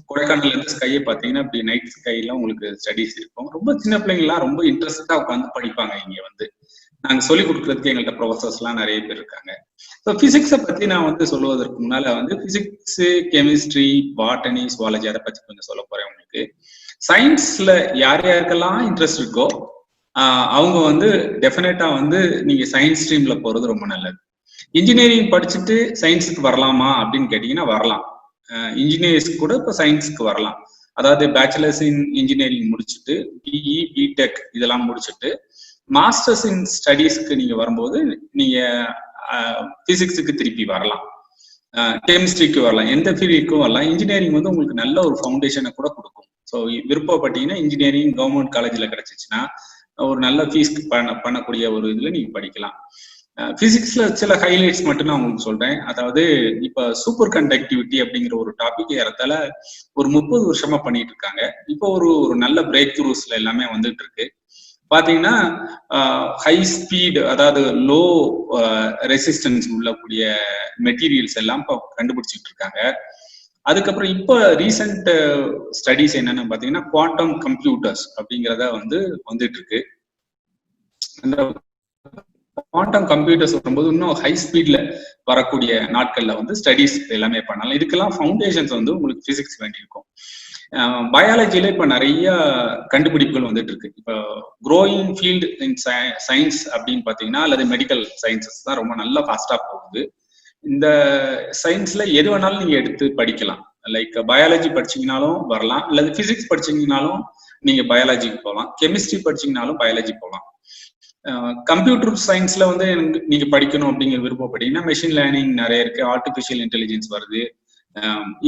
கொடைக்கானல்ல இருந்து ஸ்கையை பார்த்தீங்கன்னா இப்படி நைட் ஸ்கைல உங்களுக்கு ஸ்டடிஸ் இருக்கும். ரொம்ப சின்ன பிள்ளைங்கலாம் ரொம்ப இன்ட்ரெஸ்டா உட்காந்து படிப்பாங்க. இங்க வந்து நாங்க சொல்லிக் கொடுக்கறதுக்கு எங்கள்கிட்ட ப்ரொஃபசர்ஸ் எல்லாம் நிறைய பேர் இருக்காங்க. ஸோ பிசிக்ஸை பத்தி நான் வந்து சொல்லுவதற்கு முன்னால வந்து பிசிக்ஸ், கெமிஸ்ட்ரி, பாட்டனி, சுவாலஜி அதை பத்தி கொஞ்சம் சொல்ல போறேன் உங்களுக்கு. சயின்ஸ்ல யார் யாருக்கெல்லாம் இன்ட்ரெஸ்ட் இருக்கோ அவங்க வந்து டெஃபினட்டா வந்து நீங்க சயின்ஸ் ஸ்ட்ரீம்ல போறது ரொம்ப நல்லது. இன்ஜினியரிங் படிச்சுட்டு சயின்ஸுக்கு வரலாமா அப்படின்னு கேட்டீங்கன்னா வரலாம். இன்ஜினியர்ஸ் கூட இப்போ சயின்ஸுக்கு வரலாம். அதாவது பேச்சுலர்ஸ் இன் இன்ஜினியரிங் முடிச்சுட்டு பிஇ, பிடெக் இதெல்லாம் முடிச்சுட்டு மாஸ்டர்ஸ் இன் ஸ்டடீஸ்க்கு நீங்க வரும்போது நீங்க பிசிக்ஸுக்கு திருப்பி வரலாம், கெமிஸ்ட்ரிக்கு வரலாம், எந்த ஃபீல்டுக்கும் வரலாம். இன்ஜினியரிங் வந்து உங்களுக்கு நல்ல ஒரு ஃபவுண்டேஷனை கூட கொடுக்கும். ஸோ விருப்பப்பட்டீங்கன்னா இன்ஜினியரிங் கவர்மெண்ட் காலேஜ்ல கிடைச்சிச்சுன்னா ஒரு நல்ல ஃபீஸ் பண்ணக்கூடிய ஒரு இதுல நீங்க படிக்கலாம். பிசிக்ஸ்ல சில ஹைலைட்ஸ் மட்டும் நான் உங்களுக்கு சொல்றேன். அதாவது இப்ப சூப்பர் கண்டக்டிவிட்டி அப்படிங்கிற ஒரு டாபிக் ஏறத்தால ஒரு 30 வருஷமா பண்ணிட்டு இருக்காங்க. இப்போ ஒரு நல்ல பிரேக் த்ரூஸ்ல எல்லாமே வந்துட்டு இருக்கு. பாத்தீங்கன்னா ஹை ஸ்பீட், அதாவது லோ ரெசிஸ்டன்ஸ் உள்ளக்கூடிய மெட்டீரியல்ஸ் எல்லாம் இப்போ கண்டுபிடிச்சிட்டு இருக்காங்க. அதுக்கப்புறம் இப்போ ரீசெண்ட் ஸ்டடிஸ் என்னன்னு பாத்தீங்கன்னா குவாண்டம் கம்ப்யூட்டர்ஸ் அப்படிங்கிறத வந்துட்டு இருக்கு. அந்த குவாண்டம் கம்ப்யூட்டர்ஸ் வரும்போது இன்னும் ஹை ஸ்பீட்ல வரக்கூடிய நாட்கள்ல ஸ்டடிஸ் எல்லாமே பண்ணலாம். இதுக்கெல்லாம் ஃபவுண்டேஷன்ஸ் உங்களுக்கு பிசிக்ஸ் வேண்டியிருக்கும். பயாலஜியில இப்ப நிறைய கண்டுபிடிப்புகள் வந்துட்டு இருக்கு. இப்போ க்ரோயிங் ஃபீல்டு இன் சயின்ஸ் அப்படின்னு பாத்தீங்கன்னா, அல்லது மெடிக்கல் சயின்சஸ் தான் ரொம்ப நல்லா ஃபாஸ்டா போகுது. இந்த சயின்ஸ்ல எது வேணாலும் நீங்க எடுத்து படிக்கலாம். லைக் பயாலஜி படிச்சீங்கனாலும் வரலாம், அல்லது பிசிக்ஸ் படிச்சீங்கனாலும் நீங்க பயாலஜிக்கு போகலாம், கெமிஸ்ட்ரி படிச்சீங்கனாலும் பயாலஜி போகலாம். கம்ப்யூட்டர் சயின்ஸ்ல நீங்க படிக்கணும் அப்படிங்கிற விருப்பப்பட்டீங்கன்னா மெஷின் லேர்னிங் நிறைய இருக்கு, ஆர்டிபிஷியல் இன்டெலிஜென்ஸ் வருது,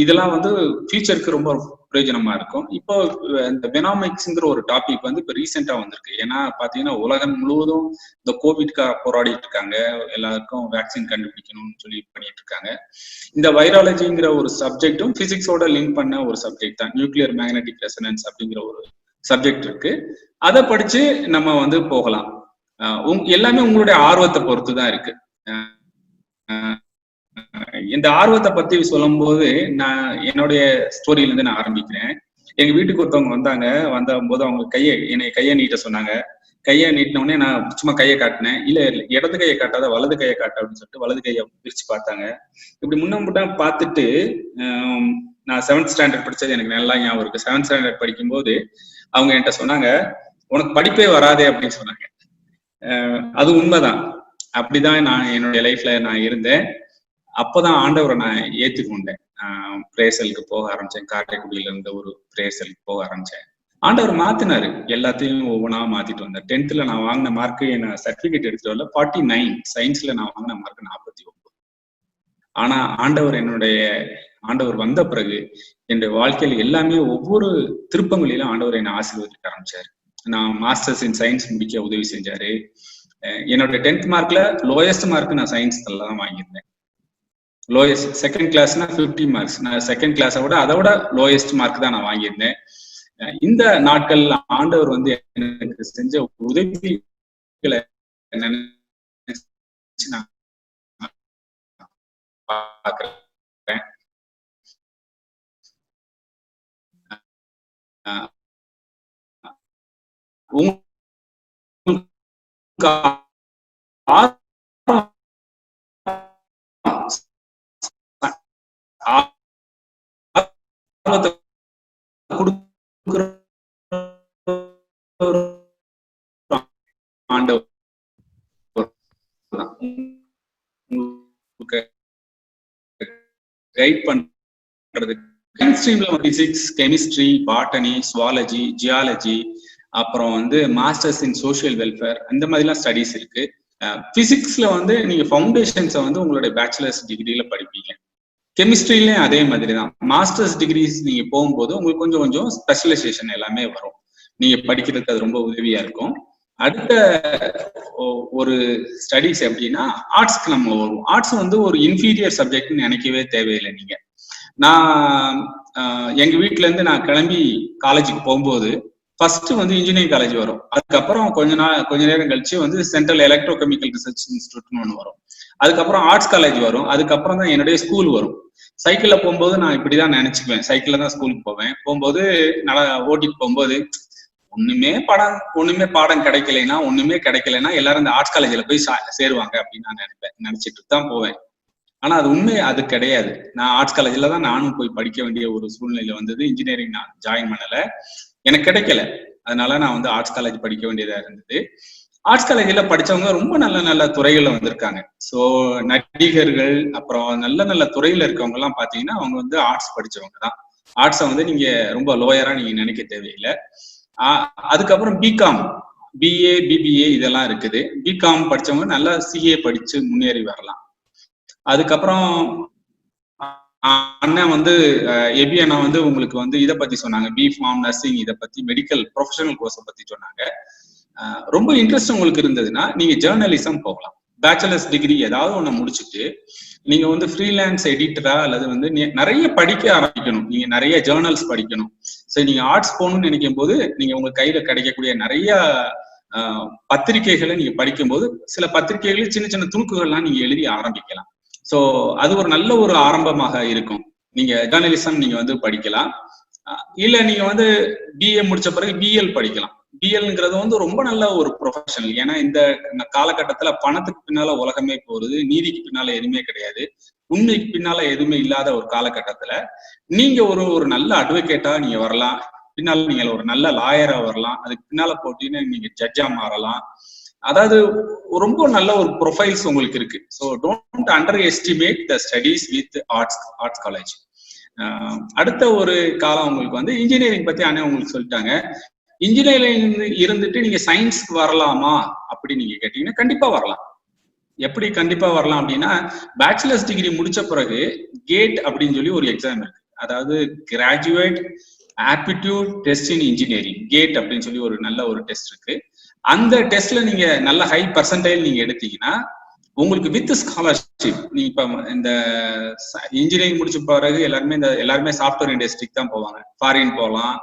இதெல்லாம் வந்து ஃபியூச்சருக்கு ரொம்ப பிரயோஜனமா இருக்கும். இப்போ இந்த பெனாமிக்ஸ்ங்கிற ஒரு டாபிக் வந்து இப்போ ரீசெண்டா வந்திருக்கு. ஏன்னா பாத்தீங்கன்னா உலகம் முழுவதும் இந்த கோவிட்காக போராடிட்டு இருக்காங்க, எல்லாருக்கும் வேக்சின் கண்டுபிடிக்கணும்னு சொல்லி பண்ணிட்டு இருக்காங்க. இந்த வைராலஜிங்கிற ஒரு சப்ஜெக்டும் பிசிக்ஸோட லிங்க் பண்ண ஒரு சப்ஜெக்ட் தான். நியூக்ளியர் மேக்னெட்டிக் ரெசனன்ஸ் அப்படிங்கிற ஒரு சப்ஜெக்ட் இருக்கு. அதை படிச்சு நம்ம வந்து போகலாம். எல்லாமே உங்களுடைய ஆர்வத்தை பொறுத்து தான் இருக்கு. இந்த ஆர்வத்தை பத்தி சொல்லும் போது நான் என்னுடைய ஸ்டோரியில இருந்து நான் ஆரம்பிக்கிறேன். எங்க வீட்டுக்கு ஒருத்தவங்க வந்தாங்க. வந்தபோது அவங்க கையை நீட்ட சொன்னாங்க. கையை நீட்டின உடனே நான் சும்மா கையை காட்டினேன். இல்ல இடது கையை காட்டாத வலது கையை காட்ட அப்படின்னு சொல்லிட்டு வலது கையை பிரிச்சு பார்த்தாங்க. இப்படி முன்ன பார்த்துட்டு நான் 7th ஸ்டாண்டர்ட் படிச்சது எனக்கு நல்லா ஞாபகம் இருக்கு. 7th ஸ்டாண்டர்ட் படிக்கும் போது அவங்க என்கிட்ட சொன்னாங்க, உனக்கு படிப்பே வராதே அப்படின்னு சொன்னாங்க. அது உண்மைதான். அப்படிதான் நான் என்னுடைய லைஃப்ல நான் இருந்தேன். அப்பதான் ஆண்டவரை நான் ஏத்துக்கொண்டேன். பிரேசலுக்கு போக ஆரம்பிச்சேன். காரைக்குடியில இருந்த ஒரு பிரேசலுக்கு போக ஆரம்பிச்சேன். ஆண்டவர் மாத்தினாரு, எல்லாத்தையும் ஒவ்வொன்றா மாத்திட்டு வந்தார். 10th நான் வாங்கின மார்க்கு என்ன சர்டிபிகேட் எடுத்துட்டு வரல 49. சயின்ஸ்ல நான் வாங்கின மார்க் 49. ஆனா ஆண்டவர் வந்த பிறகு என்னுடைய வாழ்க்கையில எல்லாமே ஒவ்வொரு திருப்பங்களிலும் ஆண்டவர் என்னை ஆசீர்வதிக்க ஆரம்பிச்சாரு. நான் மாஸ்டர்ஸ் இன் சயின்ஸ் முடிக்க உதவி செஞ்சாரு. என்னோட 10th மார்க்ல லோயஸ்ட் மார்க் நான் சயின்ஸ்ல தான் வாங்கியிருந்தேன். லோயஸ்ட் செகண்ட் கிளாஸ்னா 50 மார்க்ஸ். நான் செகண்ட் கிளாஸை விட அதை விட லோயஸ்ட் மார்க் தான் நான் வாங்கியிருந்தேன். இந்த நாட்கள் ஆண்டவர் வந்து எனக்கு செஞ்ச உதவிகளை நினைச்சு நான் பார்க்கிறேன். கைட் பண்றது physics, chemistry, botany, zoology, geology, அப்புறம் வந்து மாஸ்டர்ஸ் இன் சோசியல் வெல்ஃபேர், அந்த மாதிரிலாம் ஸ்டடிஸ் இருக்கு. பிசிக்ஸ்ல வந்து நீங்க ஃபவுண்டேஷன்ஸை வந்து உங்களுடைய பேச்சுலர்ஸ் டிகிரியில படிப்பீங்க. கெமிஸ்ட்ரிலையும் அதே மாதிரி தான். மாஸ்டர்ஸ் டிகிரிஸ் நீங்க போகும்போது உங்களுக்கு கொஞ்சம் கொஞ்சம் ஸ்பெஷலைசேஷன் எல்லாமே வரும். நீங்க படிக்கிறதுக்கு அது ரொம்ப உதவியா இருக்கும். அடுத்த ஒரு ஸ்டடிஸ் எப்படின்னா ஆர்ட்ஸ்க்கு நம்ம வரும். ஆர்ட்ஸ் வந்து ஒரு இன்ஃபீரியர் சப்ஜெக்ட்னு நினைக்கவே தேவையில்லை. நீங்க நான் எங்க வீட்டுல இருந்து நான் கிளம்பி காலேஜுக்கு போகும்போது ஃபர்ஸ்ட் வந்து இன்ஜினியரிங் காலேஜ் வரும். அதுக்கப்புறம் கொஞ்ச நேரம் கழிச்சு வந்து சென்ட்ரல் எலக்ட்ரோ கெமிக்கல் ரிசர்ச் இன்ஸ்டியூட்னு ஒன்று வரும். அதுக்கப்புறம் ஆர்ட்ஸ் காலேஜ் வரும். அதுக்கப்புறம் தான் என்னுடைய ஸ்கூல் வரும். சைக்கிள்ல போகும்போது நான் இப்படிதான் நினைச்சுக்குவேன். சைக்கிள்ல தான் ஸ்கூலுக்கு போவேன். போகும்போது நல்லா ஓட்டிட்டு போகும்போது ஒண்ணுமே பாடம் கிடைக்கலைன்னா எல்லாரும் இந்த ஆர்ட்ஸ் காலேஜ்ல போய் சேருவாங்க அப்படின்னு நான் நினைச்சிட்டு தான் போவேன். ஆனா அது உண்மை அது கிடையாது. நான் ஆர்ட்ஸ் காலேஜ்ல தான் நானும் போய் படிக்க வேண்டிய ஒரு சூழ்நிலை வந்தது. இன்ஜினியரிங் நான் ஜாயின் பண்ணல, எனக்கு கிடைக்கல. அதனால நான் வந்து ஆர்ட்ஸ் காலேஜ் படிக்க வேண்டியதா இருந்தது. ஆர்ட்ஸ் காலேஜ்ல படிச்சவங்க ரொம்ப நல்ல துறைகள்ல வந்திருக்காங்க. ஸோ நடிகர்கள், அப்புறம் நல்ல துறையில இருக்கவங்க எல்லாம் பாத்தீங்கன்னா அவங்க வந்து ஆர்ட்ஸ் படிச்சவங்க தான். ஆர்ட்ஸை வந்து நீங்க ரொம்ப லோயரா நீங்க நினைக்க தேவையில்லை. அதுக்கப்புறம் பிகாம், பிஏ, பிபிஏ இதெல்லாம் இருக்குது. பிகாம் படிச்சவங்க நல்லா சிஏ படிச்சு முன்னேறி வரலாம். அதுக்கப்புறம் அண்ணன் வந்து எபி அண்ணா வந்து உங்களுக்கு வந்து இதை பத்தி சொன்னாங்க, பிஃபார்ம், நர்சிங், இதை பத்தி மெடிக்கல் ப்ரொஃபஷனல் கோர்ஸை பத்தி சொன்னாங்க. ரொம்ப இன்ட்ரெஸ்ட் உங்களுக்கு இருந்ததுன்னா நீங்க ஜேர்னலிசம் போகலாம். பேச்சுலர்ஸ் டிகிரி ஏதாவது ஒண்ணு முடிச்சுட்டு நீங்க வந்து ஃப்ரீலான்ஸ் எடிட்டரா அல்லது வந்து நிறைய படிக்க ஆரம்பிக்கணும். நீங்க நிறைய ஜேர்னல்ஸ் படிக்கணும். சரி, நீங்க ஆர்ட்ஸ் போகணும்னு நினைக்கும் போது நீங்க உங்க கையில கிடைக்கக்கூடிய நிறைய பத்திரிகைகளை நீங்க படிக்கும்போது சில பத்திரிகைகள் சின்ன துணுக்குகள்லாம் நீங்க எழுதி ஆரம்பிக்கலாம். ஸோ அது ஒரு நல்ல ஒரு ஆரம்பமாக இருக்கும். நீங்க ஜேர்னலிசம் நீங்க வந்து படிக்கலாம். இல்ல நீங்க வந்து பிஏ முடிச்ச பிறகு பிஎல் படிக்கலாம். பிஎல்ங்கிறது வந்து ரொம்ப நல்ல ஒரு ப்ரொஃபஷனல். ஏன்னா இந்த காலகட்டத்துல பணத்துக்கு பின்னால உலகமே போறது, நீதிக்கு பின்னால எதுவுமே கிடையாது, உண்மைக்கு பின்னால எதுவுமே இல்லாத ஒரு காலகட்டத்துல நீங்க ஒரு நல்ல அட்வொகேட்டா நீங்க வரலாம். பின்னால நீங்க ஒரு நல்ல லாயரா வரலாம். அதுக்கு பின்னால போட்டீங்கன்னா நீங்க ஜட்ஜா மாறலாம். அதாவது ரொம்ப நல்ல ஒரு ப்ரொஃபைல்ஸ் உங்களுக்கு இருக்கு. So don't under estimate the studies with arts college. அடுத்த ஒரு காலம் உங்களுக்கு வந்து இன்ஜினியரிங் பத்தி அண்ணன் உங்களுக்கு சொல்லிட்டாங்க. இன்ஜினியரிங் இருந்துட்டு நீங்க சயின்ஸ்க்கு வரலாமா அப்படி நீங்க கேட்டீங்கன்னா கண்டிப்பா வரலாம். எப்படி கண்டிப்பா வரலாம் அப்படின்னா, பேச்சுலர்ஸ் டிகிரி முடிச்ச பிறகு கேட் அப்படின்னு சொல்லி ஒரு எக்ஸாம் இருக்கு. அதாவது graduate aptitude test in engineering, GATE அப்படின்னு சொல்லி ஒரு நல்ல ஒரு டெஸ்ட் இருக்கு. அந்த டெஸ்ட்ல நீங்க நல்ல ஹை பர்சன்டைல் நீங்க எடுத்தீங்கன்னா உங்களுக்கு வித் ஸ்காலர்ஷிப், நீங்க இப்ப இந்த இன்ஜினியரிங் முடிச்ச பிறகு எல்லாருமே சாஃப்ட்வேர் இண்டஸ்ட்ரிக்கு தான் போவாங்க. ஃபாரின் போகலாம்,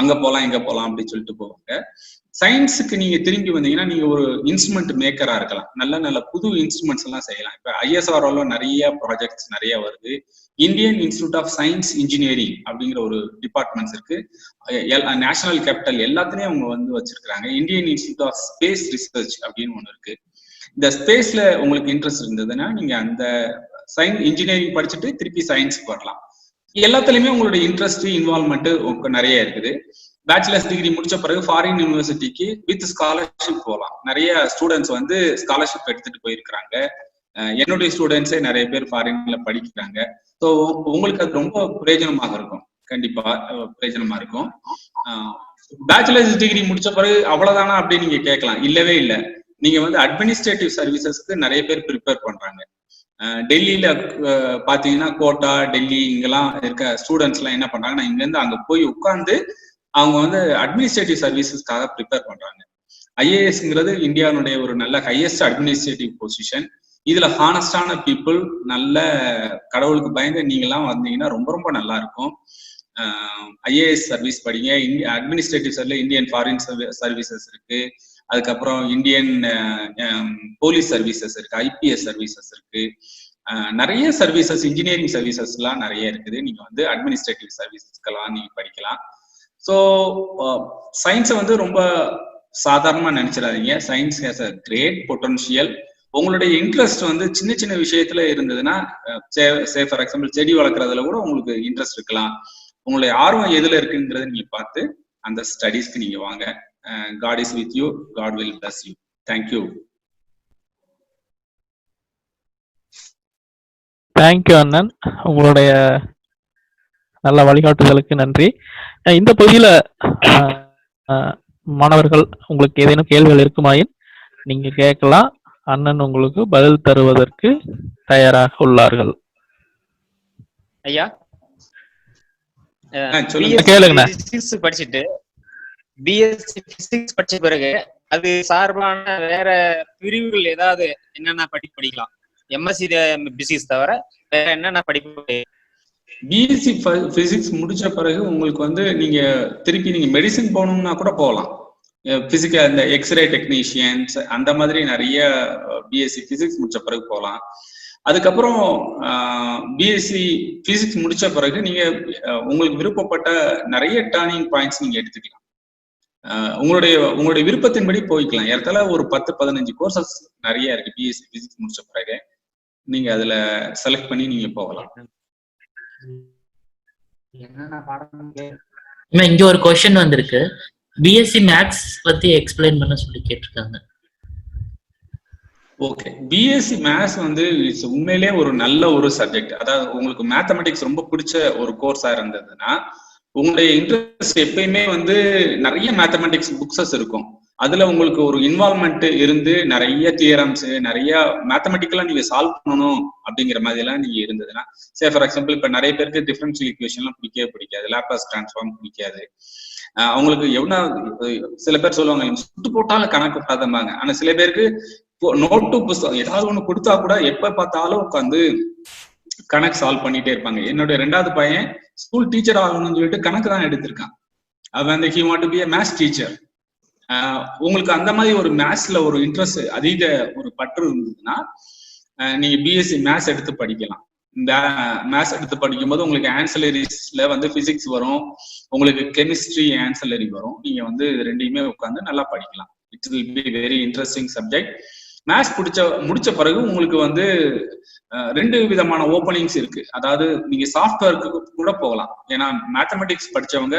அங்க போகலாம், இங்க போகலாம் அப்படின்னு சொல்லிட்டு போவாங்க. சயின்ஸுக்கு நீங்க திரும்பி வந்தீங்கன்னா நீங்க ஒரு இன்ஸ்ட்ருமெண்ட் மேக்கரா இருக்கலாம். நல்ல நல்ல புது இன்ஸ்ட்ருமெண்ட்ஸ் எல்லாம் செய்யலாம். இப்ப ISROல நிறைய ப்ராஜெக்ட்ஸ் நிறைய வருது. Indian Institute of Science engineering அப்படிங்கிற ஒரு டிபார்ட்மெண்ட்ஸ் இருக்கு. நேஷனல் கேபிட்டல் எல்லாத்துலயும் அவங்க வந்து வச்சிருக்காங்க. Indian Institute of Space Research அப்படின்னு ஒண்ணு இருக்கு. இந்த ஸ்பேஸ்ல உங்களுக்கு இன்ட்ரெஸ்ட் இருந்ததுன்னா நீங்க அந்த சயின்ஸ் இன்ஜினியரிங் படிச்சுட்டு திருப்பி சயின்ஸ்க்கு வரலாம். எல்லாத்துலயுமே உங்களோட இன்ட்ரெஸ்ட் இன்வால்மெண்ட் நிறைய இருக்குது. பேச்சுலர்ஸ் டிகிரி முடிச்ச பிறகு ஃபாரின் யூனிவர்சிட்டிக்கு வித் ஸ்காலர்ஷிப் போகலாம். நிறைய ஸ்டூடெண்ட்ஸ் வந்து ஸ்காலர்ஷிப் எடுத்துட்டு போயிருக்கிறாங்க. என்னுடைய ஸ்டூடெண்ட்ஸே நிறைய பேர் ஃபாரின்ல படிக்கிறாங்க. ஸோ உங்களுக்கு அது ரொம்ப பிரயோஜனமாக இருக்கும், கண்டிப்பா பிரயோஜனமா இருக்கும். பேச்சுலர்ஸ் டிகிரி முடிச்ச பிறகு அவ்வளவுதானா அப்படின்னு நீங்க கேட்கலாம். இல்லவே இல்லை. நீங்க வந்து அட்மினிஸ்ட்ரேட்டிவ் சர்வீசஸ்க்கு நிறைய பேர் ப்ரிப்பேர் பண்றாங்க. டெல்லியில பாத்தீங்கன்னா கோட்டா, டெல்லி இங்கெல்லாம் இருக்க ஸ்டூடெண்ட்ஸ் எல்லாம் என்ன பண்றாங்கன்னா இங்க இருந்து அங்க போய் உட்கார்ந்து அவங்க வந்து அட்மினிஸ்ட்ரேட்டிவ் சர்வீசஸ்க்காக ப்ரிப்பேர் பண்றாங்க. IASங்கிறது இந்தியாவுடைய ஒரு நல்ல ஹையஸ்ட் அட்மினிஸ்ட்ரேட்டிவ் பொசிஷன். இதுல ஹானஸ்டான பீப்புள், நல்ல கடவுளுக்கு பயந்து நீங்க எல்லாம் வந்தீங்கன்னா ரொம்ப ரொம்ப நல்லா இருக்கும். IAS சர்வீஸ் படிங்க. அட்மினிஸ்ட்ரேட்டிவ் சர்வீஸ்ல இந்தியன் ஃபாரின் சர்வீசஸ் இருக்கு. அதுக்கப்புறம் இந்தியன் போலீஸ் சர்வீசஸ் இருக்கு, IPS சர்வீசஸ் இருக்கு. நிறைய சர்வீசஸ், இன்ஜினியரிங் சர்வீசஸ் எல்லாம் நிறைய இருக்குது. நீங்க வந்து அட்மினிஸ்ட்ரேட்டிவ் சர்வீசஸ்க்கெல்லாம் நீங்க படிக்கலாம். ஸோ சயின்ஸை வந்து ரொம்ப சாதாரணமா நினைச்சிடாதீங்க. Science has a great potential. உங்களுடைய இன்ட்ரெஸ்ட் வந்து சின்ன சின்ன விஷயத்துல இருந்ததுன்னா, ஃபார் எக்ஸாம்பிள் செடி வளர்க்குறதுல கூட உங்களுக்கு இன்ட்ரெஸ்ட் இருக்கலாம். உங்களுடைய ஆர்வம் எதுல இருக்குங்கிறத நீங்க பார்த்து அந்த ஸ்டடீஸ்க்கு நீங்க வாங்க. God is with you. God will bless you. Thank you. Thank you அண்ணன், உங்களுடைய நல்ல வழிகாட்டுதலுக்கு நன்றி. இந்த பகுதியில மாணவர்கள் உங்களுக்கு ஏதேனும் கேள்விகள் இருக்குமாயின் நீங்க கேட்கலாம். அண்ணன் உங்களுக்கு பதில் தருவதற்கு தயாராக உள்ளார்கள். ஐயா, கேளுங்க. படிச்சுட்டு BSc பிசிக்ஸ் படிச்ச பிறகு அது சார்பான வேற பிரிவுகள் ஏதாவது என்னென்ன படிக்கலாம்? MSc பிசிக்ஸ் தவிர வேற என்னென்ன படிப்பு? BSc பிசிக்ஸ் முடிச்ச பிறகு உங்களுக்கு வந்து நீங்க திருப்பி நீங்க மெடிசின் போகணும்னா கூட போகலாம். பிசிக்கல் இந்த எக்ஸ்ரே டெக்னீஷியன்ஸ் அந்த மாதிரி நிறைய BSc பிசிக்ஸ் முடிச்ச பிறகு போகலாம். அதுக்கப்புறம் BSc பிசிக்ஸ் முடிச்ச பிறகு நீங்க உங்களுக்கு விருப்பப்பட்ட நிறைய டர்னிங் பாயிண்ட்ஸ் நீங்க எடுத்துக்கலாம். உங்களுடைய விருப்பத்தின்படி போய்க்கலாம். ஏறத்தாழ ஒரு 10-15 கோர்சஸ் நிறைய இருக்கு BSc பிசிக்ஸ் முடிச்ச பிறகு. நீங்க அதுல செலக்ட் பண்ணி நீங்க போகலாம். இங்க ஒரு क्वेश्चन வந்திருக்கு. BSc மேத்ஸ் பத்தி எக்ஸ்பிளைன் பண்ண சொல்லி கேட்டிருக்காங்க. ஓகே, BSc மேத்ஸ் வந்து உண்மையிலேயே ஒரு நல்ல ஒரு சப்ஜெக்ட். அதாவது உங்களுக்கு மேத்தமெட்டிக்ஸ் ரொம்ப பிடிச்ச ஒரு கோர்ஸா இருந்ததுன்னா உங்களுடைய இன்ட்ரெஸ்ட் எப்பயுமே வந்து நிறைய மேத்தமெட்டிக்ஸ் புக்ஸஸ் இருக்கும். அதுல உங்களுக்கு ஒரு இன்வால்மெண்ட் இருந்து நிறைய தியரம்ஸ், நிறைய மேத்தமெட்டிக்கலா நீங்க சால்வ் பண்ணணும் அப்படிங்கிற மாதிரி எல்லாம் நீங்க இருந்ததுன்னா, ஃபார் எக்ஸாம்பிள் இப்ப நிறைய பேருக்கு டிஃபரன்ஷியல் ஈக்குவேஷன் எல்லாம் பிடிக்கவே பிடிக்காது, லாப்லாஸ் டிரான்ஸ்ஃபார்ம் பிடிக்காது. அவங்களுக்கு சில பேர் சொல்லுவாங்க சுட்டு போட்டாலும் கணக்கு விட்டாதம்பாங்க. ஆனா சில பேருக்கு நோட்டு புஸ்தகம் ஏதாவது ஒண்ணு கொடுத்தா கூட எப்ப பார்த்தாலும் உட்காந்து கணக்கு சால்வ் பண்ணிட்டே இருப்பாங்க. என்னுடைய 2வது பையன் ஸ்கூல் டீச்சர் ஆகணும்னு சொல்லிட்டு கணக்கு தான் எடுத்திருக்கான். அவன் அந்த he want to be a maths teacher. உங்களுக்கு அந்த மாதிரி ஒரு மேத்ஸ்ல ஒரு இன்ட்ரெஸ்ட், அதிக ஒரு பற்று இருந்ததுன்னா நீங்க BSc மேத்ஸ் எடுத்து படிக்கலாம். இந்த மேத்ஸ் எடுத்து படிக்கும் போது உங்களுக்கு ஆன்சலரிஸ்ல வந்து பிசிக்ஸ் வரும், உங்களுக்கு கெமிஸ்ட்ரி ஆன்சலரி வரும். நீங்க வந்து ரெண்டையுமே உட்காந்து நல்லா படிக்கலாம். It will be very interesting subject. Maths முடிச்ச பிறகு உங்களுக்கு வந்து 2 விதமான ஓப்பனிங்ஸ் இருக்கு. அதாவது நீங்க சாஃப்ட்வேருக்கு கூட போகலாம். ஏன்னா மேத்தமெட்டிக்ஸ் படிச்சவங்க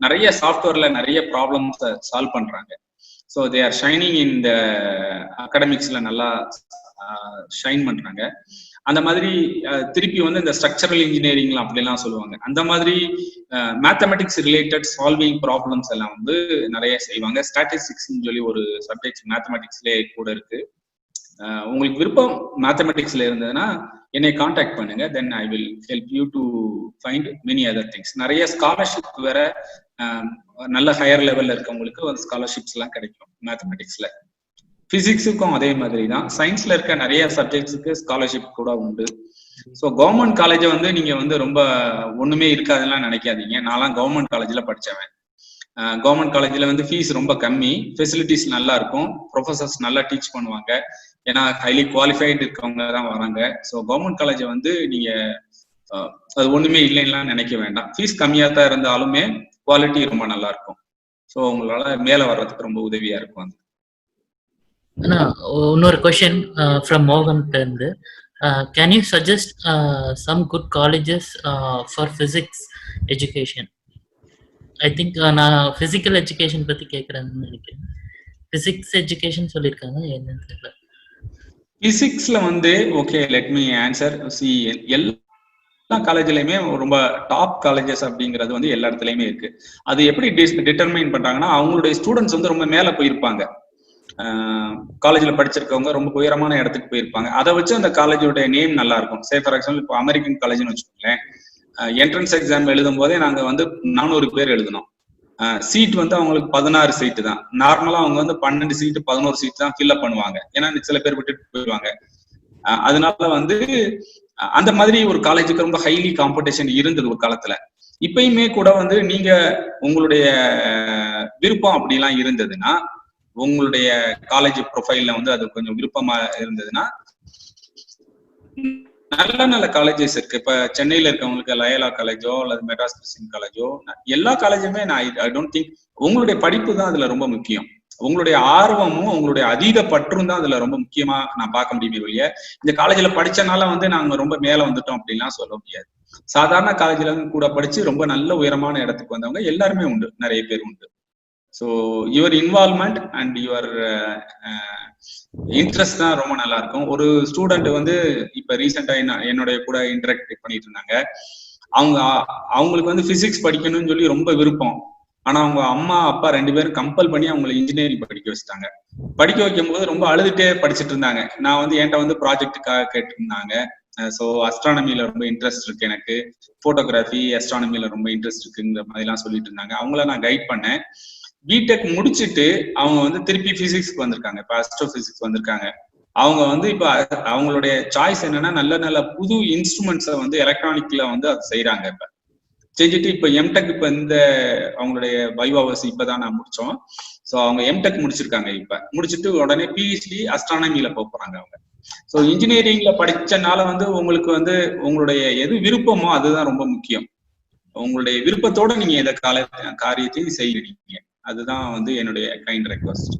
நிறைய சாஃப்ட்வேர்ல நிறைய ப்ராப்ளம்ஸ் சால்வ் பண்றாங்க. So they are shining in the அகாடமிக்ஸ்ல நல்லா ஷைன் பண்றாங்க. அந்த மாதிரி திருப்பி வந்து இந்த ஸ்ட்ரக்சரல் இன்ஜினியரிங்லாம் அப்படிலாம் சொல்லுவாங்க. அந்த மாதிரி மேத்தமெட்டிக்ஸ் ரிலேட்டட் சால்விங் ப்ராப்ளம்ஸ் எல்லாம் வந்து நிறைய செய்வாங்க. ஸ்டாட்டிஸ்டிக்ஸ் சொல்லி ஒரு சப்ஜெக்ட் மேத்தமெட்டிக்ஸ்லேயே கூட இருக்கு. உங்களுக்கு விருப்பம் மேத்தமெட்டிக்ஸ்ல இருந்ததுன்னா என்னை காண்டாக்ட் பண்ணுங்க, then I will help you to find many other things. நிறைய ஸ்காலர்ஷிப் வேற நல்ல ஹையர் லெவல்ல இருக்கவங்களுக்கு ஸ்காலர்ஷிப்ஸ் எல்லாம் கிடைக்கும் மேத்தமெட்டிக்ஸ்ல. பிசிக்ஸுக்கும் அதே மாதிரி தான். சயின்ஸ்ல இருக்க நிறைய சப்ஜெக்ட்ஸுக்கு ஸ்காலர்ஷிப் கூட உண்டு. ஸோ கவர்மெண்ட் காலேஜை வந்து நீங்க வந்து ரொம்ப ஒண்ணுமே இருக்காதுலாம் நினைக்காதீங்க. நான்லாம் கவர்மெண்ட் காலேஜ்ல படிச்சவன். கவர்மெண்ட் காலேஜ்ல வந்து ஃபீஸ் ரொம்ப கம்மி, ஃபெசிலிட்டிஸ் நல்லா இருக்கும், ப்ரொஃபசர்ஸ் நல்லா டீச் பண்ணுவாங்க, ஏன்னா ஹைலி குவாலிஃபைடு இருக்கவங்க தான் வராங்க. ஸோ கவர்மெண்ட் காலேஜை வந்து நீங்க அது ஒண்ணுமே இல்லைன்னா நினைக்க வேண்டாம். ஃபீஸ் கம்மியா தான் இருந்தாலுமே குவாலிட்டி ரொம்ப நல்லா இருக்கும். ஸோ உங்களால மேல வர்றதுக்கு ரொம்ப உதவியா இருக்கும். இன்னொரு கொஸ்டின் ஃப்ரம் மோகன் இருந்து, can you suggest some good colleges for physics education? I think நான் பிசிக்கல் எஜுகேஷன் பத்தி கேட்கறேன்னு நினைக்கிறேன். பிசிக்ஸ் எஜுகேஷன் சொல்லியிருக்காங்க, என்னன்னு தெரியல. பிசிக்ஸ்ல வந்து okay, let me answer. C, எல்லா காலேஜ்லயுமே ரொம்ப டாப் காலேஜஸ் அப்படிங்கிறது வந்து எல்லா இடத்துலயுமே இருக்கு. அது எப்படி டிட்டர்மைன் பண்றாங்கன்னா, அவங்களுடைய ஸ்டூடெண்ட்ஸ் வந்து ரொம்ப மேல போயிருப்பாங்க, காலேஜ்ல படிச்சிருக்கவங்க ரொம்ப உயரமான இடத்துக்கு போயிருப்பாங்க. அதை வச்சு அந்த காலேஜோட நேம் நல்லா இருக்கும். சே ஃபார் எக்ஸாம்பிள் இப்போ அமெரிக்கன் காலேஜ்னு வச்சுக்கோங்களேன், என்ட்ரன்ஸ் எக்ஸாம் எழுதும் போதே நாங்க வந்து 400 பேர் எழுதணும். சீட் வந்து அவங்களுக்கு 16 சீட்டு தான். நார்மலா அவங்க வந்து 12 சீட்டு 11 சீட் தான் ஃபில்அப் பண்ணுவாங்க, ஏன்னா சில பேர் விட்டுட்டு போயிடுவாங்க. அதனால வந்து அந்த மாதிரி ஒரு காலேஜுக்கு ரொம்ப ஹைலி காம்படிஷன் இருந்தது ஒரு காலத்துல. இப்பயுமே கூட வந்து நீங்க உங்களுடைய விருப்பம் அப்படிலாம் இருந்ததுன்னா, உங்களுடைய காலேஜ் ப்ரொஃபைல்ல வந்து அது கொஞ்சம் விருப்பமா இருந்ததுன்னா, நல்ல நல்ல காலேஜஸ் இருக்கு. இப்ப சென்னையில இருக்கவங்களுக்கு லயோலா காலேஜோ அல்லது மெட்ராஸ் கிறிஸ்டியன் காலேஜோ, எல்லா காலேஜுமே ஐ டோன்ட் திங்க் உங்களுடைய படிப்பு தான் அதுல ரொம்ப முக்கியம். உங்களுடைய ஆர்வமும் உங்களுடைய அதீத பற்றும் தான் அதுல ரொம்ப முக்கியமா நான் பார்க்க முடியுமே ஒழிய, இந்த காலேஜ்ல படிச்சனால வந்து நாங்க ரொம்ப மேல வந்துட்டோம் அப்படின்லாம் சொல்ல முடியாது. சாதாரண காலேஜ்ல கூட படிச்சு ரொம்ப நல்ல உயரமான இடத்துக்கு வந்தவங்க எல்லாருமே உண்டு, நிறைய பேர் உண்டு. So your involvement and your interest தான் ரொம்ப நல்லா இருக்கும். ஒரு ஸ்டூடெண்ட் வந்து இப்ப ரீசெண்டா என்னுடைய கூட இன்டராக்ட் பண்ணிட்டு இருந்தாங்க. அவங்களுக்கு வந்து பிசிக்ஸ் படிக்கணும்னு சொல்லி ரொம்ப விருப்பம். ஆனா அவங்க அம்மா அப்பா 2 பேரும் கம்பல் பண்ணி அவங்களை இன்ஜினியரிங் படிக்க வச்சுட்டாங்க. படிக்க வைக்கும் போது ரொம்ப அழுதுட்டே படிச்சுட்டு இருந்தாங்க. நான் வந்து என்கிட்ட வந்து ப்ராஜெக்டுக்காக கேட்டிருந்தாங்க. ஸோ அஸ்ட்ரானமில ரொம்ப இன்ட்ரெஸ்ட் இருக்கு எனக்கு, போட்டோகிராஃபி அஸ்ட்ரானமில ரொம்ப இன்ட்ரெஸ்ட் இருக்குங்கிற மாதிரிலாம் சொல்லிட்டு இருந்தாங்க. அவங்கள நான் கைட் பண்ணேன். பிடெக் முடிச்சுட்டு அவங்க வந்து திருப்பி பிசிக்ஸ்க்கு வந்திருக்காங்க, இப்ப அஸ்ட்ரோ பிசிக்ஸ் வந்திருக்காங்க. அவங்க வந்து இப்ப அவங்களுடைய சாய்ஸ் என்னன்னா, நல்ல நல்ல புது இன்ஸ்ட்ருமெண்ட்ஸை வந்து எலக்ட்ரானிக்ல வந்து அது செய்யறாங்க. இப்ப செஞ்சுட்டு இப்ப எம்டெக், இப்ப இந்த அவங்களுடைய பயோவாஸ் இப்பதான் நான் முடிச்சோம். ஸோ அவங்க எம்டெக் முடிச்சிருக்காங்க. இப்ப முடிச்சுட்டு உடனே பிஹெச்டி அஸ்ட்ரானமில போறாங்க அவங்க. ஸோ இன்ஜினியரிங்ல படிச்சனால வந்து உங்களுக்கு வந்து உங்களுடைய எது விருப்பமோ அதுதான் ரொம்ப முக்கியம். உங்களுடைய விருப்பத்தோட நீங்க இந்த காரியத்தையும் செய்யறீங்க, அதுதான் வந்து என்னுடைய கைண்ட் ரெக்வெஸ்ட்.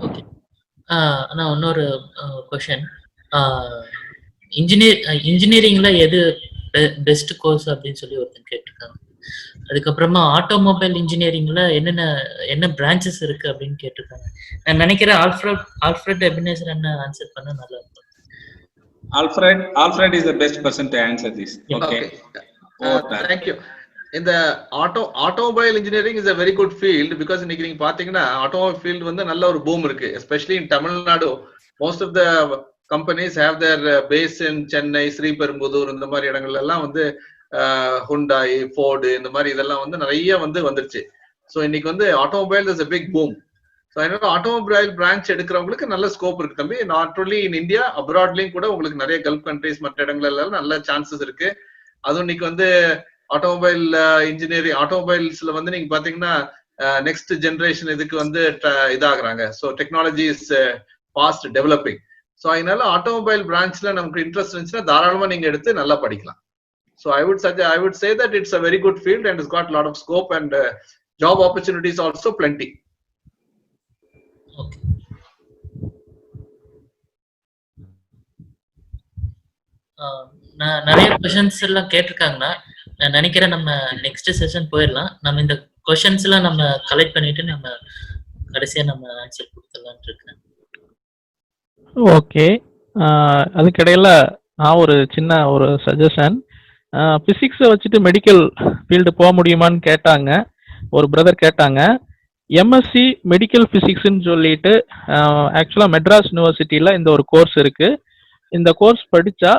ஓகே, நான் இன்னொரு கொஸ்டின், இன்ஜினியரிங்ல எது பெஸ்ட் கோர்ஸ் அப்படின்னு சொல்லி ஒருத்தன் கேட்டிருக்காங்க. அதுக்கப்புறமா ஆட்டோமொபைல் இன்ஜினியரிங்ல என்ன பிரான்ச்சஸ் இருக்கு அப்படின்னு கேட்டிருக்காங்க. நான் நினைக்கிறேன் ஆல்ஃபிரட் எபினேசர் என்ன ஆன்சர் பண்ண நல்லா இருக்கும். Alfred is the best person to answer this. Okay. Thank you. In the automobile engineering is a very good field, because இன்னைக்கு நீங்க பாத்தீங்கன்னா automobile field வந்து நல்ல ஒரு boom இருக்கு, especially in Tamil Nadu. Most of the companies have their base in Chennai, Sriperumbudur, இந்த மாதிரி இடங்கள்ல எல்லாம் வந்து Hyundai, Ford இந்த மாதிரி இதெல்லாம் வந்து நிறைய வந்துருச்சு. ஸோ இன்னைக்கு வந்து automobile is a big boom. So அதனால ஆட்டோமொபைல் பிரான்ச் எடுக்கிறவங்களுக்கு நல்ல ஸ்கோப் இருக்கு தம்பி. நாட் ஒன்லி இன் இந்தியா, அப்ராட்லயும் கூட உங்களுக்கு நிறைய கல்ஃப் கண்ட்ரிஸ் மற்ற இடங்கள் எல்லாம் நல்ல சான்சஸ் இருக்கு. அதுவும் இன்னைக்கு வந்து ஆட்டோமொபைல் இன்ஜினியரிங் ஆட்டோமொபைல்ஸ்ல வந்து நீங்க பாத்தீங்கன்னா நெக்ஸ்ட் ஜெனரேஷன் இதுக்கு வந்து இதாகிறாங்க. So technology is fast developing. So அதனால ஆட்டோமொபைல் பிரான்ச்ல நமக்கு இன்ட்ரெஸ்ட் இருந்துச்சுன்னா தாராளமா நீங்க எடுத்து நல்லா படிக்கலாம். So I would say that it's a very good field and it's got a lot of scope and job opportunities also plenty. Okay. நான் நிறைய क्वेश्चंस எல்லாம் கேட்டிருக்காங்கன்னா நான் நினைக்கிறேன் நம்ம நெக்ஸ்ட் செஷன் போயிடலாம். நம்ம இந்த क्वेश्चंस எல்லாம் நம்ம கலெக்ட் பண்ணிட்டு நம்ம கடைசியா நம்ம ஆன்சர் கொடுத்துடலாம்னு இருக்கேன். ஓகே, அதுக்கிடையில நான் ஒரு சின்ன சஜஷன். பிசிக்ஸை வச்சுட்டு மெடிக்கல் ஃபீல்டு போக முடியுமான்னு கேட்டாங்க. ஒரு பிரதர் கேட்டாங்க. எம்எஸ்சி மெடிக்கல் பிசிக்ஸ்ன்னு சொல்லிட்டு ஆக்சுவலாக மெட்ராஸ் யூனிவர்சிட்டியில் இந்த ஒரு கோர்ஸ் இருக்கு. இந்த கோர்ஸ் படித்தா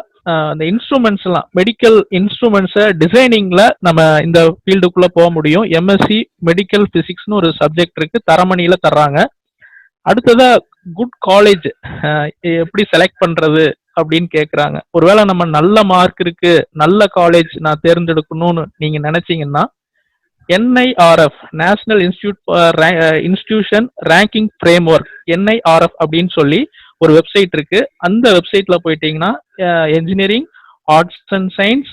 அந்த இன்ஸ்ட்ருமெண்ட்ஸ்லாம் மெடிக்கல் இன்ஸ்ட்ருமெண்ட்ஸை டிசைனிங்கில் நம்ம இந்த ஃபீல்டுக்குள்ளே போக முடியும். எம்எஸ்சி மெடிக்கல் பிசிக்ஸ்னு ஒரு சப்ஜெக்ட் இருக்கு, தரமணியில் தர்றாங்க. அடுத்ததா குட் காலேஜ் எப்படி செலக்ட் பண்றது அப்படின்னு கேட்குறாங்க. ஒருவேளை நம்ம நல்ல மார்க் இருக்கு, நல்ல காலேஜ் நான் தேர்ந்தெடுக்கணும்னு நீங்க நினைச்சீங்கன்னா NIRF national institution ranking frame work NIRF அப்படின்னு சொல்லி ஒரு வெப்சைட் இருக்கு. அந்த வெப்சைட்ல போயிட்டீங்கன்னா engineering, arts and science,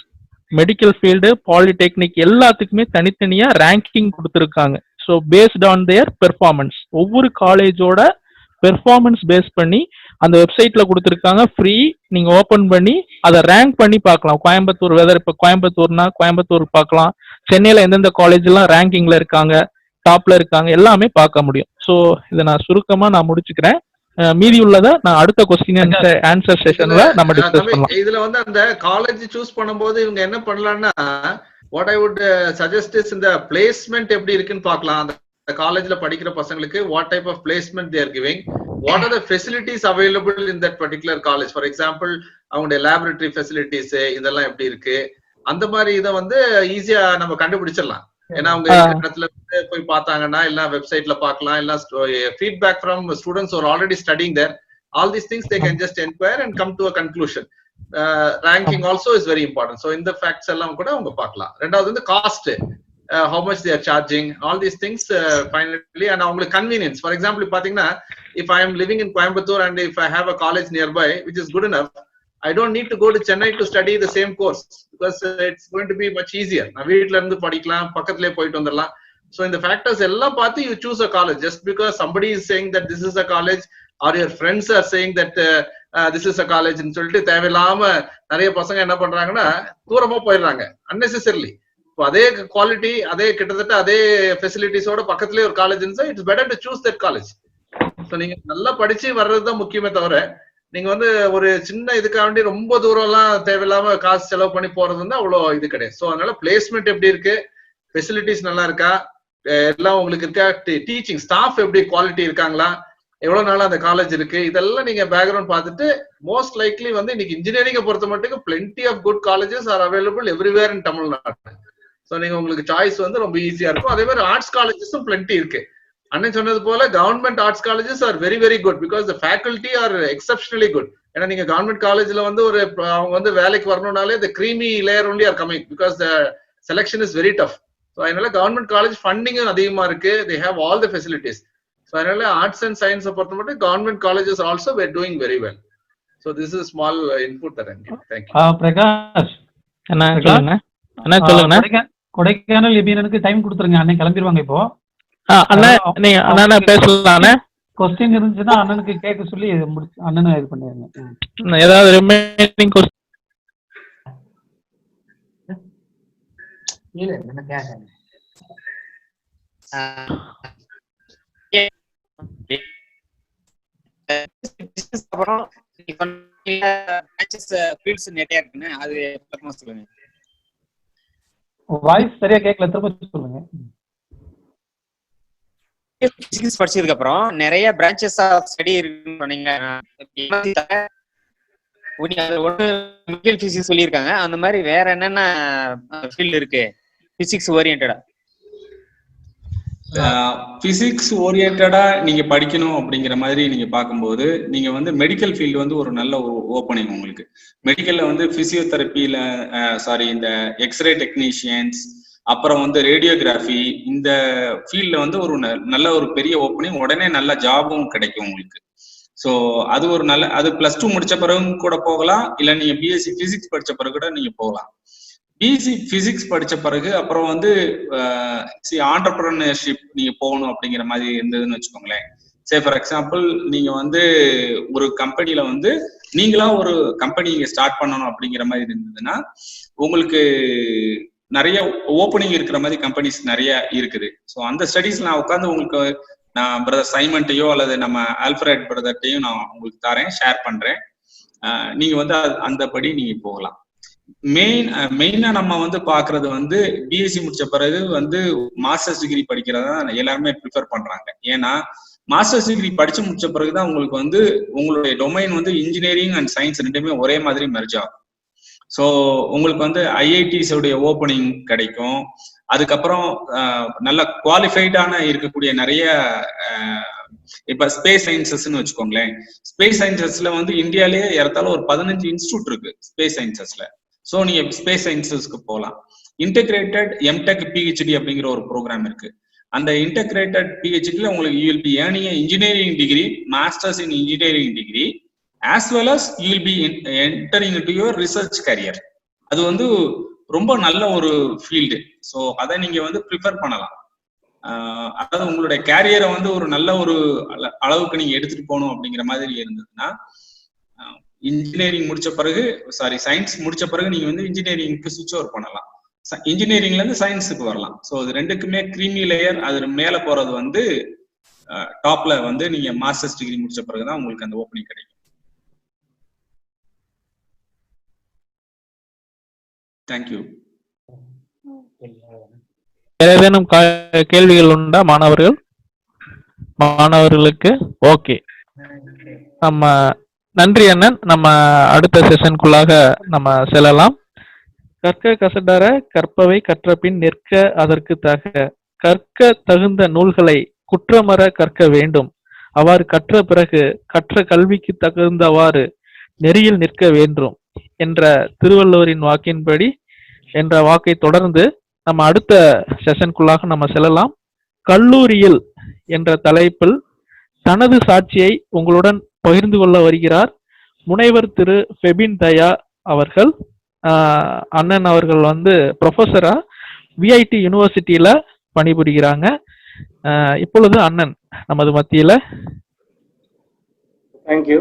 medical field, polytechnic எல்லாத்துக்குமே தனித்தனியா ரேங்கிங் கொடுத்துருக்காங்க. So based on their performance, ஒவ்வொரு காலேஜோட பெர்ஃபார்மன்ஸ் பேஸ் பண்ணி அந்த வெப்சைட்ல கொடுத்துருக்காங்க. ஃப்ரீ, நீங்க ஓபன் பண்ணி அதை ரேங்க் பண்ணி பார்க்கலாம். கோயம்புத்தூர் வெதர், இப்போ கோயம்புத்தூர்னா கோயம்புத்தூர் பார்க்கலாம், சென்னையில எந்தெந்த காலேஜ் எல்லாம் ரேங்கிங்ல இருக்காங்க, டாப்ல இருக்காங்க, எல்லாமே பார்க்க முடியும். ஸோ இதை நான் சுருக்கமா நான் முடிச்சுக்கிறேன். மீதி உள்ளதை நான் அடுத்த கொஸ்டின் ஆன்சர் செஷன்ல நம்ம டிஸ்கஸ் பண்ணலாம். இதுல வந்து அந்த காலேஜ் சூஸ் பண்ணும்போது இவங்க என்ன பண்ணலாம்னா, what I would suggest is இந்த பிளேஸ்மெண்ட் எப்படி இருக்குன்னு பார்க்கலாம். அந்த காலேஜ்ல படிக்கிற பசங்களுக்கு what type of placement they are giving, what are the facilities available in that particular college. For example அவங்களுடைய லேபரேட்டரி ஃபெசிலிட்டிஸ் இதெல்லாம் எப்படி இருக்கு, அந்த மாதிரி இதை வந்து ஈஸியா நம்ம கண்டுபிடிச்சிடலாம். ஏன்னா அவங்க இடத்துல போய் பார்த்தாங்கன்னா இல்ல வெப்சைட்ல பார்க்கலாம், இல்ல feedback from students are already studying there. All these things they can just enquire and come to a conclusion. Ranking also is very important. So இந்த ஃபேக்ட்ஸ் எல்லாம் கூட அவங்க பார்க்கலாம். ரெண்டாவது வந்து cost, how much they are charging, all these things finally, and அவங்களுக்கு convenience. For example, பாத்தீங்கன்னா if I am living in Coimbatore and if I have a college nearby which is good enough, I don't need to go to Chennai to study the same course because it's going to be much easier. நான் வீட்ல இருந்து படிக்கலாம், பக்கத்துலயே போயிட்டு வந்துடலாம். So இந்த factors எல்லாம் பார்த்து you choose a college. Just because somebody is saying that this is a college or your friends are saying that this is a college ன்னு சொல்லிட்டு தேவையில்லாம நிறைய பசங்க என்ன பண்றாங்கன்னா தூரமா போயிடுறாங்க unnecessarily. அதே குவாலிட்டி, அதே கிட்டத்தட்ட அதே ஃபெசிலிட்டிஸோட பக்கத்துலயே ஒரு காலேஜ் இருந்தா it's better to choose that college. So நீங்க நல்லா படிச்சு வர்றதுதான் முக்கியமே தவிர நீங்க வந்து ஒரு சின்ன இதுக்காக வேண்டி ரொம்ப தூரம் எல்லாம் தேவையில்லாம காசு செலவு பண்ணி போறது வந்து அவ்வளோ இது கிடையாது. ஸோ அதனால பிளேஸ்மெண்ட் எப்படி இருக்கு, ஃபெசிலிட்டிஸ் நல்லா இருக்கா, எல்லாம் உங்களுக்கு இருக்கா, டீச்சிங் ஸ்டாஃப் எப்படி குவாலிட்டி இருக்காங்களா, எவ்வளவு நாளா அந்த காலேஜ் இருக்கு, இதெல்லாம் நீங்க பேக்ரவுண்ட் பார்த்துட்டு மோஸ்ட் லைக்லி வந்து இன்னைக்கு இன்ஜினியரிங்கை பொறுத்த மட்டும் plenty of good colleges are available everywhere in Tamil Nadu. So நீங்க உங்களுக்கு சாய்ஸ் வந்து ரொம்ப ஈஸியா இருக்கும். அதே மாதிரி ஆர்ட்ஸ் காலேஜஸும் பிளென்டி இருக்கு. அண்ணன் சொன்னது போல government arts colleges are very very good because the faculty are exceptionally good. ஏன்னா நீங்க கவர்மெண்ட் காலேஜ்ல வந்து ஒரு அவங்க வந்து வேலைக்கு வரணும்னாலே the creamy layer only are coming because the selection is very tough. So அதனால கவர்மெண்ட் காலேஜ் ஃபண்டிங்கும் அதிகமா இருக்கு, they have all the facilities. So அதனால ஆர்ட்ஸ் அண்ட் சயின்ஸை பொறுத்த மட்டும் government colleges also were doing very well. So this is small input that I give. Thank you. Prakash என்ன சொல்லுங்க. கொடைக்கானல் எபிஎனுக்கு டைம் கொடுத்துருங்க, அண்ணன் கிளம்பிடுவாங்க இப்போ. பேசலாம். கொஸ்டின் இருந்துச்சுன்னா அண்ணனுக்கு கேட்க சொல்லி அண்ணனை இது பண்ணிடுங்க. ஏதாவது ரிமைனிங் கொஸ்டின் அப்புறம் நிறைய இருக்குன்னு அது சொல்லுங்க. வாய்ஸ் சரியா கேட்கல, திரும்ப சொல்லுங்க. பிசிக்ஸ் படிச்சதுக்கு அப்புறம் நிறைய பிரான்ச்சஸ் ஆஃப் ஸ்டடி இருக்குன்னு சொன்னீங்க. ஒன்னு பிசிக்ஸ் சொல்லியிருக்காங்க, அந்த மாதிரி வேற என்னென்ன ஃபீல்டு இருக்கு பிசிக்ஸ் ஓரியன்டா? பிசிக்ஸ் ஓரியன்டா நீங்க படிக்கணும் அப்படிங்கிற மாதிரி நீங்க பார்க்கும்போது நீங்க வந்து மெடிக்கல் ஃபீல்டு வந்து ஒரு நல்ல ஓப்பனிங் உங்களுக்கு. மெடிக்கல்ல வந்து பிசியோதெரப்பில இந்த எக்ஸ்ரே டெக்னீஷியன்ஸ், அப்புறம் வந்து ரேடியோகிராஃபி, இந்த ஃபீல்ட்ல வந்து ஒரு நல்ல ஒரு பெரிய ஓப்பனிங், உடனே நல்ல ஜாபும் கிடைக்கும் உங்களுக்கு. ஸோ அது ஒரு நல்ல, அது +2 முடிச்ச பிறகு கூட போகலாம், இல்ல நீங்க பிஎஸ்சி பிசிக்ஸ் படிச்ச பிறகு கூட நீங்க போகலாம். பிஎஸ்சி பிசிக்ஸ் படிச்ச பிறகு அப்புறம் வந்து ஆண்டர்பிரினர்ஷிப் நீங்க போகணும் அப்படிங்கிற மாதிரி இருந்ததுன்னு வச்சுக்கோங்களேன். ஃபார் எக்ஸாம்பிள் நீங்க வந்து ஒரு கம்பெனில வந்து நீங்களா ஒரு கம்பெனி ஸ்டார்ட் பண்ணணும் அப்படிங்கிற மாதிரி இருந்ததுன்னா உங்களுக்கு நிறைய ஓப்பனிங் இருக்கிற மாதிரி கம்பெனிஸ் நிறைய இருக்குது. ஸோ அந்த ஸ்டடீஸ் நான் உட்காந்து உங்களுக்கு நான் பிரதர் சைமன்ட்டையோ அல்லது நம்ம ஆல்ஃபிரட் பிரதர்ட்டையும் நான் உங்களுக்கு தரேன், ஷேர் பண்றேன். நீங்க வந்து அந்த படி நீங்க போகலாம். மெயினா நம்ம வந்து பாக்குறது வந்து பிஎஸ்சி முடிச்ச பிறகு வந்து மாஸ்டர்ஸ் டிகிரி படிக்கிறதா எல்லாருமே ப்ரிஃபர் பண்றாங்க. ஏன்னா மாஸ்டர்ஸ் டிகிரி படிச்சு முடிச்ச பிறகுதான் உங்களுக்கு வந்து உங்களுடைய டொமைன் வந்து இன்ஜினியரிங் அண்ட் சயின்ஸ் ரெண்டுமே ஒரே மாதிரி மெர்ஜ் ஆகும். ஸோ உங்களுக்கு வந்து ஐஐடிஸ் உடைய ஓப்பனிங் கிடைக்கும். அதுக்கப்புறம் நல்ல குவாலிஃபைடான இருக்கக்கூடிய நிறைய இப்ப ஸ்பேஸ் சயின்சஸ்ன்னு வச்சுக்கோங்களேன். ஸ்பேஸ் சயின்சஸ்ல வந்து இந்தியாலேயே ஏறத்தாலும் ஒரு 15 இன்ஸ்டியூட் இருக்கு ஸ்பேஸ் சயின்சஸ்ல. ஸோ நீங்க ஸ்பேஸ் சயின்சஸ்க்கு போகலாம். இன்டெகிரேட்டட் எம்டெக் பிஹெச்டி அப்படிங்கிற ஒரு ப்ரோக்ராம் இருக்கு. அந்த இன்டெகிரேட்டட் பிஹெச்டில உங்களுக்கு you will be earning engineering degree, masters in engineering degree, as well as you will be entering into your research career. அது வந்து ரொம்ப நல்ல ஒரு ஃபீல்டு. ஸோ அதை நீங்க வந்து ப்ரிஃபர் பண்ணலாம். அதாவது உங்களுடைய கேரியரை வந்து ஒரு நல்ல ஒரு அளவுக்கு நீங்க எடுத்துட்டு போகணும் அப்படிங்கிற மாதிரி இருந்ததுன்னா இன்ஜினியரிங் முடிச்ச பிறகு சயின்ஸ் முடிச்ச பிறகு நீங்க வந்து இன்ஜினியரிங்க்கு சுவிட்ச் ஓவர் பண்ணலாம். இன்ஜினியரிங்ல இருந்து சயின்ஸுக்கு வரலாம். ஸோ இது ரெண்டுக்குமே கிரீமி லேயர். அது மேல போறது வந்து டாப்ல வந்து நீங்க மாஸ்டர்ஸ் டிகிரி முடிச்ச பிறகுதான் உங்களுக்கு அந்த ஓப்பனிங் கிடைக்கும். தேங்க்யூ. ஏதேனும் கேள்விகள் உண்டா மாணவர்களுக்கு? ஓகே, நம்ம நன்றி அண்ணன். நம்ம அடுத்த செஷனுக்குள்ளாக நம்ம செல்லலாம். கற்க கசடர கற்பவை கற்றபின் நிற்க அதற்கு தக, கற்க தகுந்த நூல்களை குற்றமற கற்க வேண்டும். அவ்வாறு கற்ற பிறகு கற்ற கல்விக்கு தகுந்தவாறு நெறியில் நிற்க வேண்டும் என்ற திருவள்ளுவரின் வாக்கின்படி என்ற வாக்கை தொடர்ந்து நம்ம அடுத்த செஷனுக்குள்ளாக நம்ம செல்லலாம். கல்லூரியில் என்ற தலைப்பில் தனது சாட்சியை உங்களுடன் பகிர்ந்து கொள்ள வருகிறார் முனைவர் திரு ஃபெபின் தயா அவர்கள். அண்ணன் அவர்கள் வந்து ப்ரொஃபஸரா விஐடி யூனிவர்சிட்டியில பணிபுரிகிறாங்க. இப்பொழுது அண்ணன் நமது மத்தியில. தேங்க்யூ.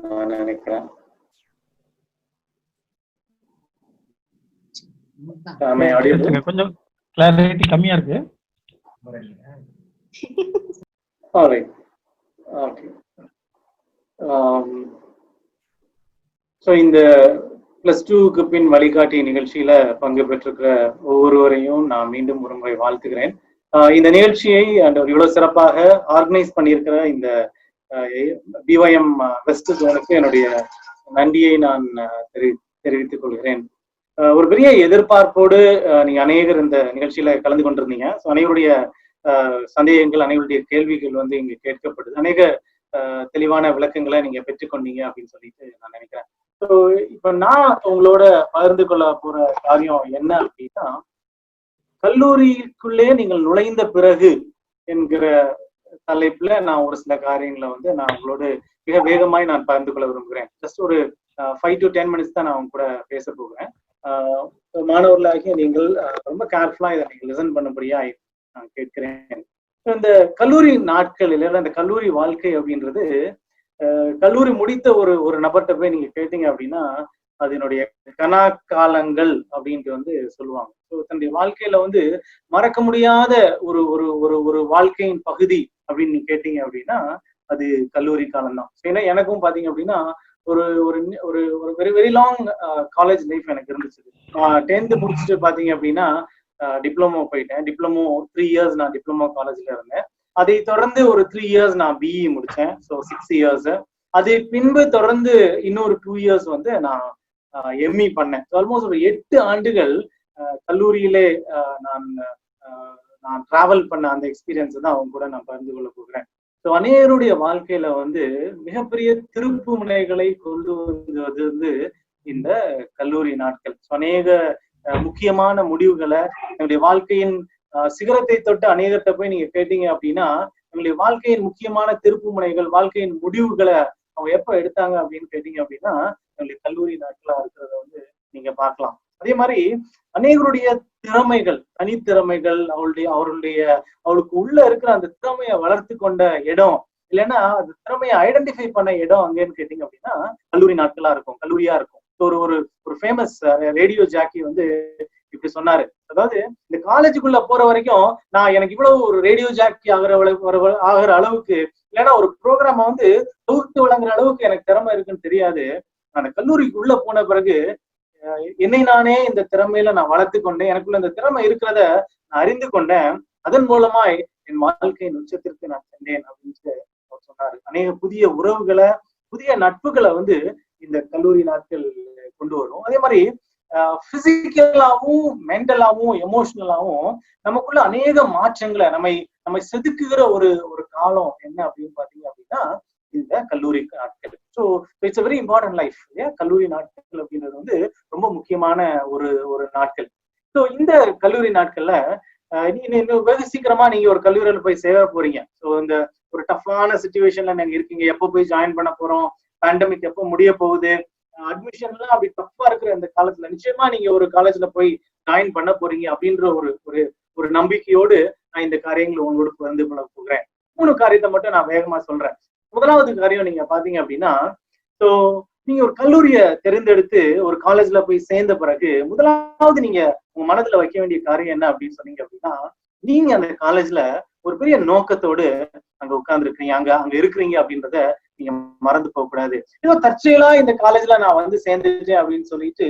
நான் நினைக்கிறேன் கொஞ்சம் கிளாரிட்டி கம்மியா இருக்கு. இந்த +2க்கு பின் வழிகாட்டி நிகழ்ச்சியில பங்கு பெற்றிருக்கிற ஒவ்வொருவரையும் நான் மீண்டும் ஒரு முறை வாழ்த்துகிறேன். இந்த நிகழ்ச்சியை இவ்வளவு சிறப்பாக ஆர்கனைஸ் பண்ணியிருக்கிற இந்த BYM வெஸ்ட் ஜோனுக்கு என்னுடைய நன்றியை நான் தெரிவித்துக் கொள்கிறேன். ஒரு பெரிய எதிர்பார்ப்போடு நீங்க அநேகர் இந்த நிகழ்ச்சியில கலந்து கொண்டிருந்தீங்க. அனைவருடைய சந்தேகங்கள், அனைவருடைய கேள்விகள் வந்து இங்க கேட்கப்படுது. அநேக தெளிவான விளக்கங்களை நீங்க பெற்றுக்கொண்டீங்க அப்படின்னு சொல்லிட்டு நான் நினைக்கிறேன். இப்ப நான் உங்களோட பகிர்ந்து கொள்ள போற காரியம் என்ன அப்படின்னா, கல்லூரிக்குள்ளே நீங்கள் நுழைந்த பிறகு என்கிற தலைப்புல நான் ஒரு சில காரியங்களை வந்து நான் உங்களோட மிக வேகமாய் நான் பகிர்ந்து கொள்ள விரும்புகிறேன். ஜஸ்ட் ஒரு 5 to 10 minutes தான் நான் உங்க கூட பேச போகிறேன். மாணவர்களாகிய நீங்கள் ரொம்ப கேர்ஃபுல்லா இதை நீங்கள் லிசன் பண்ணும்படியா நான் கேட்கிறேன். இந்த கல்லூரி நாட்களில் அந்த கல்லூரி வாழ்க்கை அப்படின்றது கல்லூரி முடித்த ஒரு நபர்கிட்ட போய் நீங்க கேட்டீங்க அப்படின்னா அதனுடைய கனா காலங்கள் அப்படின்ட்டு வந்து சொல்லுவாங்க. தன்னுடைய வாழ்க்கையில வந்து மறக்க முடியாத ஒரு ஒரு ஒரு ஒரு வாழ்க்கையின் பகுதி அப்படின்னு நீங்க கேட்டீங்க அப்படின்னா அது கல்லூரி காலம் தான். ஏன்னா எனக்கும் பாத்தீங்க அப்படின்னா ஒரு ஒரு ஒரு ஒரு very very long college life எனக்கு இருந்துச்சு. 10th முடிச்சுட்டு பாத்தீங்க அப்படின்னா டிப்ளமோ போயிட்டேன். டிப்ளமோ 3 years நான் டிப்ளமோ காலேஜ்ல இருந்தேன். அதை தொடர்ந்து ஒரு 3 years நான் BE முடிச்சேன். 6 years. அதை பின்பு தொடர்ந்து இன்னொரு 2 years வந்து நான் ME பண்ணேன். ஆல்மோஸ்ட் ஒரு 8 ஆண்டுகள் கல்லூரியிலே நான் டிராவல் பண்ண அந்த எக்ஸ்பீரியன்ஸ் தான் அவங்க கூட நான் பகிர்ந்து கொள்ள போகிறேன். அநேகருடைய வாழ்க்கையில வந்து மிகப்பெரிய திருப்பு முனைகளை கொண்டு வந்தது வந்து இந்த கல்லூரி நாட்கள். அநேக முக்கியமான முடிவுகளை என்னுடைய வாழ்க்கையின் சிகரத்தை தொட்டு அநேகத்தை போய் நீங்க கேட்டீங்க அப்படின்னா எங்களுடைய வாழ்க்கையின் முக்கியமான திருப்பு முனைகள், வாழ்க்கையின் முடிவுகளை அவங்க எப்ப எடுத்தாங்க அப்படின்னு கேட்டீங்க அப்படின்னா எங்களுடைய கல்லூரி நாட்களா இருக்கிறத வந்து நீங்க பார்க்கலாம். அதே மாதிரி அநேகருடைய திறமைகள், தனித்திறமைகள், அவளுக்கு உள்ள இருக்கிற அந்த திறமையை வளர்த்து கொண்ட இடம், இல்லைன்னா அந்த திறமையை ஐடென்டிஃபை பண்ண இடம் அங்கேன்னு கேட்டீங்க அப்படின்னா கல்லூரி நாட்களா இருக்கும், கல்லூரியா இருக்கும். ஒரு ஒரு ஃபேமஸ் ரேடியோ ஜாக்கி வந்து இப்படி இப்படி சொன்னாரு. அதாவது இந்த காலேஜுக்குள்ள போற வரைக்கும் நான் எனக்கு இவ்வளவு ஒரு ரேடியோ ஜாக்கி ஆகிற அளவுக்கு, இல்லைன்னா ஒரு ப்ரோக்ராம வந்து தொகுத்து வழங்குற அளவுக்கு எனக்கு திறமை இருக்குன்னு தெரியாது. அந்த கல்லூரிக்கு உள்ள போன பிறகு என்னை நானே இந்த திறமையில நான் வளர்த்து கொண்டேன். எனக்குள்ள இந்த திறமை இருக்கிறத நான் அறிந்து கொண்டேன். அதன் மூலமாய் என் வாழ்க்கையின் உச்சத்திற்கு நான் சென்றேன் அப்படின்னு அவர் சொன்னாரு. அநேக புதிய உறவுகளை, புதிய நட்புகளை வந்து இந்த கல்லூரி நாட்கள் கொண்டு வரும். அதே மாதிரி பிசிக்கலாவும், மென்டலாவும், எமோஷனலாவும் நமக்குள்ள அநேக மாற்றங்களை நம்மை செதுக்குகிற ஒரு காலம் என்ன அப்படின்னு பாத்தீங்க அப்படின்னா இந்த கல்லூரி நாட்கள். So it's a very important life. கல்லூரி நாட்கள் அப்படின்றது வந்து ரொம்ப முக்கியமான ஒரு நாட்கள். ஸோ இந்த கல்லூரி நாட்கள்ல வெகு சீக்கிரமா நீங்க ஒரு கல்லூரியில போய் சேர போறீங்க. ஸோ இந்த ஒரு டஃப்பான சிச்சுவேஷன்ல நீங்க இருக்கீங்க. எப்போ போய் ஜாயின் பண்ண போறோம், பேண்டமிக் எப்போ முடிய போகுது, அட்மிஷன்லாம் அப்படி டஃப்பா இருக்கிற இந்த காலத்துல நிச்சயமா நீங்க ஒரு காலேஜ்ல போய் ஜாயின் பண்ண போறீங்க அப்படின்ற ஒரு நம்பிக்கையோடு நான் இந்த காரியங்களை உங்களோட வந்து பண்ண போகிறேன். 3 காரியத்தை மட்டும் நான் வேகமா சொல்றேன். முதலாவது காரியம் நீங்க பாத்தீங்க அப்படின்னா, ஸோ நீங்க ஒரு கல்லூரிய தேர்ந்தெடுத்து ஒரு காலேஜ்ல போய் சேர்ந்த பிறகு முதலாவது நீங்க உங்க மனதுல வைக்க வேண்டிய காரியம் என்ன அப்படின்னு சொன்னீங்க அப்படின்னா, நீங்க அந்த காலேஜ்ல ஒரு பெரிய நோக்கத்தோடு அங்க உட்கார்ந்து இருக்கீங்க, அங்க இருக்கிறீங்க அப்படின்றத நீங்க மறந்து போக கூடாது. ஏதோ தற்செயலா இந்த காலேஜ்ல நான் வந்து சேர்ந்துட்டேன் அப்படின்னு சொல்லிட்டு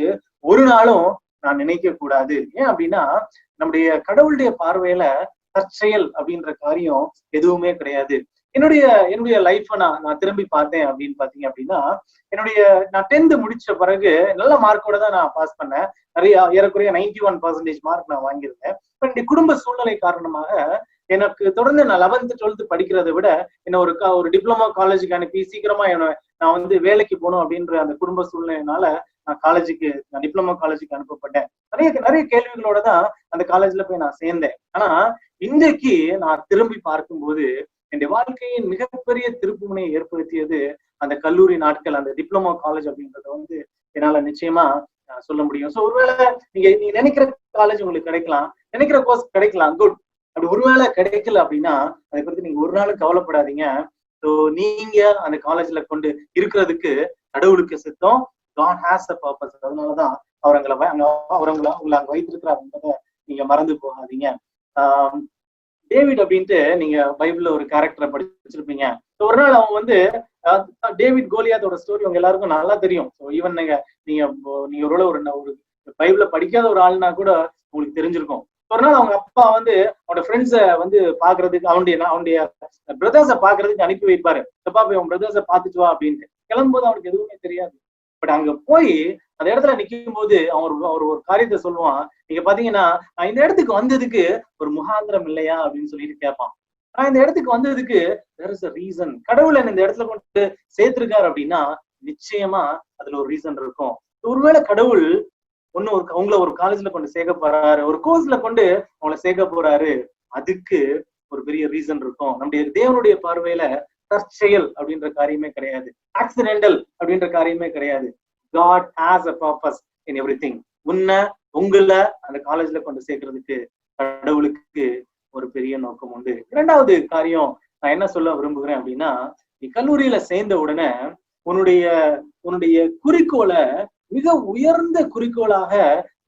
ஒரு நாளும் நான் நினைக்க கூடாது. ஏன் அப்படின்னா நம்முடைய கடவுளுடைய பார்வையில தற்செயல் அப்படின்ற காரியம் எதுவுமே கிடையாது. என்னுடைய லைஃப நான் திரும்பி பார்த்தேன் அப்படின்னு பாத்தீங்க அப்படின்னா, நான் 10th முடிச்ச பிறகு நல்ல மார்க்கோட தான் நான் பாஸ் பண்ணேன். ஏறக்குறைய 91% மார்க் நான் வாங்கியிருந்தேன். என்னுடைய குடும்ப சூழ்நிலை காரணமாக எனக்கு தொடர்ந்து நான் 11th 12th படிக்கிறதை விட என்ன ஒரு டிப்ளமோ காலேஜுக்கு அனுப்பி சீக்கிரமா நான் வந்து வேலைக்கு போகணும் அப்படின்ற அந்த குடும்ப சூழ்நிலையினால நான் டிப்ளமோ காலேஜுக்கு அனுப்பப்பட்டேன். நிறைய கேள்விகளோட தான் அந்த காலேஜ்ல போய் நான் சேர்ந்தேன். ஆனா இன்றைக்கு நான் திரும்பி பார்க்கும்போது என்னுடைய வாழ்க்கையின் மிகப்பெரிய திருப்புமுனையை ஏற்படுத்தியது அந்த கல்லூரி நாட்கள், அந்த டிப்ளமோ காலேஜ் அப்படின்றத வந்து என்னால நிச்சயமா சொல்ல முடியும். ஸோ ஒருவேளை நீங்க நினைக்கிற காலேஜ் உங்களுக்கு கிடைக்கலாம், நினைக்கிற கோர்ஸ் கிடைக்கலாம், குட். அப்படி ஒருவேளை கிடைக்கல அப்படின்னா அதை பத்தி நீங்க ஒரு நாளும் கவலைப்படாதீங்க. ஸோ நீங்க அந்த காலேஜ்ல கொண்டு இருக்கிறதுக்கு கடவுளுக்கு சித்தம். God has a purpose. அதனாலதான் உங்களை அங்க வைத்திருக்கிறார். நீங்க மறந்து போகாதீங்க. டேவிட் அப்படின்ட்டு நீங்க பைபிள்ல ஒரு கேரக்டரை படிச்சிருப்பீங்க. ஒரு நாள் அவன் வந்து டேவிட் கோலியாத்தோட ஸ்டோரி உங்க எல்லாருக்கும் நல்லா தெரியும். ஸோ ஈவன் நீங்க ஒரு பைபிள படிக்காத ஒரு ஆள்னா கூட உங்களுக்கு தெரிஞ்சிருக்கும். ஒரு நாள் அவங்க அப்பா வந்து அவனோட ஃப்ரெண்ட்ஸை வந்து பாக்குறதுக்கு அவனுடைய பிரதர்ஸை பாக்குறதுக்கு அனுப்பி வைப்பாரு. அப்பா போய் அவன் பிரதர்ஸை பாத்துட்டு வா அப்படின்ட்டு கிளம்பும்போது அவனுக்கு எதுவுமே தெரியாது. பட் அங்க போய் அந்த இடத்துல நிக்கும் போது அவன் ஒரு காரியத்தை சொல்லுவான். நீங்க பாத்தீங்கன்னா, நான் இந்த இடத்துக்கு வந்ததுக்கு ஒரு முகாந்திரம் இல்லையா அப்படின்னு சொல்லிட்டு கேட்பான். நான் இந்த இடத்துக்கு வந்ததுக்கு there is a reason. கடவுள் என்ன இந்த இடத்துல கொண்டு சேர்த்திருக்காரு அப்படின்னா நிச்சயமா அதுல ஒரு ரீசன் இருக்கும். ஒருவேளை கடவுள் உங்களை ஒரு காலேஜ்ல கொண்டு சேர்க்க போறாரு, ஒரு கோர்ஸ்ல கொண்டு அவங்களை சேர்க்க போறாரு, அதுக்கு ஒரு பெரிய ரீசன் இருக்கும். நம்முடைய தேவனுடைய பார்வையில தற்செயல் அப்படின்ற காரியமே கிடையாது, ஆக்சிடென்டல் அப்படின்ற காரியமே கிடையாது. God has a purpose in everything. உங்களை அந்த காலேஜ்ல கொண்டு சேர்க்கறதுக்கு கடவுளுக்கு ஒரு பெரிய நோக்கம் உண்டு. 2வது காரியம் நான் என்ன சொல்ல விரும்புகிறேன் அப்படின்னா, நீ கல்லூரியில சேர்ந்த உடனே உன்னுடைய குறிக்கோளை மிக உயர்ந்த குறிக்கோளாக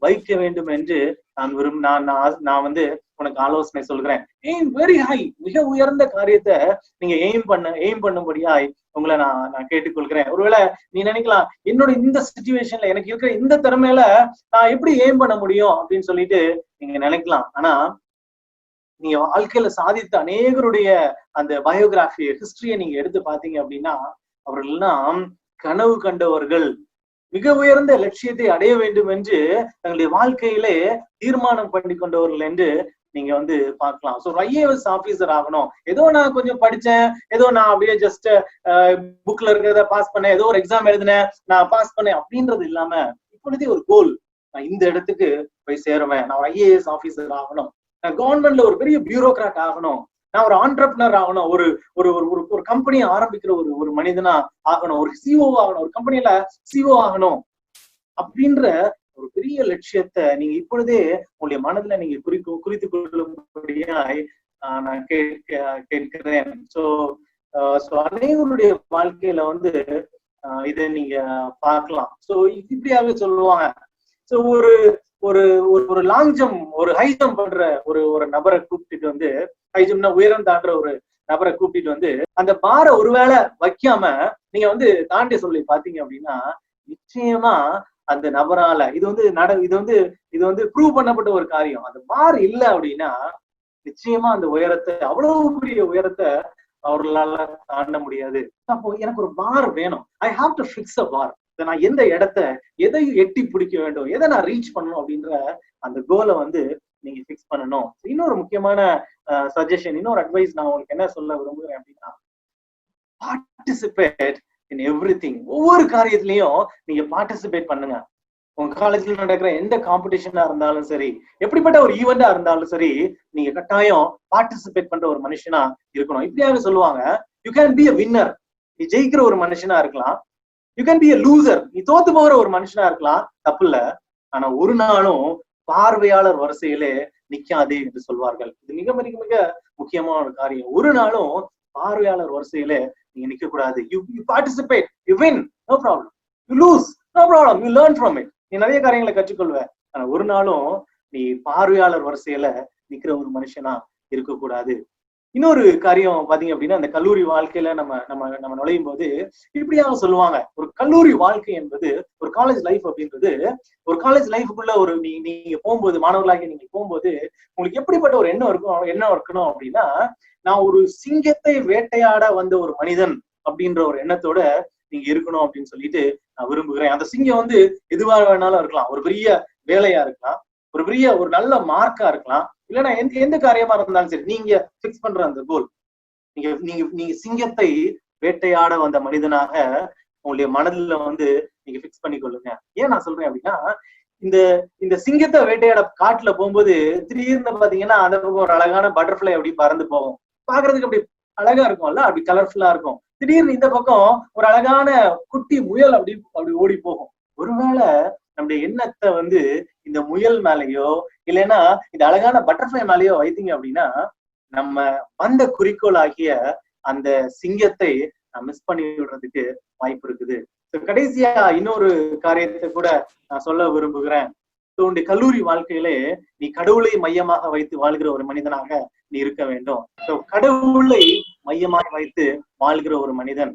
வைக்க வேண்டும் என்று நான் வந்து உனக்கு ஆலோசனை சொல்கிறேன். Aim very high. மிக உயர்ந்த காரியத்தை நீங்க எய்ம் பண்ணும்படியாய் உங்களை நான் கேட்டுக்கொள்கிறேன். ஒருவேளை நீ நினைக்கலாம், என்னோட இந்த சிச்சுவேஷன்ல எனக்கு இருக்கிற இந்த திறமையில நான் எப்படி எய்ம் பண்ண முடியும் அப்படின்னு சொல்லிட்டு நீங்க நினைக்கலாம். ஆனா நீங்க வாழ்க்கையில சாதித்த அநேகருடைய அந்த பயோகிராஃபி ஹிஸ்டரியை நீங்க எடுத்து பாத்தீங்க அப்படின்னா, அவர்கள் எல்லாம் கனவு கண்டவர்கள், மிக உயர்ந்த லட்சியத்தை அடைய வேண்டும் என்று தங்களுடைய வாழ்க்கையிலே தீர்மானம் பண்ணி கொண்டவர்கள் என்று நீங்க வந்து பார்க்கலாம். ஸோ IAS ஆபீசர் ஆகணும், ஏதோ நான் கொஞ்சம் படிச்சேன், ஏதோ நான் அப்படியே ஜஸ்ட் புக்ல இருக்கிறத பாஸ் பண்ணேன், ஏதோ ஒரு எக்ஸாம் எழுதினேன் நான் பாஸ் பண்ணேன் அப்படின்றது இல்லாம இப்பொழுதே ஒரு கோல், நான் இந்த இடத்துக்கு போய் சேருவேன், நான் ஒரு IAS ஆபீசர் ஆகணும், நான் கவர்மெண்ட்ல ஒரு பெரிய பியூரோக்ராட் ஆகணும், நான் ஒரு ஆண்டர்பிரினர் ஆகணும், ஒரு கம்பெனியை ஆரம்பிக்கிற ஒரு மனிதனா ஆகணும், ஒரு CEO ஆகணும், ஒரு கம்பெனியில CEO ஆகணும் அப்படின்ற ஒரு பெரிய லட்சியத்தை நீங்க இப்பொழுதே உங்களுடைய மனதுல நீங்க குறித்து கொள்ளும்படியாய் நான் கேட்கிறேன். ஸோ அனைவருடைய வாழ்க்கையில வந்து இதை நீங்க பார்க்கலாம். ஸோ இப்படியாக சொல்லுவாங்க. ஸோ ஒரு ஒரு லாங் ஜம்ப், ஒரு ஹை ஜம்ப் பண்ற ஒரு நபரை கூப்பிட்டுட்டு வந்து, ஹை ஜம்ப்னா உயரம் தாண்டுற ஒரு நபரை கூப்பிட்டு வந்து அந்த பாரை ஒருவேளை வைக்காம நீங்க வந்து தாண்டி சொல்லி பாத்தீங்க அப்படின்னா, நிச்சயமா அந்த நபரால இது வந்து ப்ரூவ் பண்ணப்பட்ட ஒரு காரியம். அந்த பார் இல்ல அப்படின்னா நிச்சயமா அந்த உயரத்தை, அவ்வளவு பெரிய உயரத்தை அவர்களால தாண்ட முடியாது. அப்போ எனக்கு ஒரு பார் வேணும். I have to fix a bar. நான் எந்த இடத்த எதை எட்டி பிடிக்க வேண்டும், எதை நான் ரீச் பண்ணணும் அப்படின்ற அந்த கோலை வந்து நீங்க ஃபிக்ஸ் பண்ணணும். இன்னொரு முக்கியமான சஜஷன், இன்னொரு அட்வைஸ் நான் உங்களுக்கு என்ன சொல்ல விரும்புகிறேன் அப்படின்னா, பார்ட்டிசிபேட் இன் எவ்ரிதிங். ஒவ்வொரு காரியத்திலையும் நீங்க பார்ட்டிசிபேட் பண்ணுங்க. உங்க காலேஜ்ல நடக்கிற எந்த காம்படிஷனா இருந்தாலும் சரி, எப்படிப்பட்ட ஒரு ஈவெண்டா இருந்தாலும் சரி, நீங்க கட்டாயம் பார்ட்டிசிபேட் பண்ற ஒரு மனுஷனா இருக்கணும். இப்படியாக சொல்லுவாங்க, you can be a winner. நீ ஜெயிக்கிற ஒரு மனுஷனா இருக்கலாம். You can be a loser. நீ தோத்து போகிற ஒரு மனுஷனா இருக்கலாம், தப்பு இல்ல. ஆனா ஒரு நாளும் பார்வையாளர் வரிசையிலே நிக்காதே என்று சொல்வார்கள். இது மிக மிக மிக முக்கியமான ஒரு காரியம். ஒரு நாளும் பார்வையாளர் வரிசையில நீங்க நிக்க கூடாது. You participate, you win, no problem. You lose, no problem. You learn from it. நீ நிறைய காரியங்களை கற்றுக்கொள்வ. ஆனா ஒரு நாளும் நீ பார்வையாளர் வரிசையில நிக்கிற ஒரு மனுஷனா இருக்கக்கூடாது. இன்னொரு காரியம் பாத்தீங்க அப்படின்னா, அந்த கல்லூரி வாழ்க்கையில நம்ம நுழையும் போது இப்படியாக சொல்லுவாங்க, ஒரு கல்லூரி வாழ்க்கை என்பது, ஒரு காலேஜ் லைஃப் அப்படின்றது, ஒரு காலேஜ் லைஃபுக்குள்ள ஒரு நீங்க போகும்போது, மாணவர்களாகி நீங்க போகும்போது உங்களுக்கு எப்படிப்பட்ட ஒரு எண்ணம் இருக்கணும் அப்படின்னா, நான் ஒரு சிங்கத்தை வேட்டையாட வந்த ஒரு மனிதன் அப்படின்ற ஒரு எண்ணத்தோட நீங்க இருக்கணும் அப்படின்னு சொல்லிட்டு நான் விரும்புகிறேன். அந்த சிங்கம் வந்து எதுவா வேணாலும் இருக்கலாம். ஒரு பெரிய வேலையா இருக்கலாம், ஒரு நல்ல மார்க்கா இருக்கலாம், இல்லைன்னா எந்த காரியமா இருந்தாலும் சரி, நீங்க பிக்ஸ் பண்ற அந்த கோல், நீங்க சிங்கத்தை வேட்டையாட வந்த மனிதனாக உங்களுடைய மனதில வந்து நீங்க பிக்ஸ் பண்ணி கொள்ளுங்க. ஏன் நான் சொல்றேன் அப்படின்னா, இந்த சிங்கத்தை வேட்டையாட காட்டுல போகும்போது திடீர்னு பாத்தீங்கன்னா அந்த பக்கம் ஒரு அழகான பட்டர்ஃபிளை அப்படி பறந்து போகும். பாக்குறதுக்கு அப்படி அழகா இருக்கும்ல, அப்படி கலர்ஃபுல்லா இருக்கும். திடீர்னு இந்த பக்கம் ஒரு அழகான குட்டி முயல் அப்படி ஓடி போகும். ஒருவேளை நம்முடைய எண்ணத்தை வந்து இந்த முயல் மேலேயோ இல்லைன்னா இந்த அழகான பட்டர்ஃபிளை மேலேயோ வைத்தீங்க அப்படின்னா, நம்ம வந்த குறிக்கோள் ஆகிய அந்த சிங்கத்தை மிஸ் பண்ணி விடுறதுக்கு வாய்ப்பு இருக்குது. கடைசியா இன்னொரு காரியத்தை கூட நான் சொல்ல விரும்புகிறேன். உன்னுடைய கல்லூரி வாழ்க்கையிலே நீ கடவுளை மையமாக வைத்து வாழ்கிற ஒரு மனிதனாக நீ இருக்க வேண்டும். கடவுளை மையமாக வைத்து வாழ்கிற ஒரு மனிதன்.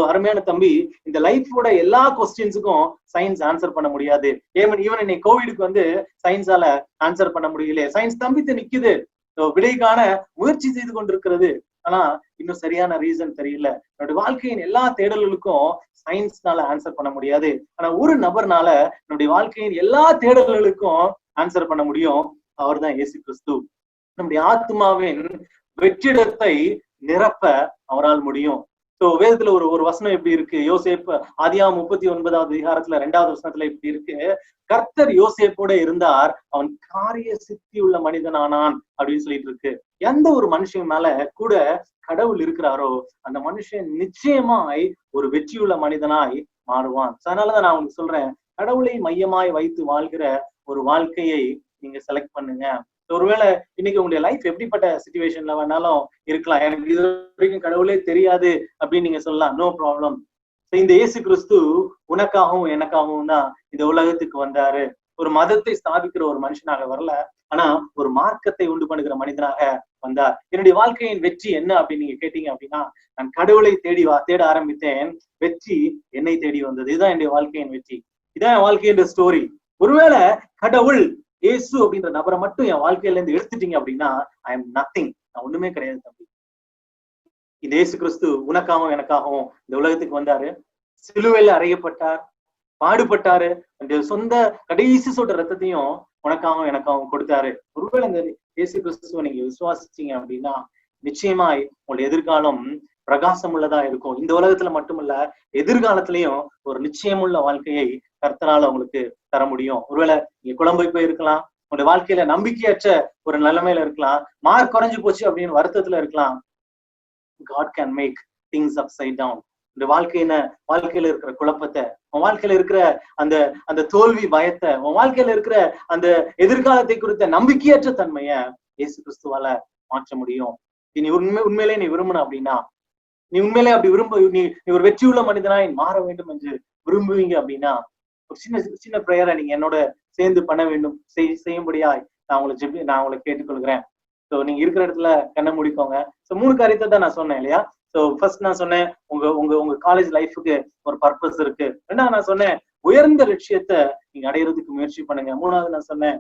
அருமையான தம்பி, இந்த லைஃபோட எல்லா கொஸ்டின்ஸுக்கும் சயின்ஸ் ஆன்சர் பண்ண முடியாது. ஈவன் இன்னைக்கு கோவிடுக்கு வந்து சயின்ஸால ஆன்சர் பண்ண முடியல. சயின்ஸ் தம்பித்து நிக்குது, விடைக்கான முயற்சி செய்து கொண்டிருக்கிறது. ஆனா இன்னும் சரியான ரீசன் தெரியல. என்னுடைய வாழ்க்கையின் எல்லா தேடல்களுக்கும் சயின்ஸ்னால ஆன்சர் பண்ண முடியாது. ஆனா ஒரு நபர்னால என்னுடைய வாழ்க்கையின் எல்லா தேடல்களுக்கும் ஆன்சர் பண்ண முடியும். அவர் தான் இயேசு கிறிஸ்து. நம்முடைய ஆத்மாவின் வெற்றிடத்தை நிரப்ப அவரால் முடியும். வேதத்துல ஒரு வசனம் எப்படி இருக்கு, யோசேப்பு ஆதியாகமம் 39வது அதிகாரத்துல 2வது வசனத்துல இப்படி இருக்கு, கர்த்தர் யோசேப்போட இருந்தார், அவன் காரிய சித்தி உள்ள மனிதனானான் அப்படின்னு சொல்லிட்டு இருக்கு. எந்த ஒரு மனுஷன் மேல கூட கடவுள் இருக்கிறாரோ அந்த மனுஷன் நிச்சயமாய் ஒரு வெற்றியுள்ள மனிதனாய் மாறுவான். அதனாலதான் நான் உங்களுக்கு சொல்றேன், கடவுளை மையமாய் வைத்து வாழ்கிற ஒரு வாழ்க்கையை நீங்க செலக்ட் பண்ணுங்க. ஒருவேளை இன்னைக்கு உங்களுடைய லைஃப் எப்படிப்பட்ட சிச்சுவேஷன்ல வேணாலும் இருக்கலாம். எனக்கு இது வரைக்கும் கடவுளே தெரியாது அப்படின்னு நீங்க சொல்லலாம், நோ ப்ராப்ளம். இந்த இயேசு கிறிஸ்து உனக்காகவும் எனக்காகவும் தான் இந்த உலகத்துக்கு வந்தாரு. ஒரு மதத்தை ஸ்தாபிக்கிற ஒரு மனுஷனாக வரல, ஆனா ஒரு மார்க்கத்தை உண்டு பண்ணுகிற மனிதனாக வந்தார். என்னுடைய வாழ்க்கையின் வெற்றி என்ன அப்படின்னு நீங்க கேட்டீங்க அப்படின்னா, நான் கடவுளை தேட ஆரம்பித்தேன், வெற்றி என்னை தேடி வந்தது. இதுதான் என்னுடைய வாழ்க்கையின் வெற்றி, இதான் என் வாழ்க்கையின் ஸ்டோரி. ஒருவேளை கடவுள் இயேசு அப்படின்ற நபரை மட்டும் என் வாழ்க்கையில இருந்து எடுத்துட்டீங்க அப்படின்னா, ஐ எம் நத்திங், நான் ஒண்ணுமே கிடையாது தம்பி. இந்த இயேசு கிறிஸ்து உனக்காகவும் எனக்காகவும் இந்த உலகத்துக்கு வந்தாரு, சிலுவையில அறையப்பட்டார், பாடுபட்டாரு, அந்த சொந்த கடைசி சொட்ட ரத்தத்தையும் உனக்காகவும் எனக்காகவும் கொடுத்தாரு. ஒருவேளை இந்த இயேசு கிறிஸ்துவ நீங்க விசுவாசிச்சீங்க அப்படின்னா, நிச்சயமாய் உங்களுடைய எதிர்காலம் பிரகாசம் உள்ளதா இருக்கும். இந்த உலகத்துல மட்டுமல்ல, எதிர்காலத்திலையும் ஒரு நிச்சயமுள்ள வாழ்க்கையை கர்த்தரால உங்களுக்கு தர முடியும். ஒருவேளை நீங்க குழம்பு போய் இருக்கலாம், உங்களுடைய வாழ்க்கையில நம்பிக்கையற்ற ஒரு நிலைமையில இருக்கலாம், மார்க் குறைஞ்சு போச்சு அப்படின்னு வருத்தத்துல இருக்கலாம். God can make things upside down. இந்த வாழ்க்கையில இருக்கிற குழப்பத்தை, உன் வாழ்க்கையில இருக்கிற அந்த தோல்வி பயத்தை, உன் வாழ்க்கையில இருக்கிற அந்த எதிர்காலத்தை குறித்த நம்பிக்கையற்ற தன்மைய இயேசு கிறிஸ்துவால மாற்ற முடியும். நீ உண்மையிலே நீ விரும்பணும் அப்படின்னா, நீ உண்மையிலே அப்படி நீ ஒரு வெற்றியுள்ள மனிதனாய் மாற வேண்டும் என்று விரும்புவீங்க அப்படின்னா, ஒரு சின்ன பிரேயரை நீங்க என்னோட சேர்ந்து பண்ண வேண்டும் செய்யும்படியாய் நான் உங்களை கேட்டுக்கொள்கிறேன். ஸோ நீங்க இருக்கிற இடத்துல கண்ணை முடிக்கோங்க. ஸோ 3 காரியத்தை தான் நான் சொன்னேன் இல்லையா? ஸோ ஃபர்ஸ்ட் நான் சொன்னேன் உங்க காலேஜ் லைஃபுக்கு ஒரு பர்பஸ் இருக்கு. 2வது நான் சொன்னேன் உயர்ந்த லட்சியத்தை நீங்க அடையிறதுக்கு முயற்சி பண்ணுங்க. 3வது நான் சொன்னேன்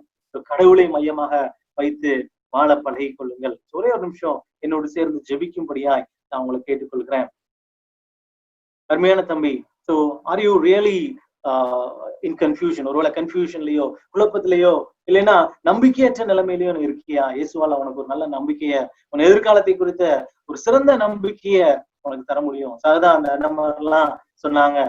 கடவுளை மையமாக வைத்து வாழ பழகி கொள்ளுங்கள். ஒரே ஒரு நிமிஷம் என்னோடு சேர்ந்து ஜெபிக்கும்படியாய் நான் உங்களை கேட்டுக்கொள்கிறேன். அருமையான தம்பி, so are you really in confusion? ஒருவேளை கன்ஃபியூஷன்லயோ குழப்பத்திலேயோ இல்லைன்னா நம்பிக்கையற்ற நிலைமையிலயோ இருக்கியா? இயேசுவால உனக்கு ஒரு நல்ல நம்பிக்கைய, உன் எதிர்காலத்தை குறித்த ஒரு சிறந்த நம்பிக்கைய உனக்கு தர முடியும். அதுதான் அந்த நம்ம எல்லாம் சொன்னாங்க,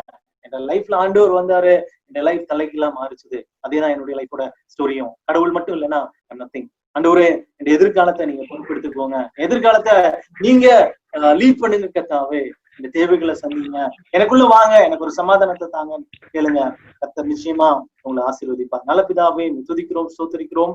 என் லைஃப்ல ஆண்டவர் வந்தாரு, என் லைஃப் தலைக்கெல்லாம் மாறிச்சுது. அதேதான் என்னுடைய லைஃபோட ஸ்டோரியும். கடவுள் மட்டும் இல்லைன்னா நத்திங். ஆண்டவரே என் எதிர்காலத்தை நீங்க பொறுப்பெடுத்துக்கோங்க, எதிர்காலத்தை நீங்க லீட் பண்ணுங்க கர்த்தாவே, இந்த தேவைகளை சந்திங்க, எனக்குள்ள வாங்க, எனக்கு ஒரு சமாதானத்தை தாங்க கேளுங்க. கர்த்தர் நிச்சயமா உங்களை ஆசீர்வதிப்பார். நல்ல பிதாவே துதிக்கிறோம், ஸ்தோத்திரிக்கிறோம்.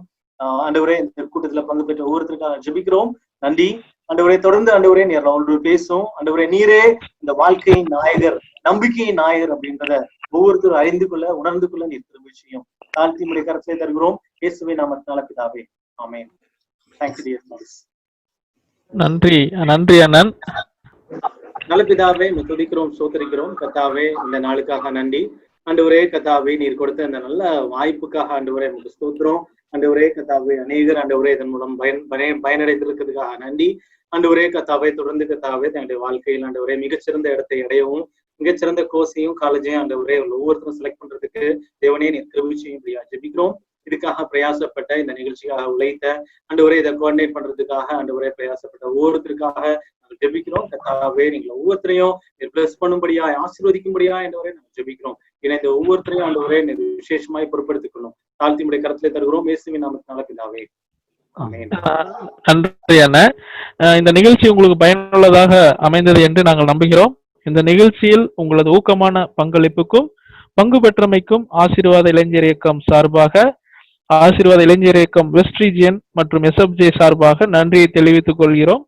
ஆண்டவரே இந்த கூட்டத்துல பங்கு பெற்ற ஒவ்வொருத்தருக்காக ஜெபிக்கிறோம். நன்றி ஆண்டவரே. தொடர்ந்து ஆண்டவரே நீர் அவரோடு பேசும். ஆண்டவரே நீரே இந்த வாழ்க்கையின் நாயகர், நம்பிக்கையின் நாயகர் அப்படின்றத ஒவ்வொருத்தரும் அறிந்து கொள்ள உணர்ந்து கொள்ள நீர் திரும்ப செய்யும். தாழ்த்தி முறை கருத்தை தருகிறோம் இயேசுவின் நாமத்தினால பிதாவே, ஆமென். Thank you dear friends. நன்றி நன்றி அண்ணன். நல்ல பிதாவே துதிக்கிறோம், சோதரிக்கிறோம். கர்த்தாவே இந்த நாளுக்காக நன்றி. ஆண்டவரே கர்த்தாவே நீர் கொடுத்த இந்த நல்ல வாய்ப்புக்காக ஆண்டவரே உங்களுக்கு ஸ்தோத்திரம். ஆண்டவரே கர்த்தாவே அநேகர் ஆண்டவரே இதன் மூலம் பயனடைந்திருக்கிறதுக்காக நன்றி. ஆண்டவரே கர்த்தாவே தொடர்ந்து கர்த்தாவே தன்னுடைய வாழ்க்கையில் ஆண்டவரே மிகச்சிறந்த இடத்தை அடையவும், மிகச்சிறந்த கோர்ஸையும் காலேஜையும் ஆண்டவரே ஒவ்வொருத்தரும் செலக்ட் பண்றதுக்கு தேவனே நீர் கிருபை செய்யும்படியா ஜெபிக்கிறோம். இதுக்காக பிரயாசப்பட்ட, இந்த நிகழ்ச்சிக்காக உழைத்த ஆண்டவரே, இதை கோஆர்டினேட் பண்றதுக்காக ஆண்டவரே பிரயாசப்பட்ட ஒவ்வொருத்தருக்காக நாங்கள் ஜெபிக்கிறோம். கர்த்தாவே நீங்கள் ஒவ்வொருத்தரையும் பிளஸ் பண்ணும்படியா, ஆசீர்வதிக்கும்படியா ஆண்டவரே நாங்கள் ஜெபிக்கிறோம். ஏன்னா இந்த ஒவ்வொருத்தரையும் ஆண்டவரே விசேஷமாய் பொறுப்படுத்திக் கொள்ளும். தாழ்த்தியுடைய கரத்திலே தருகிறோம் இயேசுவின் நாமத்தினால பிதாவே, ஆமென். நன்றி அண்ணன். இந்த நிகழ்ச்சி உங்களுக்கு பயனுள்ளதாக அமைந்தது என்று நாங்கள் நம்புகிறோம். இந்த நிகழ்ச்சியில் உங்களது ஊக்கமான பங்களிப்புக்கும் பங்கு பெற்றமைக்கும் ஆசீர்வாத இளைஞர் இயக்கம் சார்பாக, ஆசீர்வாத இளைஞர் இயக்கம் வெஸ்ட் ரீஜியன் மற்றும் SFJ சார்பாக நன்றியை தெரிவித்துக் கொள்கிறோம்.